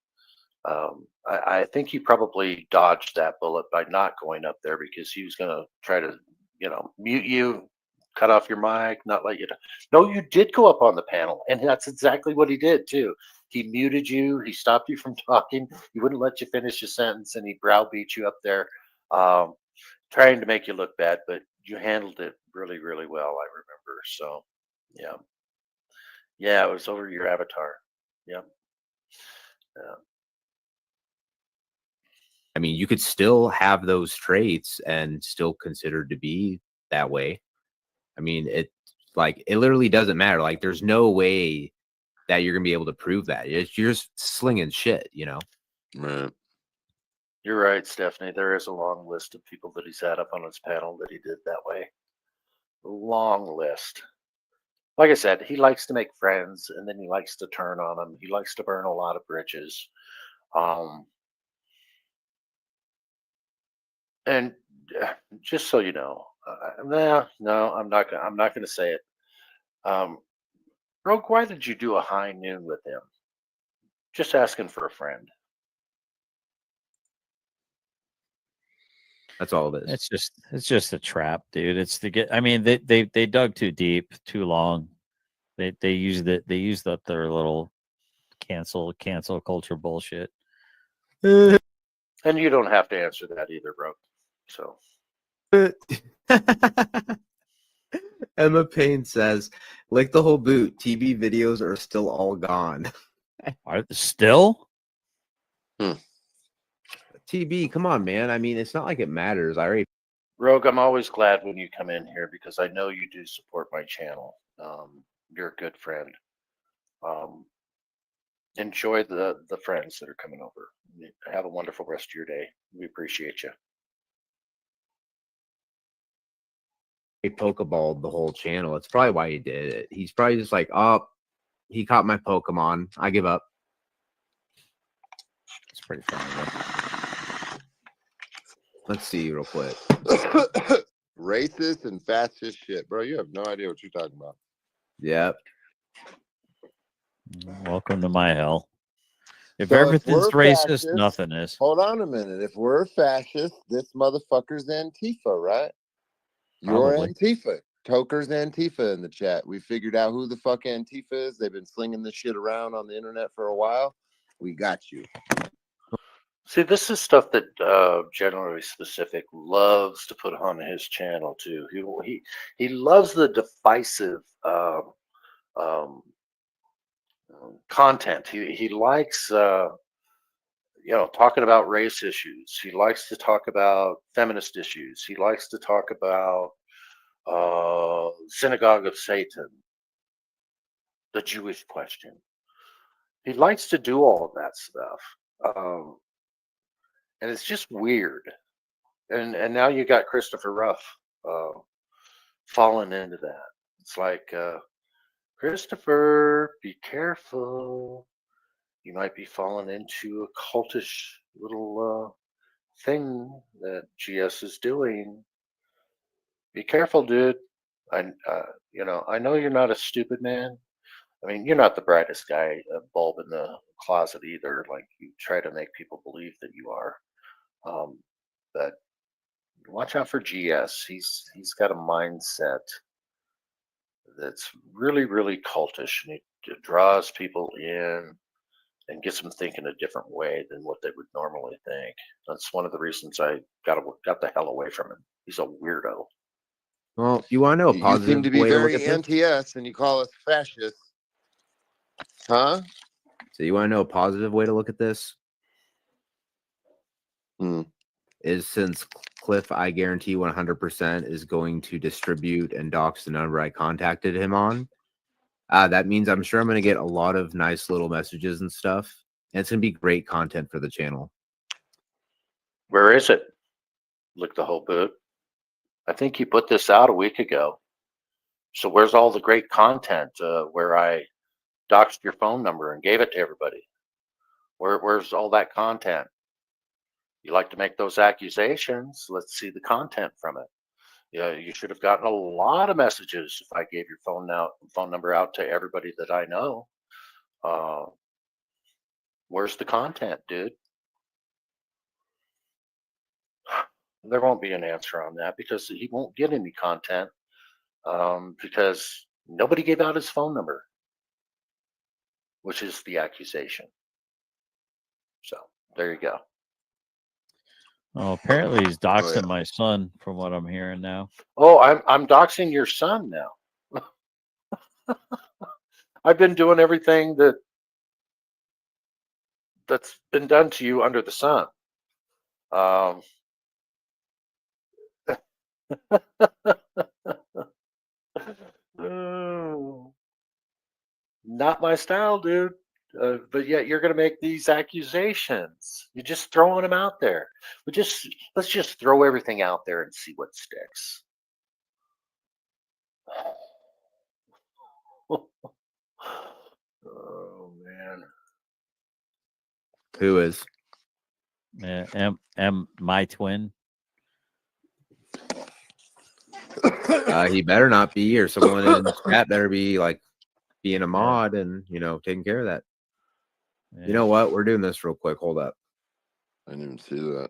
I think he probably dodged that bullet by not going up there, because he was gonna try to, mute you, cut off your mic, not let you. No, you did go up on the panel, and that's exactly what he did too. He muted you. He stopped you from talking. He wouldn't let you finish your sentence, and he browbeat you up there. Trying to make you look bad, but you handled it really, really well, I remember. So, yeah. Yeah, it was over your avatar. Yeah. Yeah. I mean, you could still have those traits and still considered to be that way. I mean, it literally doesn't matter. Like, there's no way that you're gonna be able to prove that. You're just slinging shit, Right. You're right, Stephanie. There is a long list of people that he's had up on his panel that he did that way. A long list. Like I said, he likes to make friends, and then he likes to turn on them. He likes to burn a lot of bridges. And just so you know, no, I'm not gonna say it. Rogue, why did you do a high noon with him? Just asking for a friend. That's all it is. It's just a trap, dude. It's to get. I mean, they dug too deep, too long. They used up their little cancel culture bullshit. And you don't have to answer that either, Rogue. So. Emma Payne says, "Like the whole boot, TV videos are still all gone." Are they still? TB, come on, man. I mean, it's not like it matters. I already. Rogue, I'm always glad when you come in here, because I know you do support my channel. You're a good friend. Enjoy the friends that are coming over. Have a wonderful rest of your day. We appreciate you. Pokeballed the whole channel. It's probably why he did it. He's probably just like, oh, he caught my Pokemon. I give up. It's pretty funny, though. Let's see real quick. Racist and fascist shit, bro. You have no idea what you're talking about. Yep. Welcome to my hell. If So everything's we're racist, fascist, nothing is. Hold on a minute. If we're fascist, this motherfucker's Antifa, right? You're Probably. Antifa. Toker's Antifa in the chat. We figured out who the fuck Antifa is. They've been slinging this shit around on the internet for a while. We got you. See, this is stuff that Generally Specific loves to put on his channel too. He loves the divisive content. He likes talking about race issues. He likes to talk about feminist issues. He likes to talk about Synagogue of Satan, the Jewish question. He likes to do all of that stuff. And it's just weird. And now you got Christopher Ruff falling into that. It's like Christopher, be careful. You might be falling into a cultish little thing that GS is doing. Be careful, dude. I know you're not a stupid man. I mean, you're not the brightest guy, bulb in the closet either. Like you try to make people believe that you are. But watch out for GS. He's got a mindset that's really, really cultish, and it draws people in and gets them thinking a different way than what they would normally think. That's one of the reasons I got the hell away from him. He's a weirdo. Well, you want to know a You seem positive to be way to look very at this? anti-us, and you call us fascists, huh? So you want to know a positive way to look at this? Is since Cliff, I guarantee 100% is going to distribute and dox the number I contacted him on. That means I'm sure I'm going to get a lot of nice little messages and stuff. And it's going to be great content for the channel. Where is it? Lick the whole boot. I think you put this out a week ago. So where's all the great content where I doxed your phone number and gave it to everybody? Where's all that content? You like to make those accusations. Let's see the content from it. Yeah, you should have gotten a lot of messages if I gave your phone number out to everybody that I know. Where's the content, dude? There won't be an answer on that because he won't get any content because nobody gave out his phone number, which is the accusation. So there you go. Oh, apparently he's doxing my son, from what I'm hearing now. Oh, I'm doxing your son now. I've been doing everything that's been done to you under the sun. Oh, not my style, dude. But yet you're going to make these accusations. You're just throwing them out there. Let's just throw everything out there and see what sticks. Oh man. Who is? My twin. He better not be, or someone in the chat better be like being a mod and taking care of that. You know what? We're doing this real quick. Hold up. I didn't even see that.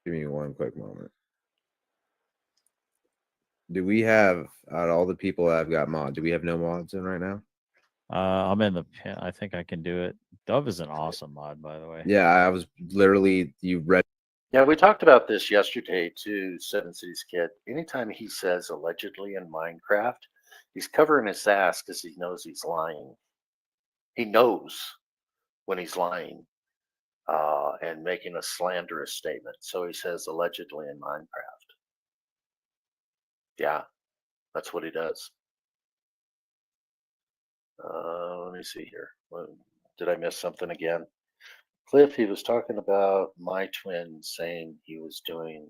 Give me one quick moment. Do we have out of all the people that I've got mod? Do we have no mods in right now? I'm in the pin. I think I can do it. Dove is an awesome mod, by the way. Yeah, I was literally read. Yeah, we talked about this yesterday too, Seven Cities Kid. Anytime he says allegedly in Minecraft, he's covering his ass because he knows he's lying. He knows when he's lying and making a slanderous statement. So he says allegedly in Minecraft. Yeah, that's what he does. Let me see here. Did I miss something again? Cliff, he was talking about my twin saying he was doing.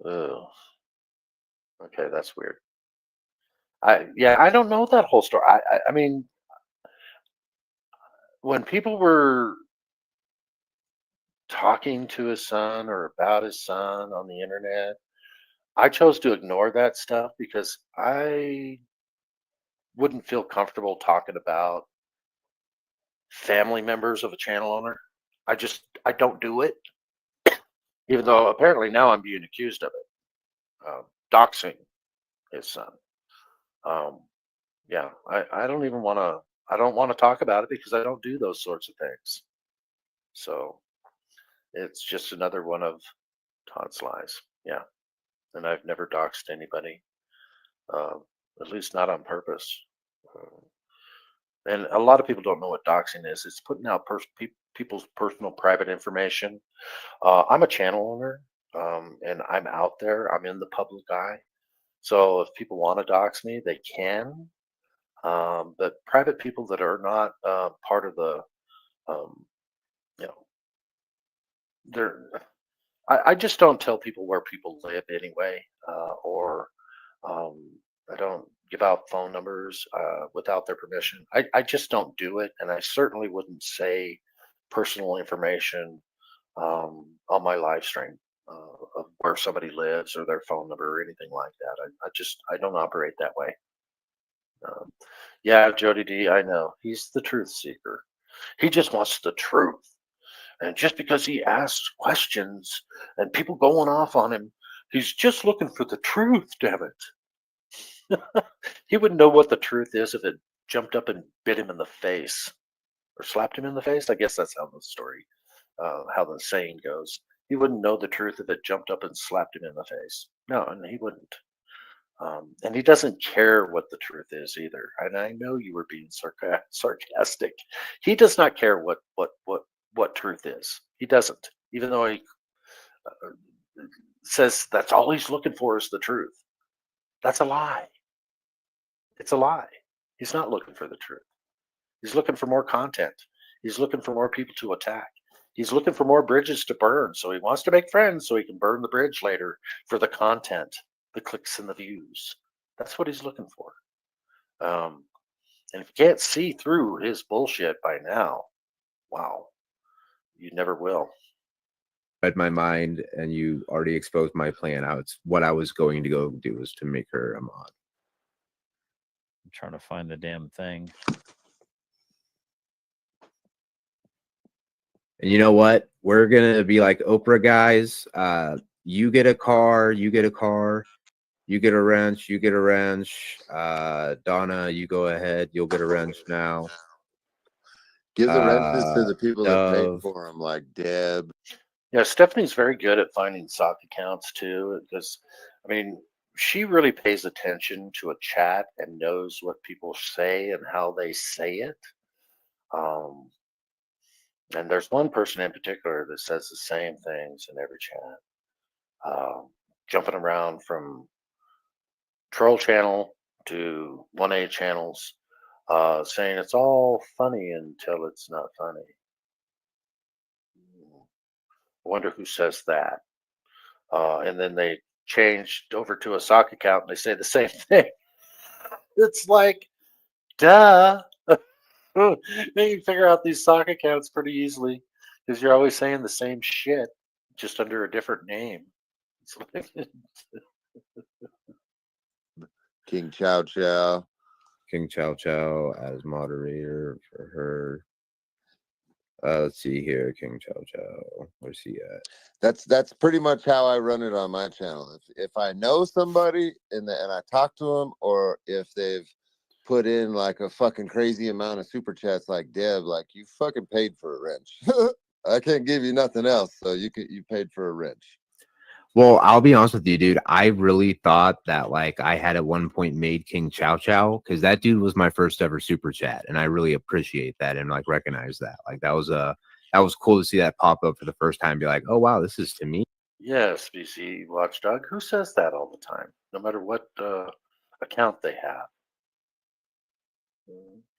Oh, okay, that's weird. I don't know that whole story. I mean, when people were talking to his son or about his son on the internet, I chose to ignore that stuff because I wouldn't feel comfortable talking about family members of a channel owner. I don't do it, even though apparently now I'm being accused of it, doxing his son. Yeah, I don't even want to. I don't want to talk about it because I don't do those sorts of things. So it's just another one of Todd's lies. Yeah, and I've never doxed anybody, at least not on purpose. And a lot of people don't know what doxing is. It's putting out people's personal private information. I'm a channel owner, and I'm out there. I'm in the public eye. So if people want to dox me, they can. But private people that are not part of the, they're. I just don't tell people where people live anyway, or I don't give out phone numbers without their permission. I just don't do it, and I certainly wouldn't say personal information on my live stream of where somebody lives or their phone number or anything like that. I don't operate that way. Um, yeah, Jody D, I know he's the truth seeker. He just wants the truth. And just because he asks questions and people going off on him, he's just looking for the truth, damn it. He wouldn't know what the truth is if it jumped up and bit him in the face or slapped him in the face. I guess that's how the story, how the saying goes. He wouldn't know the truth if it jumped up and slapped him in the face. No, and he wouldn't. And he doesn't care what the truth is either. And I know you were being sarcastic. He does not care what truth is. He doesn't, even though he says that's all he's looking for is the truth. That's a lie. It's a lie. He's not looking for the truth. He's looking for more content. He's looking for more people to attack. He's looking for more bridges to burn. So he wants to make friends so he can burn the bridge later for the content, the clicks and the views. That's what he's looking for. And if you can't see through his bullshit by now, wow, you never will. Read my mind, and you already exposed my plan out. It's what I was going to go do was to make her a mod. I'm trying to find the damn thing. And you know what? We're gonna be like Oprah guys. You get a car, you get a car, you get a wrench, you get a wrench. Donna, you go ahead. You'll get a wrench now. Give the wrenches to the people that paid Dove. for them, like Deb. Yeah, Stephanie's very good at finding sock accounts too, because I mean, she really pays attention to a chat and knows what people say and how they say it. And there's one person in particular that says the same things in every chat, jumping around from troll channel to 1A channels, saying it's all funny until it's not funny. I wonder who says that. And then they changed over to a sock account and they say the same thing. It's like, duh. You can figure out these sock accounts pretty easily because you're always saying the same shit, just under a different name. It's like, King Chow Chow. King Chow Chow as moderator for her. Let's see here, King Chow Chow. Where's he at? That's pretty much how I run it on my channel. If I know somebody and I talk to them, or if they've put in like a fucking crazy amount of super chats, like Deb, like you fucking paid for a wrench. I can't give you nothing else, so you paid for a wrench. Well, I'll be honest with you, dude. I really thought that like I had at one point made King Chow Chow because that dude was my first ever super chat, and I really appreciate that and like recognize that. Like that was cool to see that pop up for the first time. Be like, oh wow, this is to me. yes, BC Watchdog. Who says that all the time, no matter what account they have?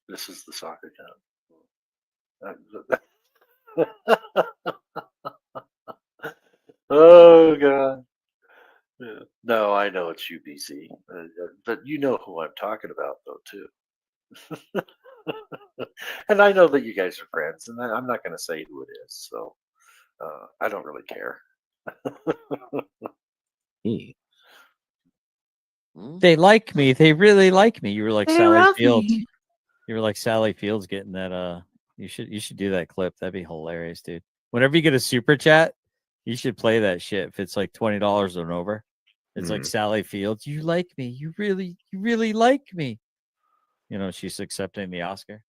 This is the sock account. Oh god. Yeah. No, I know it's UBC, but you know who I'm talking about though too. And I know that you guys are friends, and I'm not going to say who it is, so I don't really care. They like me. They really like me. You were like Sally Fields. You were like Sally Fields getting that. You should do that clip. That'd be hilarious, dude. Whenever you get a super chat, you should play that shit. If it's like $20 and over, it's like Sally Fields. You like me. You really like me. You know, she's accepting the Oscar.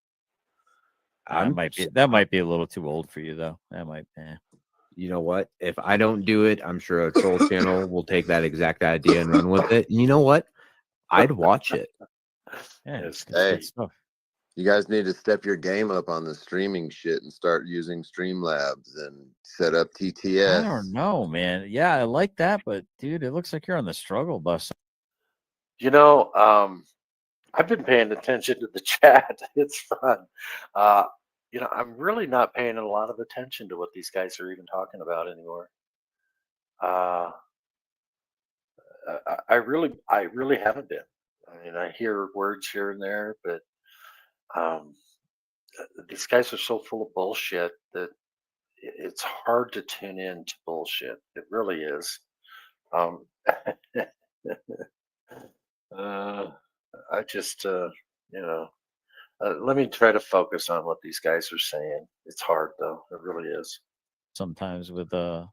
That might be a little too old for you though. That might. You know what? If I don't do it, I'm sure a troll channel will take that exact idea and run with it. And you know what? I'd watch it. Yeah, it's Hey, good stuff. you guys need to step your game up on the streaming shit and start using Streamlabs and set up TTS. I don't know, man. Yeah, I like that, but dude, it looks like you're on the struggle bus. You know, I've been paying attention to the chat. It's fun. You know, I'm really not paying a lot of attention to what these guys are even talking about anymore. Uh, I really haven't been. I mean, I hear words here and there, but um, these guys are so full of bullshit that it's hard to tune in to bullshit. It really is. Um, uh, I just, you know, let me try to focus on what these guys are saying. It's hard though. It really is. sometimes with I'm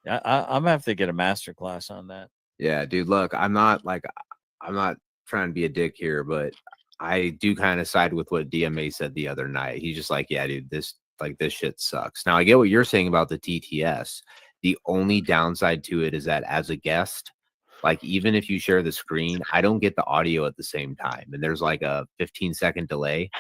gonna have to get a master class on that. Yeah, dude, look, I'm not trying to be a dick here, but I do kind of side with what DMA said the other night. He's just like, yeah, dude, this shit sucks. Now I get what you're saying about the TTS. The only downside to it is that as a guest, like even if you share the screen, I don't get the audio at the same time. And there's like a 15-second delay.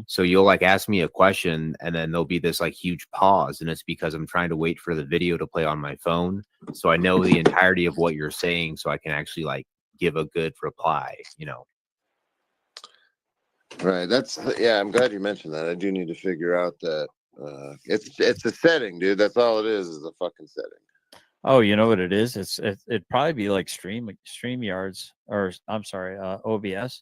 So you'll like ask me a question and then there'll be this like huge pause. And it's because I'm trying to wait for the video to play on my phone. So I know the entirety of what you're saying. So I can actually like give a good reply, you know? Right. Yeah, I'm glad you mentioned that. I do need to figure out that it's a setting, dude. That's all it is a fucking setting. Oh, you know what it is? It'd probably be like StreamYards, or I'm sorry, OBS.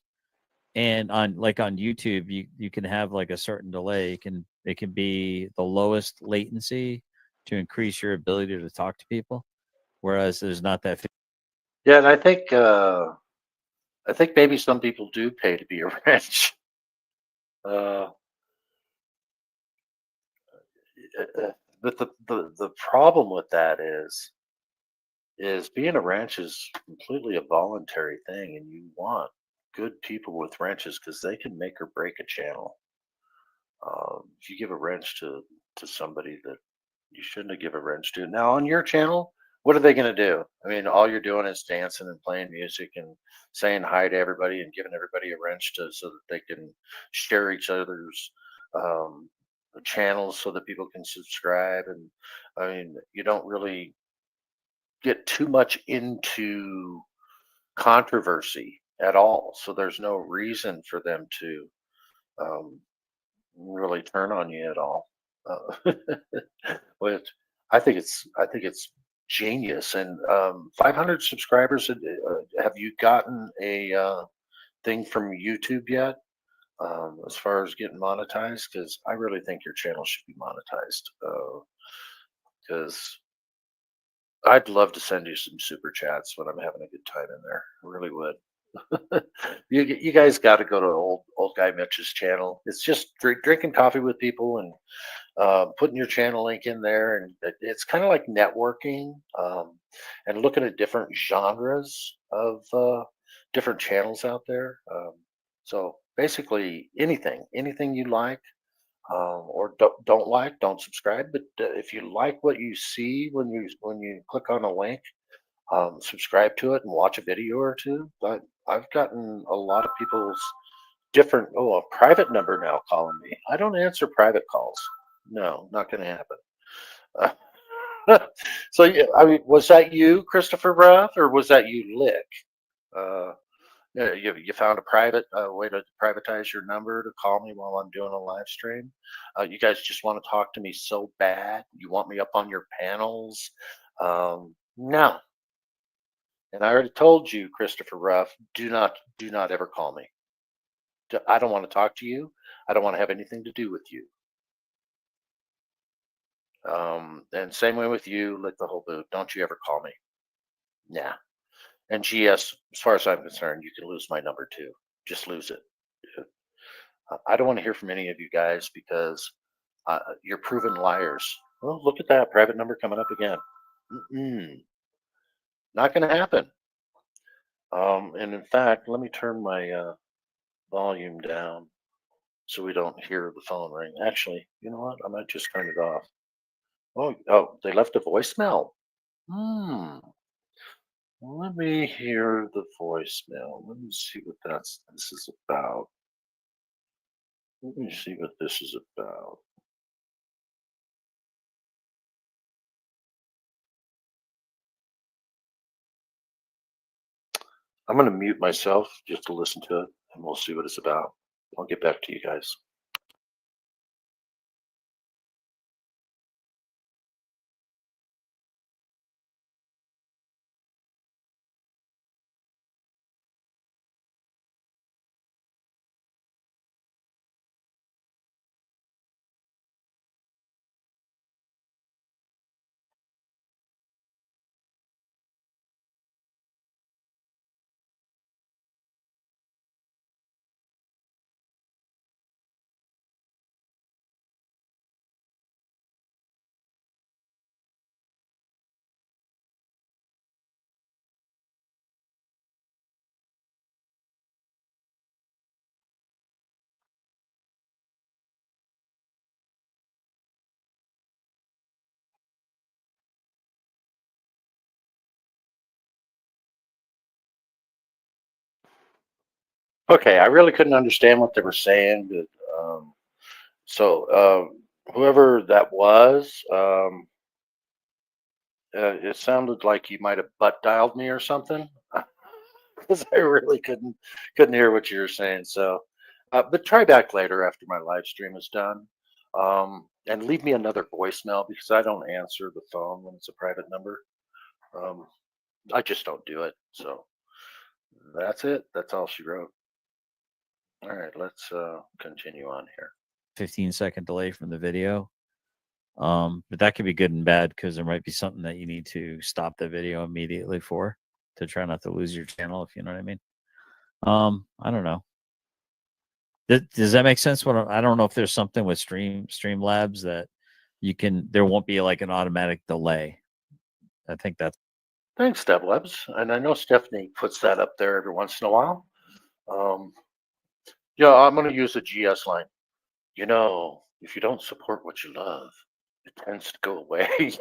And on YouTube, you can have like a certain delay. It can be the lowest latency to increase your ability to talk to people, whereas there's not that. Yeah, and I think maybe some people do pay to be a wrench. But the problem with that is being a wrench is completely a voluntary thing, and you want good people with wrenches because they can make or break a channel. If you give a wrench to somebody that you shouldn't have given a wrench to, now on your channel, what are they going to do? I mean, all you're doing is dancing and playing music and saying hi to everybody and giving everybody a wrench so that they can share each other's um, channels so that people can subscribe. And I mean, you don't really get too much into controversy at all. So there's no reason for them to um, really turn on you at all. Which I think it's genius. And 500 subscribers. Have you gotten a thing from YouTube yet? As far as getting monetized, because I really think your channel should be monetized. Because I'd love to send you some super chats when I'm having a good time in there. I really would. You guys got to go to old guy Mitch's channel. It's just drinking coffee with people and putting your channel link in there, and it's kind of like networking and looking at different genres of different channels out there. So basically, anything you like or don't like, don't subscribe. But if you like what you see when you click on a link, subscribe to it and watch a video or two. But I've gotten a lot of people's different a private number now calling me. I don't answer private calls. No, not going to happen. So yeah, I mean, was that you, Christopher Roth, or was that you, Lick? Yeah, you found a private way to privatize your number to call me while I'm doing a live stream. You guys just want to talk to me so bad. You want me up on your panels. No. And I already told you, Christopher Ruff, do not ever call me. I don't want to talk to you. I don't want to have anything to do with you. And same way with you, Lick the Whole Boot. Don't you ever call me. Nah. And GS, as far as I'm concerned, you can lose my number too. Just lose it. I don't want to hear from any of you guys because you're proven liars. Well, look at that private number coming up again. Not going to happen. And in fact, let me turn my volume down so we don't hear the phone ring. Actually, you know what? I might just turn it off. Oh, they left a voicemail. Let me hear the voicemail. Let me see what this is about. Let me see what this is about. I'm going to mute myself just to listen to it, and we'll see what it's about. I'll get back to you guys. Okay, I really couldn't understand what they were saying, but whoever that was, it sounded like you might have butt dialed me or something, because I really couldn't hear what you were saying. So, but try back later after my live stream is done, and leave me another voicemail because I don't answer the phone when it's a private number. I just don't do it. So that's it. That's all she wrote. All right, let's continue on here. 15-second delay from the video. But that could be good and bad because there might be something that you need to stop the video immediately for to try not to lose your channel, if you know what I mean. I don't know. Does that make sense? I don't know if there's something with Streamlabs that there won't be like an automatic delay. I think that's. Thanks, Steblabs. And I know Stephanie puts that up there every once in a while. Yeah, I'm going to use a GS line. You know, if you don't support what you love, it tends to go away.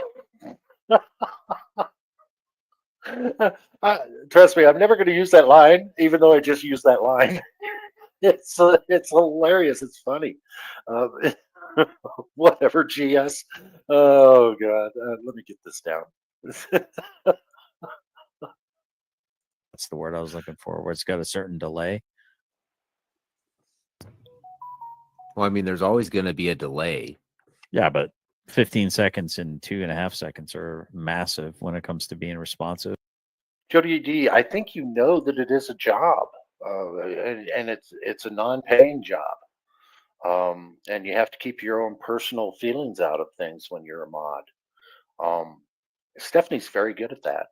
Trust me, I'm never going to use that line, even though I just used that line. It's hilarious. It's funny. Whatever, GS. Oh God, let me get this down. That's the word I was looking for, where it's got a certain delay. Well, I mean, there's always going to be a delay. Yeah, but 15 seconds and 2.5 seconds are massive when it comes to being responsive. Jody D, I think you know that it is a job, and it's a non-paying job, and you have to keep your own personal feelings out of things when you're a mod. Stephanie's very good at that,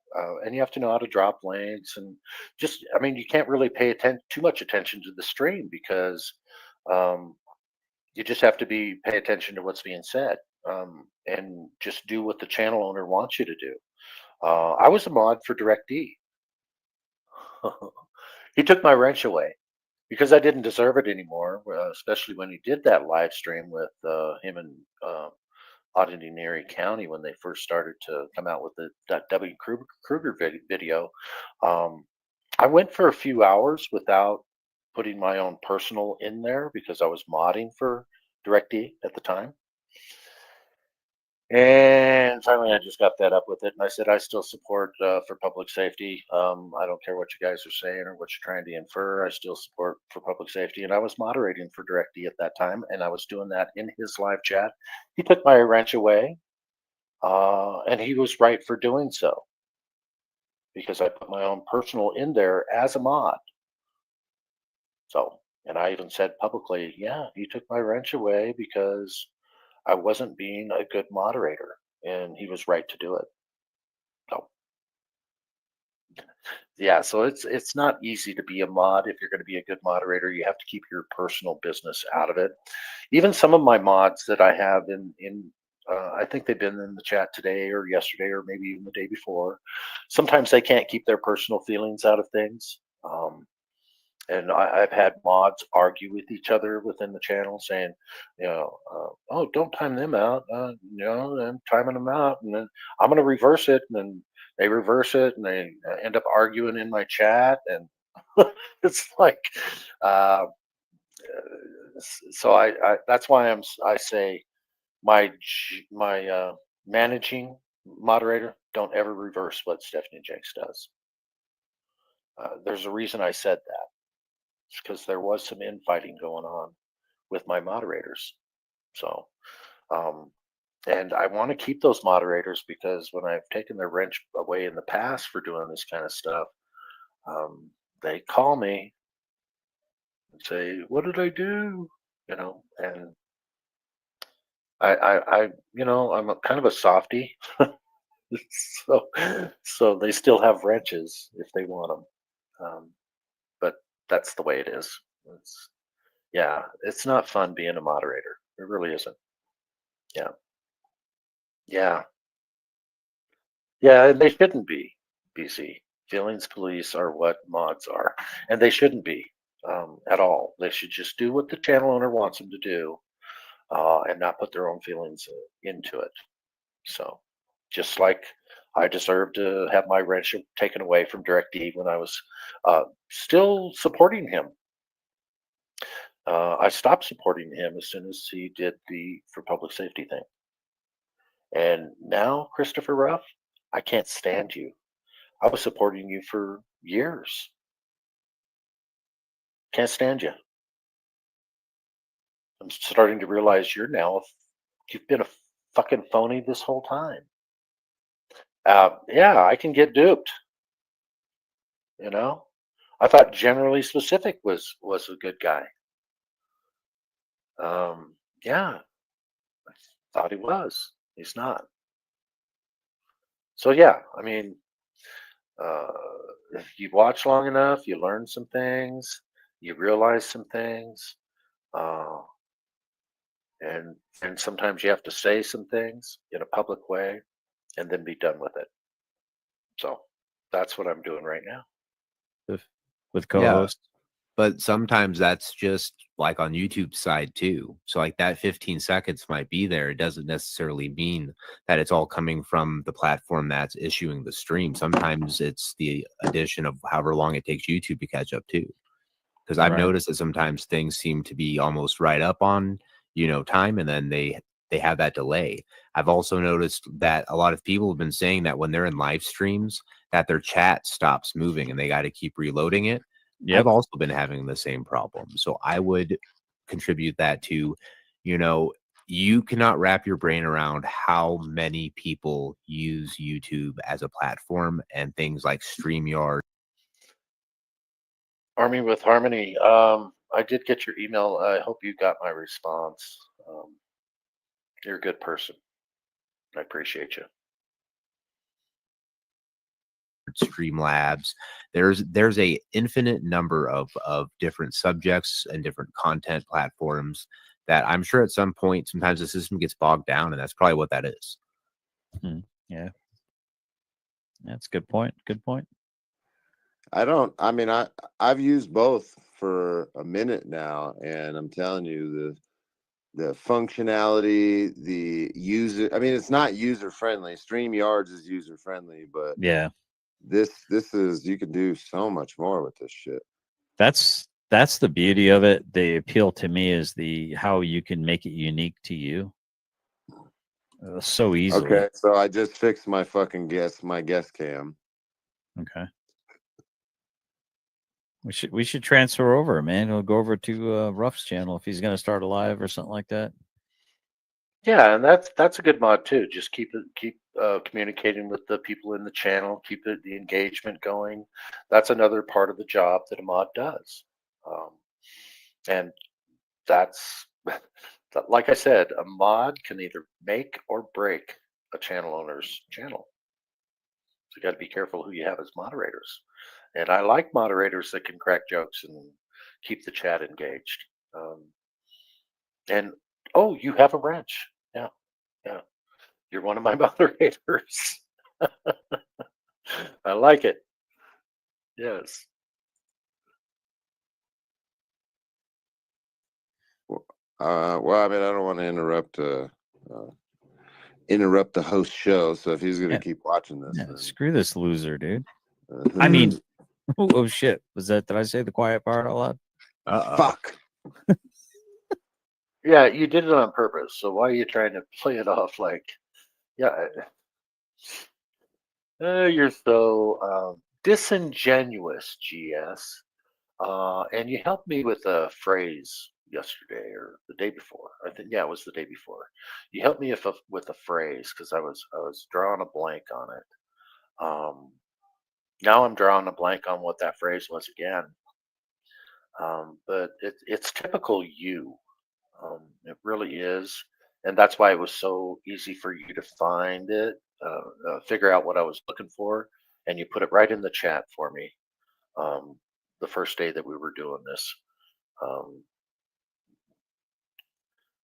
and you have to know how to drop links and I mean, you can't really pay too much attention to the stream because you just have to pay attention to what's being said, and just do what the channel owner wants you to do. I was a mod for DirectD. He took my wrench away because I didn't deserve it anymore, especially when he did that live stream with him and Audinary County when they first started to come out with that W. Kruger video. I went for a few hours without putting my own personal in there because I was modding for DirectD at the time. And finally, I just got fed up with it, and I said I still support for public safety. I don't care what you guys are saying or what you're trying to infer. I still support for public safety, and I was moderating for DirectD at that time, and I was doing that in his live chat. He took my wrench away, and he was right for doing so because I put my own personal in there as a mod. So, and I even said publicly, yeah, he took my wrench away because I wasn't being a good moderator, and he was right to do it. So, yeah, so it's not easy to be a mod if you're going to be a good moderator. You have to keep your personal business out of it. Even some of my mods that I have I think they've been in the chat today or yesterday or maybe even the day before. Sometimes they can't keep their personal feelings out of things. And I've had mods argue with each other within the channel saying, oh, don't time them out. I'm timing them out. And then I'm going to reverse it. And then they reverse it and they end up arguing in my chat. And it's like, so that's why I say my managing moderator, don't ever reverse what Stephanie Jenks does. There's a reason I said that. It's because there was some infighting going on with my moderators. So, and I want to keep those moderators because when I've taken their wrench away in the past for doing this kind of stuff, they call me and say, "What did I do?" And I'm kind of a softie. so they still have wrenches if they want them. But that's the way it is. It's not fun being a moderator. It really isn't. Yeah. And they shouldn't be, BC. Feelings police are what mods are, and they shouldn't be at all. They should just do what the channel owner wants them to do, and not put their own feelings into it. So, just like I deserve to have my wrench taken away from DirectD when I was still supporting him I stopped supporting him as soon as he did the for public safety thing. And now, Christopher Ruff, I can't stand you. I was supporting you for years. Can't stand you. I'm starting to realize you've been a fucking phony this whole time. Yeah, I can get duped. You know, I thought Generally Specific was a good guy. Yeah, I thought he was. He's not. So yeah, I mean, if you watch long enough, you learn some things, you realize some things, uh, and sometimes you have to say some things in a public way, and then be done with it. So that's what I'm doing right now. With Yeah. co-host. But sometimes that's just like on YouTube's side too. So like that 15 seconds might be there. It doesn't necessarily mean that it's all coming from the platform that's issuing the stream. Sometimes it's the addition of however long it takes YouTube to catch up too. Because I've Right. noticed that sometimes things seem to be almost right up on, time, and then they have that delay. I've also noticed that a lot of people have been saying that when they're in live streams, that their chat stops moving and they got to keep reloading it. Yep. I've also been having the same problem. So I would contribute that to, you cannot wrap your brain around how many people use YouTube as a platform and things like StreamYard. Army with Harmony. I did get your email. I hope you got my response. You're a good person. I appreciate you. Streamlabs. There's a infinite number of different subjects and different content platforms that I'm sure at some point sometimes the system gets bogged down, and that's probably what that is. Yeah. That's a good point. Good point. I've used both for a minute now, and I'm telling you the functionality, the user, it's not user friendly. StreamYards is user friendly, but Yeah. this is, you can do so much more with this shit. That's the beauty of it. The appeal to me is how you can make it unique to you. So easily. Okay, so I just fixed my fucking guest cam. Okay. We should transfer over, man. We'll go over to Ruff's channel if he's going to start a live or something like that. Yeah, and that's a good mod too. Just keep communicating with the people in the channel, keep the engagement going. That's another part of the job that a mod does, and that's like I said, a mod can either make or break a channel owner's channel. So you got to be careful who you have as moderators. And I like moderators that can crack jokes and keep the chat engaged. And oh, you have a wrench. Yeah. You're one of my moderators. I like it. Yes. Well, I don't want to interrupt the host show. So if he's gonna keep watching this, Yeah, screw this loser, dude. then- I mean, oh shit! Did I say the quiet part out loud? fuck. Yeah, you did it on purpose. So why are you trying to play it off like, yeah, you're so disingenuous, GS. And you helped me with a phrase yesterday or the day before. I think, yeah, it was the day before. You helped me with a phrase because I was drawing a blank on it. Now I'm drawing a blank on what that phrase was again. But it's typical you. It really is. And that's why it was so easy for you to find it, figure out what I was looking for, and you put it right in the chat for me the first day that we were doing this.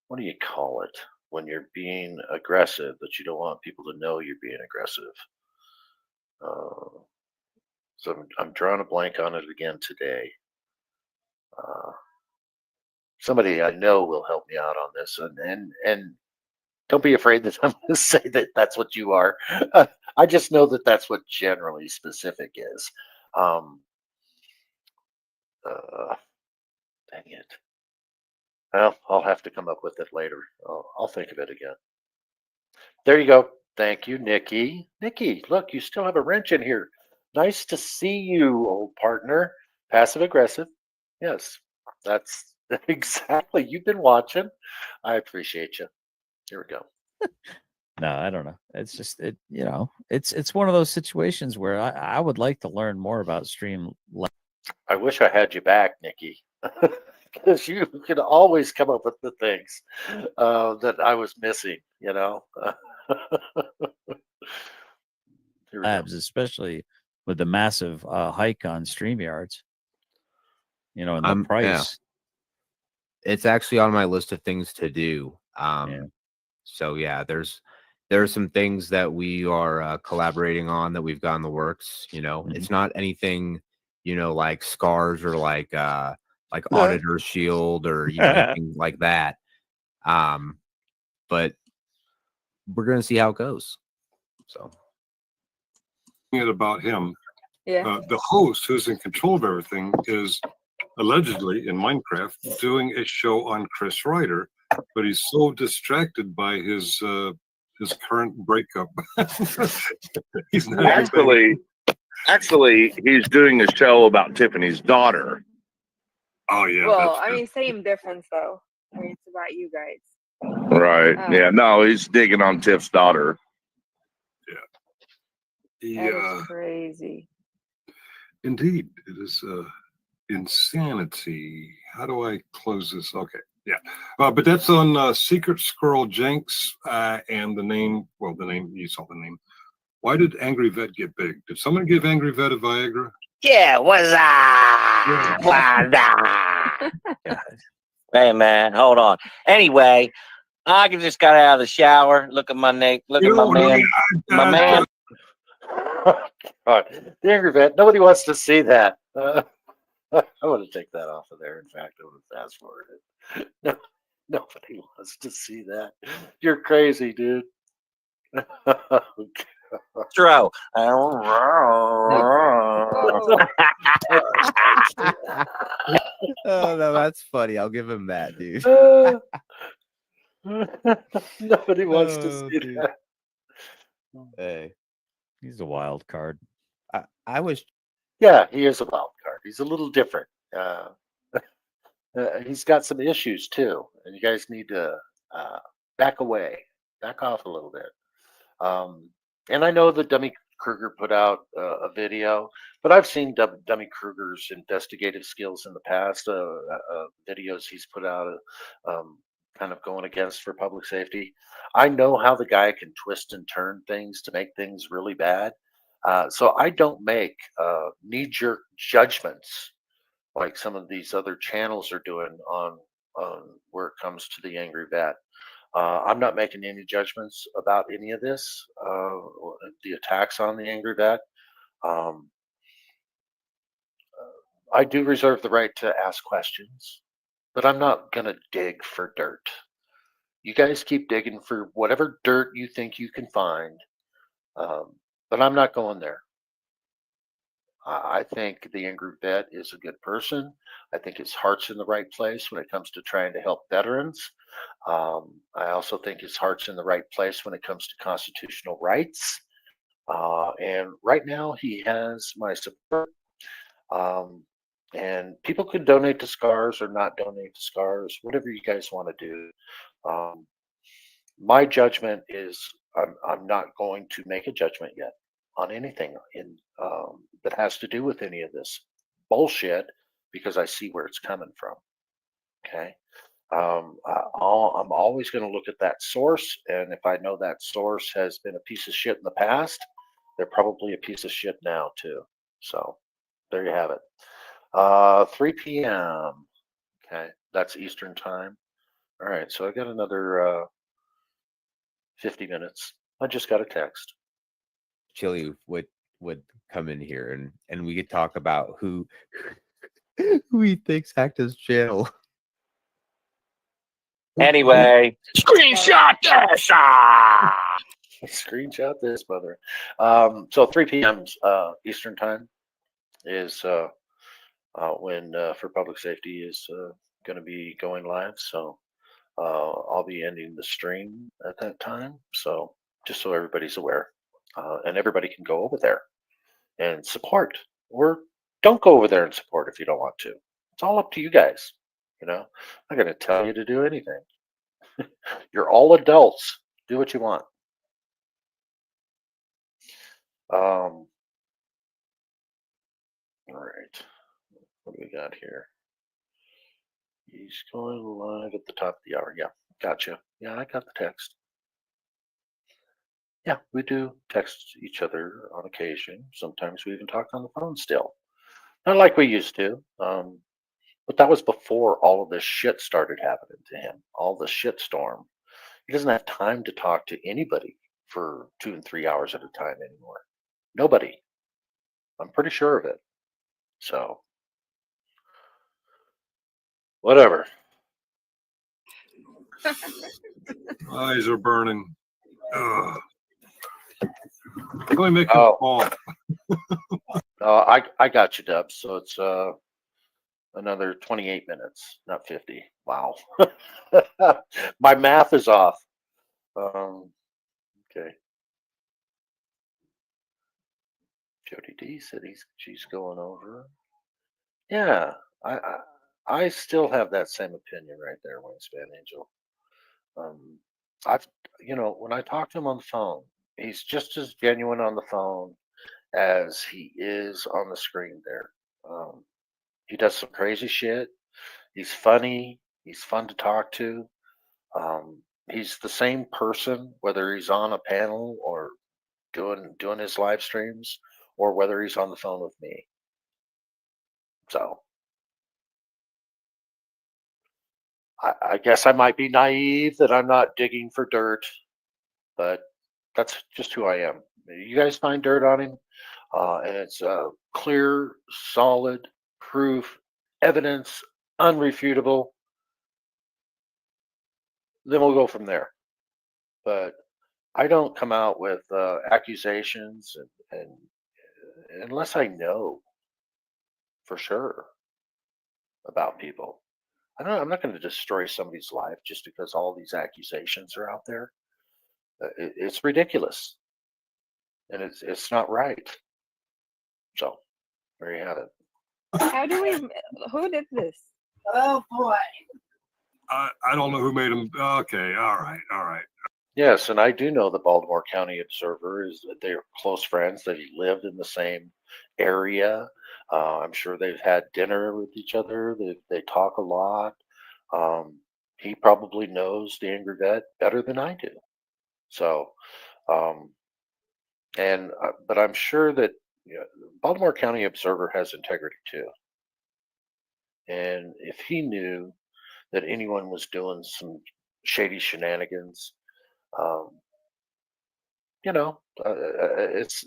What do you call it when you're being aggressive, but you don't want people to know you're being aggressive? So I'm drawing a blank on it again today. Somebody I know will help me out on this, and don't be afraid that I'm going to say that that's what you are. I just know that that's what Generally Specific is. Dang it. Well, I'll have to come up with it later. I'll think of it again. There you go. Thank you, Nikki. Nikki, look, you still have a wrench in here. Nice to see you, old partner. Passive aggressive. Yes, that's exactly. You've been watching. I appreciate you. Here we go. No, I don't know. It's just it's one of those situations where I would like to learn more about stream. I wish I had you back, Nikki, because you could always come up with the things that I was missing. Here we go. Labs, especially with the massive hike on StreamYards. And the price. It's actually on my list of things to do. So yeah, there are some things that we are collaborating on that we've got in the works. It's not anything, like scars or like Auditor Shield or anything like that. But we're gonna see how it goes. So it about him. Yeah. The host who's in control of everything is allegedly in Minecraft doing a show on Chris Ryder, but he's so distracted by his current breakup. He's not actually he's doing a show about Tiffany's daughter. Oh yeah. Well, I mean, same difference though. I mean, it's about you guys. Right. Yeah. No, he's digging on Tiff's daughter. That is crazy. Indeed, it is insanity. How do I close this? Okay, yeah, but that's on Secret Squirrel Jenks and the name. Well, the name, you saw the name. Why did Angry Vet get big? Did someone give Angry Vet a Viagra? Yeah, what's up? Hey man, hold on. Anyway, I just got out of the shower. Look at my neck. Look at my man. My man. God, the Angry Vet. Nobody wants to see that. I want to take that off of there. In fact, I want to fast forward it. No, nobody wants to see that. You're crazy, dude. Stro. Oh no, that's funny. I'll give him that, dude. Nobody wants to see that. Hey, he's a wild card. I wish. Yeah, he is a wild card. He's a little different. He's got some issues too, and you guys need to back off a little bit. And I know that Dummy Kruger put out a video, but I've seen Dummy Kruger's investigative skills in the past. Videos he's put out, kind of going against for public safety. I know how the guy can twist and turn things to make things really bad. So I don't make knee-jerk judgments like some of these other channels are doing on where it comes to the Angry Vet. I'm not making any judgments about any of this, the attacks on the Angry Vet. I do reserve the right to ask questions, but I'm not going to dig for dirt. You guys keep digging for whatever dirt you think you can find, but I'm not going there. I think the Angry Vet is a good person. I think his heart's in the right place when it comes to trying to help veterans. I also think his heart's in the right place when it comes to constitutional rights. And right now he has my support. And people could donate to SCARS or not donate to SCARS, whatever you guys want to do. My judgment is I'm not going to make a judgment yet on anything that has to do with any of this bullshit because I see where it's coming from. Okay. I'm always going to look at that source, and if I know that source has been a piece of shit in the past, they're probably a piece of shit now too. So there you have it. 3 p.m. Okay, that's Eastern time. All right, so I got another 50 minutes. I just got a text. Chili would come in here and we could talk about who he thinks hacked his channel. Anyway, screenshot this. Screenshot this, mother. So 3 p.m. Eastern time is when for public safety is going to be going live, so I'll be ending the stream at that time. So just so everybody's aware, and everybody can go over there and support, or don't go over there and support if you don't want to. It's all up to you guys. You know, I'm not going to tell you to do anything. You're all adults. Do what you want. All right. What do we got here? He's going live at the top of the hour. Yeah, gotcha. Yeah, I got the text. Yeah, we do text each other on occasion. Sometimes we even talk on the phone still. Not like we used to. But that was before all of this shit started happening to him. All the shit storm. He doesn't have time to talk to anybody for 2 and 3 hours at a time anymore. Nobody. I'm pretty sure of it. So, whatever. Eyes are burning. Ugh. Let me make a call. I got you, Dubs. So it's another 28 minutes, not 50. Wow. My math is off. Okay. Jody D said she's going over. Yeah, I still have that same opinion right there, Wingspan Angel. I've when I talk to him on the phone, he's just as genuine on the phone as he is on the screen there. He does some crazy shit. He's funny. He's fun to talk to. He's the same person, whether he's on a panel or doing his live streams, or whether he's on the phone with me. So I guess I might be naive that I'm not digging for dirt, but that's just who I am. You guys find dirt on him, and it's clear, solid proof, evidence, unrefutable, then we'll go from there. But I don't come out with accusations and unless I know for sure about people. I'm not going to destroy somebody's life just because all these accusations are out there. It's ridiculous, and it's not right. So there you have it. How do we? Who did this? Oh boy. I don't know who made them. Okay, all right. Yes, and I do know the Baltimore County Observer is that they're close friends, that he lived in the same area. I'm sure they've had dinner with each other. They talk a lot. He probably knows the Angry Vet better than I do. So, but I'm sure that Baltimore County Observer has integrity too. And if he knew that anyone was doing some shady shenanigans, it's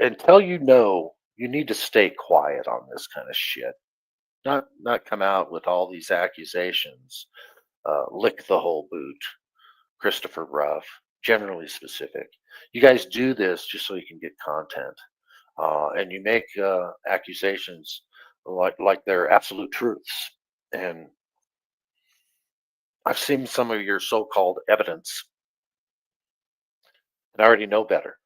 until you need to stay quiet on this kind of shit. Not come out with all these accusations. Lick the whole boot. Christopher Ruff, generally specific. You guys do this just so you can get content, and you make accusations like they're absolute truths. And I've seen some of your so-called evidence, and I already know better.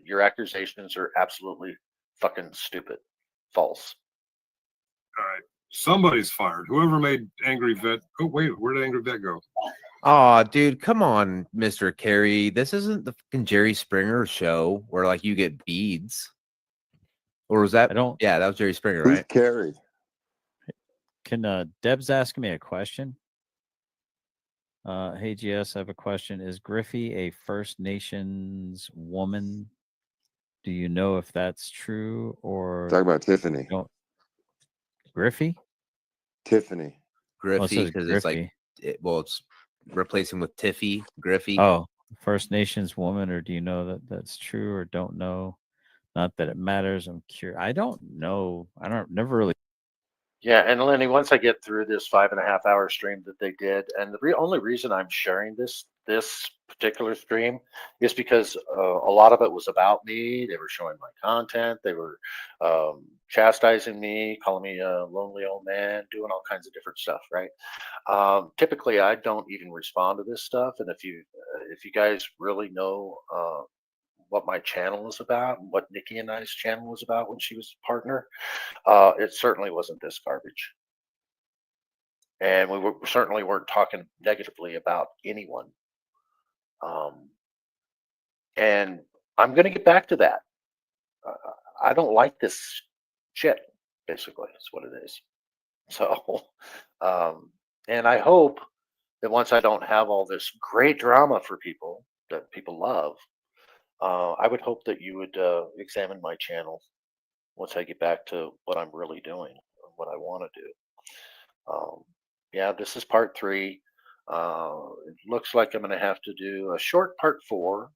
Your accusations are absolutely fucking stupid, false. All right. Somebody's fired. Whoever made Angry Vet. Oh, wait, where did Angry Vet go? Oh, dude, come on, Mr. Carey. This isn't the fucking Jerry Springer show where like you get beads. Or was that? Yeah, that was Jerry Springer, right? Carey. Can Deb's asking me a question? Hey GS, I have a question. Is Griffey a First Nations woman? Do you know if that's true or Talk about Tiffany. Griffey? Tiffany. Griffey, because it's like it's replacing with Tiffy, Griffey. Oh, First Nations woman, or do you know that that's true or don't know? Not that it matters. I'm curious. I don't know. Never really. Yeah, and Lenny, once I get through this 5.5 hour stream that they did, and the only reason I'm sharing this this particular stream is because a lot of it was about me. They were showing my content. They were chastising me, calling me a lonely old man, doing all kinds of different stuff, right? Typically, I don't even respond to this stuff. And if you guys really know what my channel is about, and what Nikki and I's channel was about when she was a partner, it certainly wasn't this garbage. And certainly weren't talking negatively about anyone. And I'm going to get back to that. I don't like this shit, basically, is what it is. So, and I hope that once I don't have all this great drama for people that people love, I would hope that you would examine my channel once I get back to what I'm really doing, what I want to do. Yeah, this is part 3. It looks like I'm going to have to do a short part 4.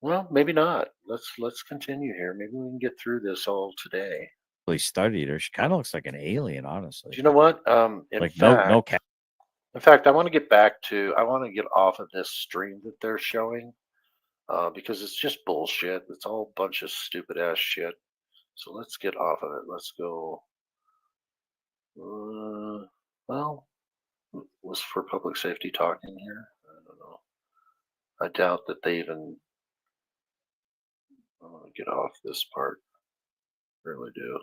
Well, maybe not. Let's continue here. Maybe we can get through this all today. Really studied her. She kind of looks like an alien, honestly. Do you know what? Like no cat. In fact, I want to get back to. I want to get off of this stream that they're showing because it's just bullshit. It's all a bunch of stupid ass shit. So let's get off of it. Let's go. Well, was for public safety talking here? I don't know. I doubt that they even get off this part. Really do.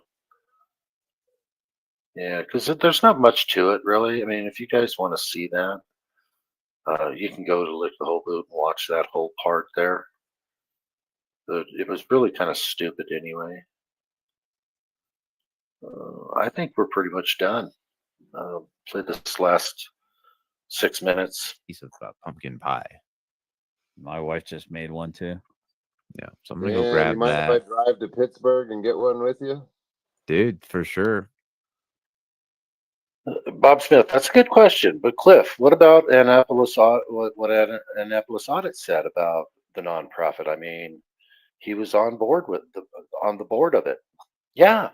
Yeah, because there's not much to it, really. I mean, if you guys want to see that, you can go to Lick the Whole Boot and watch that whole part there. It was really kind of stupid anyway. I think we're pretty much done. Play this last 6 minutes. Piece of pumpkin pie. My wife just made one too. Yeah, so I'm gonna go grab you mind that. if I drive to Pittsburgh and get one with you? Dude, for sure. Bob Smith, that's a good question. But Cliff, what about Annapolis? What Annapolis Audit said about the nonprofit? I mean, he was on board with on the board of it. Yeah.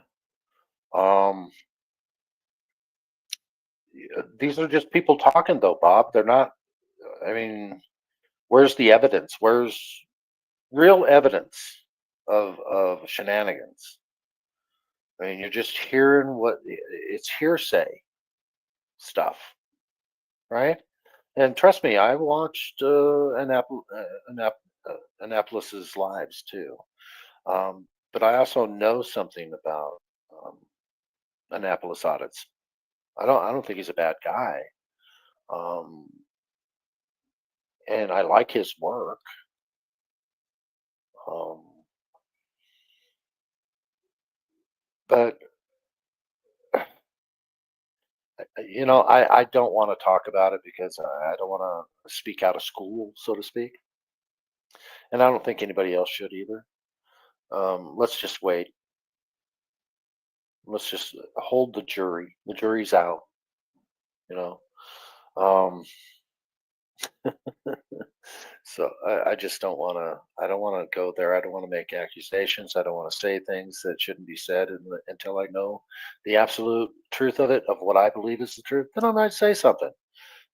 These are just people talking, though, Bob. They're not. I mean, where's the evidence? Where's real evidence of shenanigans? I mean, you're just hearing what it's hearsay stuff, right? And trust me, I watched Annapolis's lives too, but I also know something about Annapolis audits. I don't think he's a bad guy, and I like his work. But you know, I don't want to talk about it because I don't want to speak out of school, so to speak, and I don't think anybody else should either. Let's just wait. Let's just hold the jury. The jury's out. You know. So I just don't want to. I don't want to go there. I don't want to make accusations. I don't want to say things that shouldn't be said until I know the absolute truth of it, of what I believe is the truth. Then I might say something.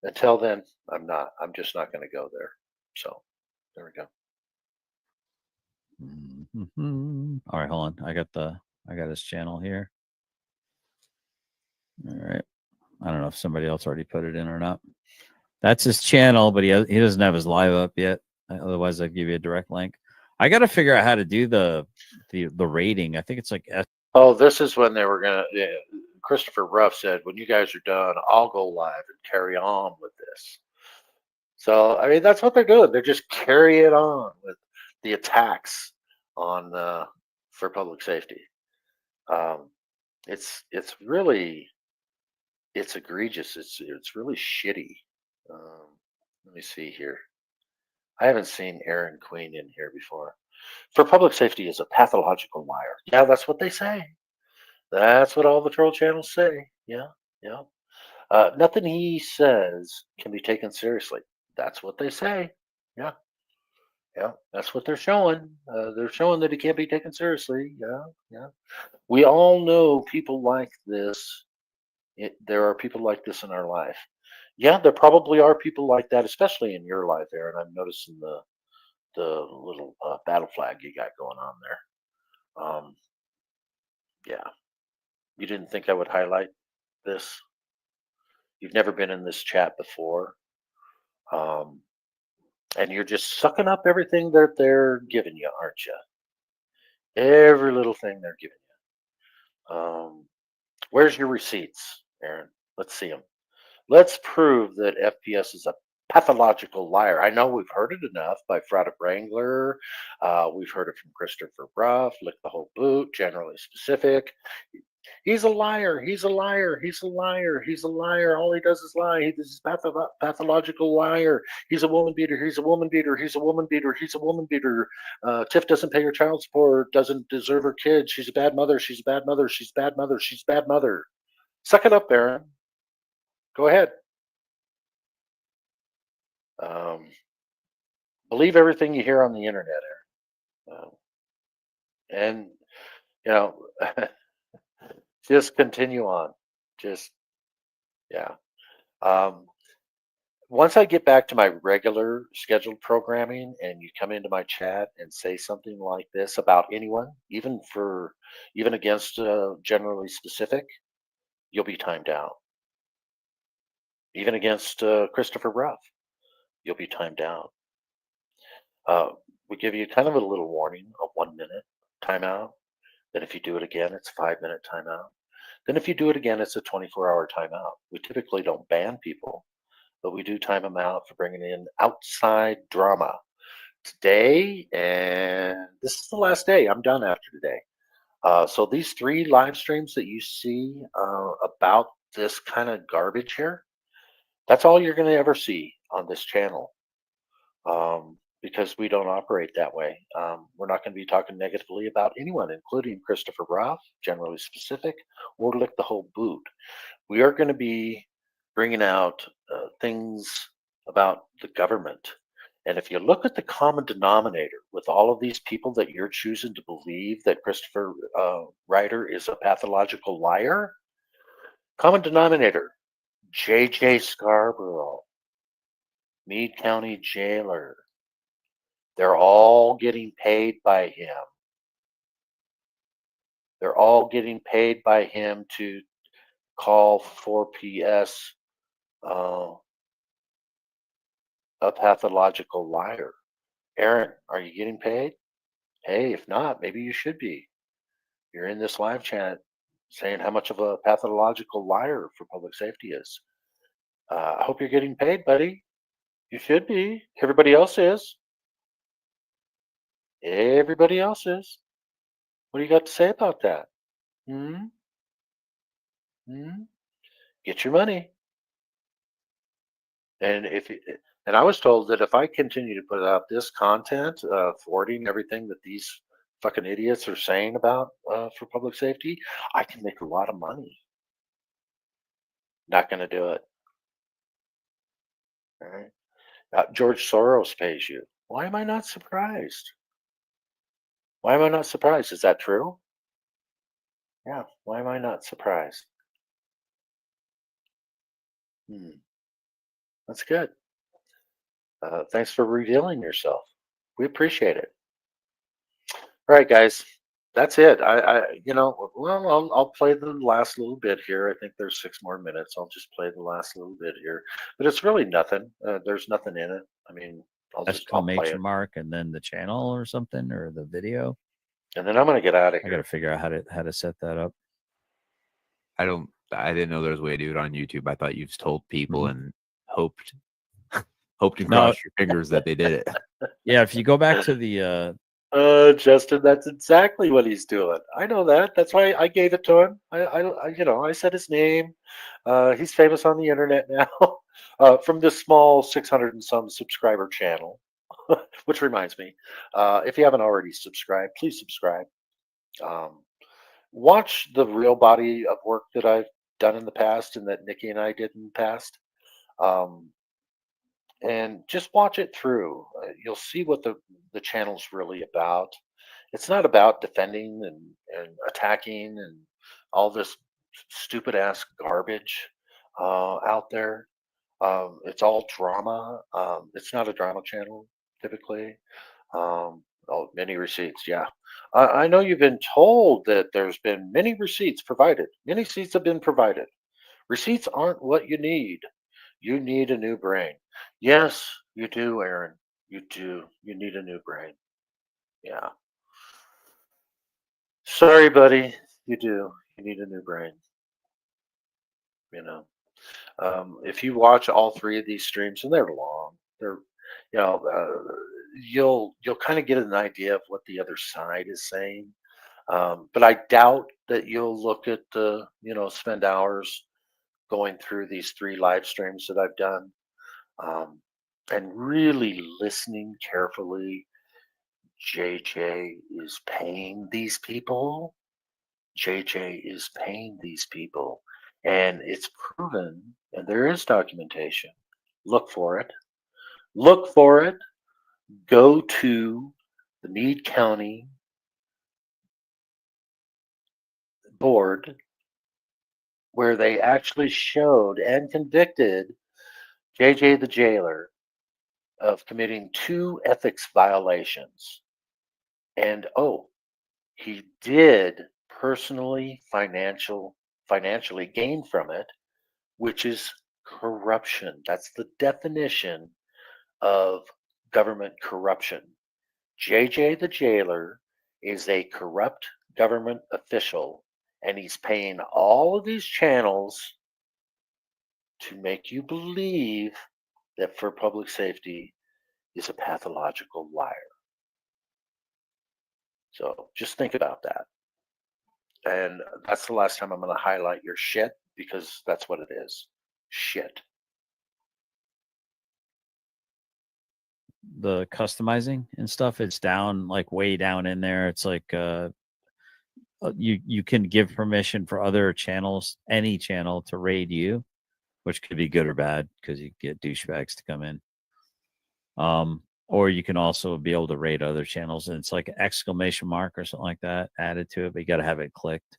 Until then, I'm not. I'm just not going to go there. So there we go. All right, hold on. I got his channel here. All right. I don't know if somebody else already put it in or not. That's his channel, but he doesn't have his live up yet. Otherwise, I'd give you a direct link. I got to figure out how to do the rating. I think it's like Oh, this is when they were gonna. Yeah, Christopher Ruff said, "When you guys are done, I'll go live and carry on with this." So I mean, that's what they're doing. They're just carrying on with the attacks on for public safety. It's really egregious. It's really shitty. Let me see here. I haven't seen Aaron Queen in here before. For public safety is a pathological liar. Yeah, that's what they say. That's what all the troll channels say. Yeah. Nothing he says can be taken seriously. That's what they say. Yeah. That's what they're showing. They're showing that he can't be taken seriously. Yeah. We all know people like this. There are people like this in our life. yeah, there probably are people like that, especially in your life, Aaron. I'm noticing the little battle flag you got going on there. Yeah, you didn't think I would highlight this? You've never been in this chat before, um, and you're just sucking up everything that they're giving you, aren't you? Every little thing they're giving you. Where's your receipts, Aaron? Let's see them. Let's prove that FPS is a pathological liar. I know we've heard it enough by Frada Wrangler. We've heard it from Christopher Ruff, Lick the Whole Boot, Generally Specific. He's a liar. He's a liar. He's a liar. He's a liar. All he does is lie. He's a pathological liar. He's a woman beater. He's a woman beater. He's a woman beater. He's a woman beater. Tiff doesn't pay her child support. Doesn't deserve her kids. She's a bad mother. She's a bad mother. She's a bad mother. She's a bad mother. Suck it up, Aaron. Go ahead. Believe everything you hear on the internet, Aaron. And, you know, just continue on. Just, yeah. Once I get back to my regular scheduled programming and you come into my chat and say something like this about anyone, even against Generally Specific, you'll be timed out. Even against Christopher Ruff, you'll be timed out. We give you kind of a little warning, a 1 minute timeout. Then if you do it again, it's a 5-minute timeout. Then if you do it again, it's a 24-hour timeout. We typically don't ban people, but we do time them out for bringing in outside drama. Today, and this is the last day. I'm done after today. So these 3 live streams that you see about this kind of garbage here, that's all you're going to ever see on this channel. Because we don't operate that way. We're not going to be talking negatively about anyone, including Christopher Ruff, Generally Specific, or Lick the Whole Boot. We are going to be bringing out things about the government. And if you look at the common denominator with all of these people that you're choosing to believe that Christopher Ryder is a pathological liar, common denominator, J.J. Scarborough, Meade County jailer, they're all getting paid by him. They're all getting paid by him to call 4PS a pathological liar. Aaron, are you getting paid? Hey, if not, maybe you should be. You're in this live chat saying how much of a pathological liar for public safety is. I hope you're getting paid, buddy. You should be. Everybody else is. Everybody else is. What do you got to say about that? Get your money. And and I was told that if I continue to put out this content, forwarding everything that these fucking idiots are saying about for public safety, I can make a lot of money. Not going to do it. All right. George Soros pays you. Why am I not surprised? Why am I not surprised? Is that true? Yeah. Why am I not surprised? That's good. Thanks for revealing yourself. We appreciate it. All right, guys. That's it. I'll play the last little bit here. I think there's 6 more minutes. I'll just play the last little bit here. But it's really nothing. There's nothing in it. I mean, I'll play exclamation it. mark and then the channel or something or the video. And then I'm gonna get out of I here. got to figure out how to set that up. I didn't know there was a way to do it on YouTube. I thought you just told people and hoped and crossed your fingers that they did it. Yeah, if you go back to the Justin, that's exactly what he's doing. I know that. That's why I gave it to him. I said his name. He's famous on the internet now from this small 600 and some subscriber channel. Which reminds me, if you haven't already subscribed, please subscribe. Watch the real body of work that I've done in the past and that Nikki and I did in the past. And just watch it through. You'll see what the channel's really about. It's not about defending and attacking and all this stupid ass garbage out there. It's all drama. It's not a drama channel typically. Oh, many receipts. Yeah. I know you've been told that there's been many receipts provided. Many receipts have been provided. Receipts aren't what you need. You need a new brain. Yes, you do, Aaron. You do. You need a new brain. Yeah. Sorry, buddy. You do. You need a new brain. You know. If you watch all three of these streams, and they're long, they're, you know, you'll kind of get an idea of what the other side is saying. But I doubt that you'll look at the, spend hours going through these 3 live streams that I've done, and really listening carefully. JJ is paying these people. JJ is paying these people. And it's proven, and there is documentation. Look for it. Look for it. Go to the Meade County board where they actually showed and convicted JJ the jailer of committing 2 ethics violations. And he did personally financially gain from it, which is corruption. That's the definition of government corruption. JJ the jailer is a corrupt government official, and he's paying all of these channels to make you believe that For Public Safety is a pathological liar. So just think about that. And that's the last time I'm going to highlight your shit, because that's what it is. Shit. The customizing and stuff, it's down, like way down in there. It's like you can give permission for other channels, any channel, to raid you, which could be good or bad because you get douchebags to come in. Or you can also be able to raid other channels, and it's like an exclamation mark or something like that added to it, but you got to have it clicked.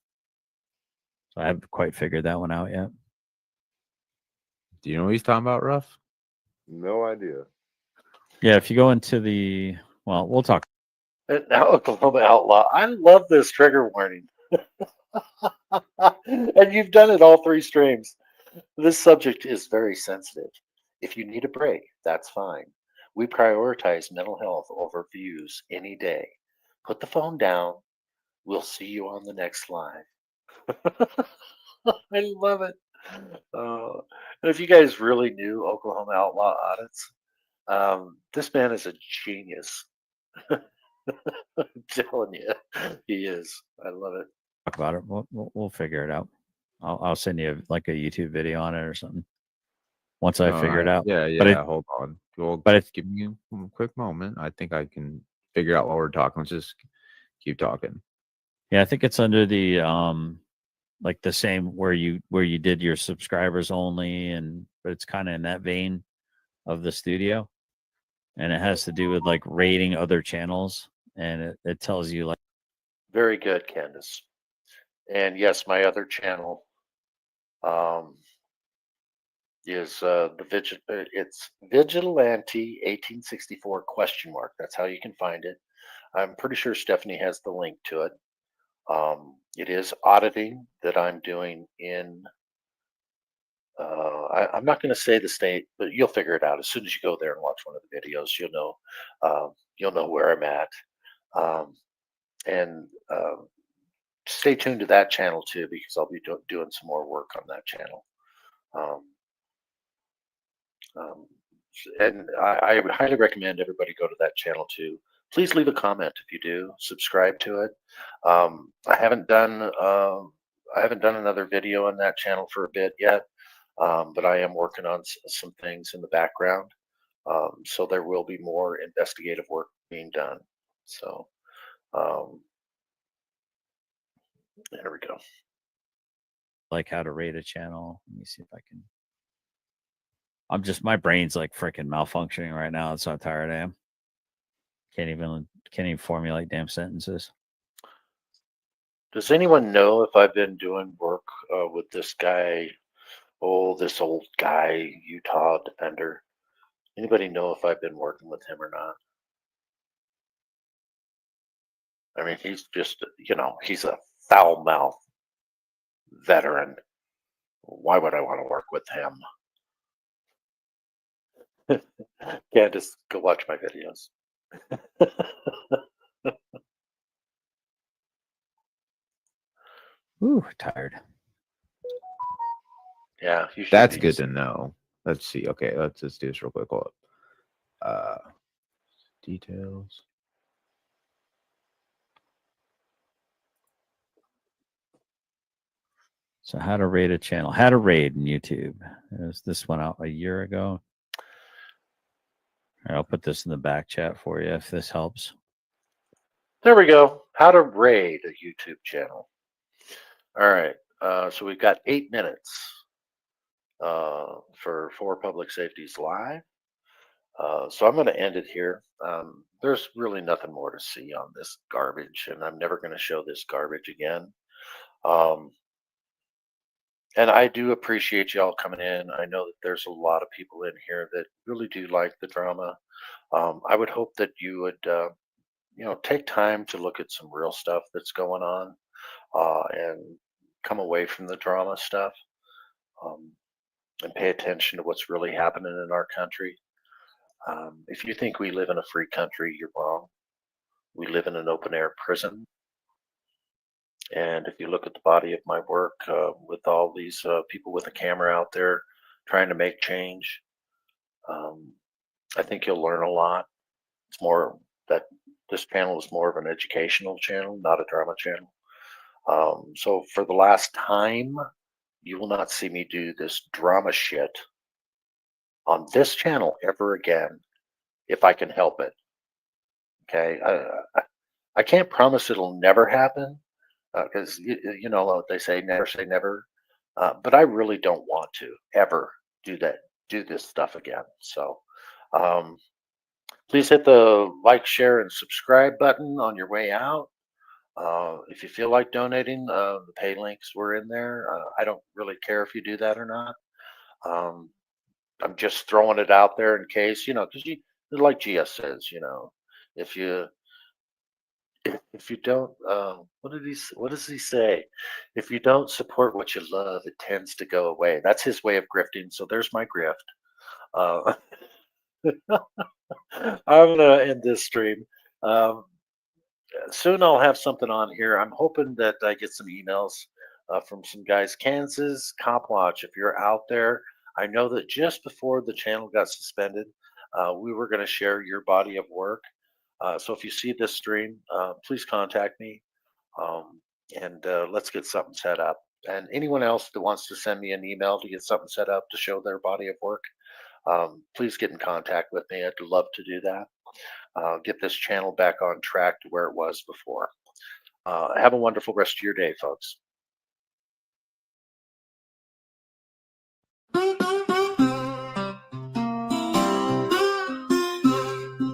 So I haven't quite figured that one out yet. Do you know what he's talking about, Ruff? No idea. Yeah, if you go into we'll talk. Now, Oklahoma Outlaw, I love this trigger warning. And you've done it all 3 streams. This subject is very sensitive. If you need a break, that's fine. We prioritize mental health over views any day. Put the phone down. We'll see you on the next live. I love it. And if you guys really knew Oklahoma Outlaw Audits, this man is a genius. I'm telling you, he is. I love it. Talk about it. We'll figure it out. I'll send you like a YouTube video on it or something once I figure it out. Yeah. Hold on. But it's give me a quick moment. I think I can figure out while we're talking. Let's just keep talking. Yeah, I think it's under the like the same where you did your subscribers only, but it's kind of in that vein of the studio, and it has to do with like rating other channels, and it tells you like. Very good, Candace. And yes, my other channel is it's Vigilante 1864 ? That's how you can find it. I'm pretty sure Stephanie has the link to it. It is auditing that I'm doing in I'm not going to say the state, but you'll figure it out as soon as you go there and watch one of the videos. You'll know where I'm at. And stay tuned to that channel too, because I'll be doing some more work on that channel. And I would highly recommend everybody go to that channel too. Please leave a comment if you do. Subscribe to it. I haven't done another video on that channel for a bit yet, but I am working on some things in the background. So there will be more investigative work being done. So there we go. Like how to rate a channel. Let me see if I can. My brain's like freaking malfunctioning right now. That's how tired I am. Can't even formulate damn sentences. Does anyone know if I've been doing work with this guy Oh, this old guy, Utah defender. Anybody know if I've been working with him or not? I mean, he's just, he's a foul mouth veteran. Why would I want to work with him? Candace, go watch my videos. Ooh, tired. Yeah, you should That's be. good to know. Let's see. Okay, let's just do this real quick. Hold up. Details. So how to raid a channel. How to raid in YouTube. This went out a year ago. I'll put this in the back chat for you if this helps. There we go. How to raid a YouTube channel. All right. So we've got 8 minutes for Public Safeties Live. So I'm going to end it here. There's really nothing more to see on this garbage, and I'm never going to show this garbage again. And I do appreciate y'all coming in. I know that there's a lot of people in here that really do like the drama. I would hope that you would, take time to look at some real stuff that's going on and come away from the drama stuff and pay attention to what's really happening in our country. If you think we live in a free country, you're wrong. We live in an open air prison. And if you look at the body of my work with all these people with a camera out there trying to make change, I think you'll learn a lot. It's more that this channel is more of an educational channel, not a drama channel. So for the last time, you will not see me do this drama shit on this channel ever again, if I can help it. Okay, I can't promise it'll never happen, because you know they say never, but I really don't want to ever do this stuff again. So please hit the like, share, and subscribe button on your way out. If you feel like donating, the pay links were in there. I don't really care if you do that or not. I'm just throwing it out there in case, because like GS says, if you don't, what does he say? If you don't support what you love, it tends to go away. That's his way of grifting. So there's my grift. I'm gonna end this stream. Soon I'll have something on here. I'm hoping that I get some emails from some guys. Kansas Cop Watch, if you're out there, I know that just before the channel got suspended, we were going to share your body of work. So if you see this stream, please contact me and let's get something set up. And anyone else that wants to send me an email to get something set up to show their body of work, please get in contact with me. I'd love to do that. Get this channel back on track to where it was before. Have a wonderful rest of your day, folks.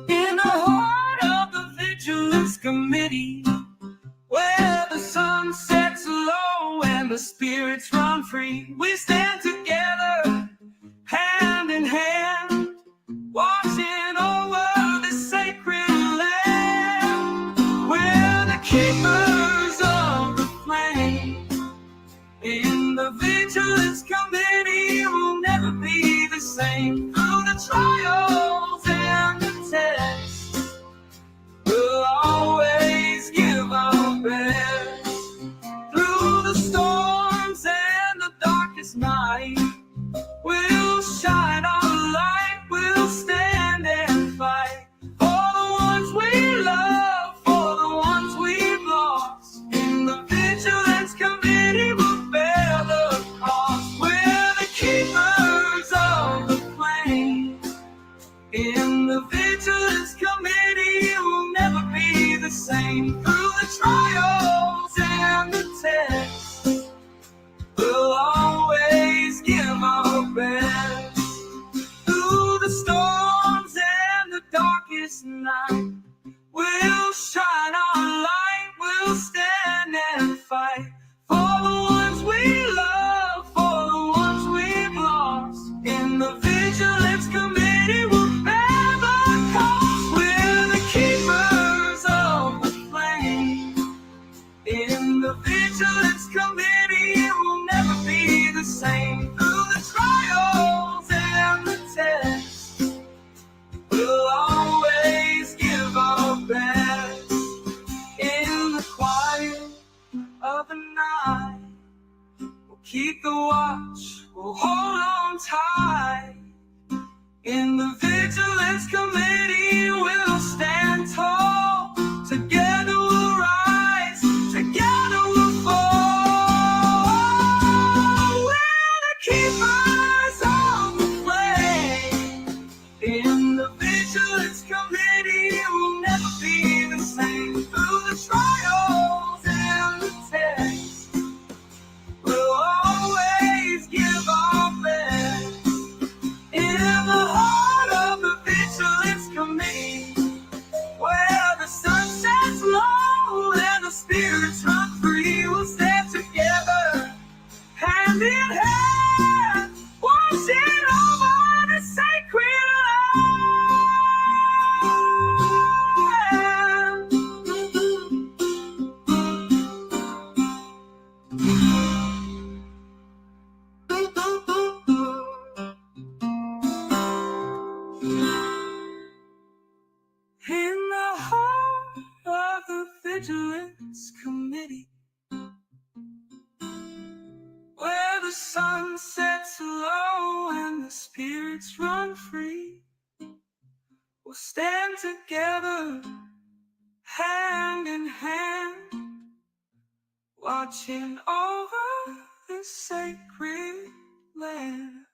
In the heart of the Vigilance Committee, where the sun sets low and the spirits run free, we stand together, hand in hand, watching over the sacred land. We're the keepers of the flame. In the Vigilance Committee, we'll never be the same. Through the trials and the tests, we'll always give our best. Through the storms and the darkest night, we'll shine our light. We'll stand and fight for the ones we love, for the ones we've lost. In the Vigilance Committee, we'll bear the cost. We're the keepers of the flame. same through the trials and the tests. We'll always give our best in the quiet of the night. We'll keep the watch, we'll hold on tight. In the Vigilance Committee, we'll stand tall. Together we'll rise, together we'll fall. We're the keepers of the flame. In the Vigilance Committee, we'll never be the same. Through the trials and the tests, we'll always give our best. In the heart of the Vigilance Committee, where the sun sets low and the spirits run free, we'll stand together, hand in hand, watching over the sacred in the heart of the Vigilance Committee, where the sun sets low and the spirits run free, we'll stand together, hand in hand, watching over this sacred land.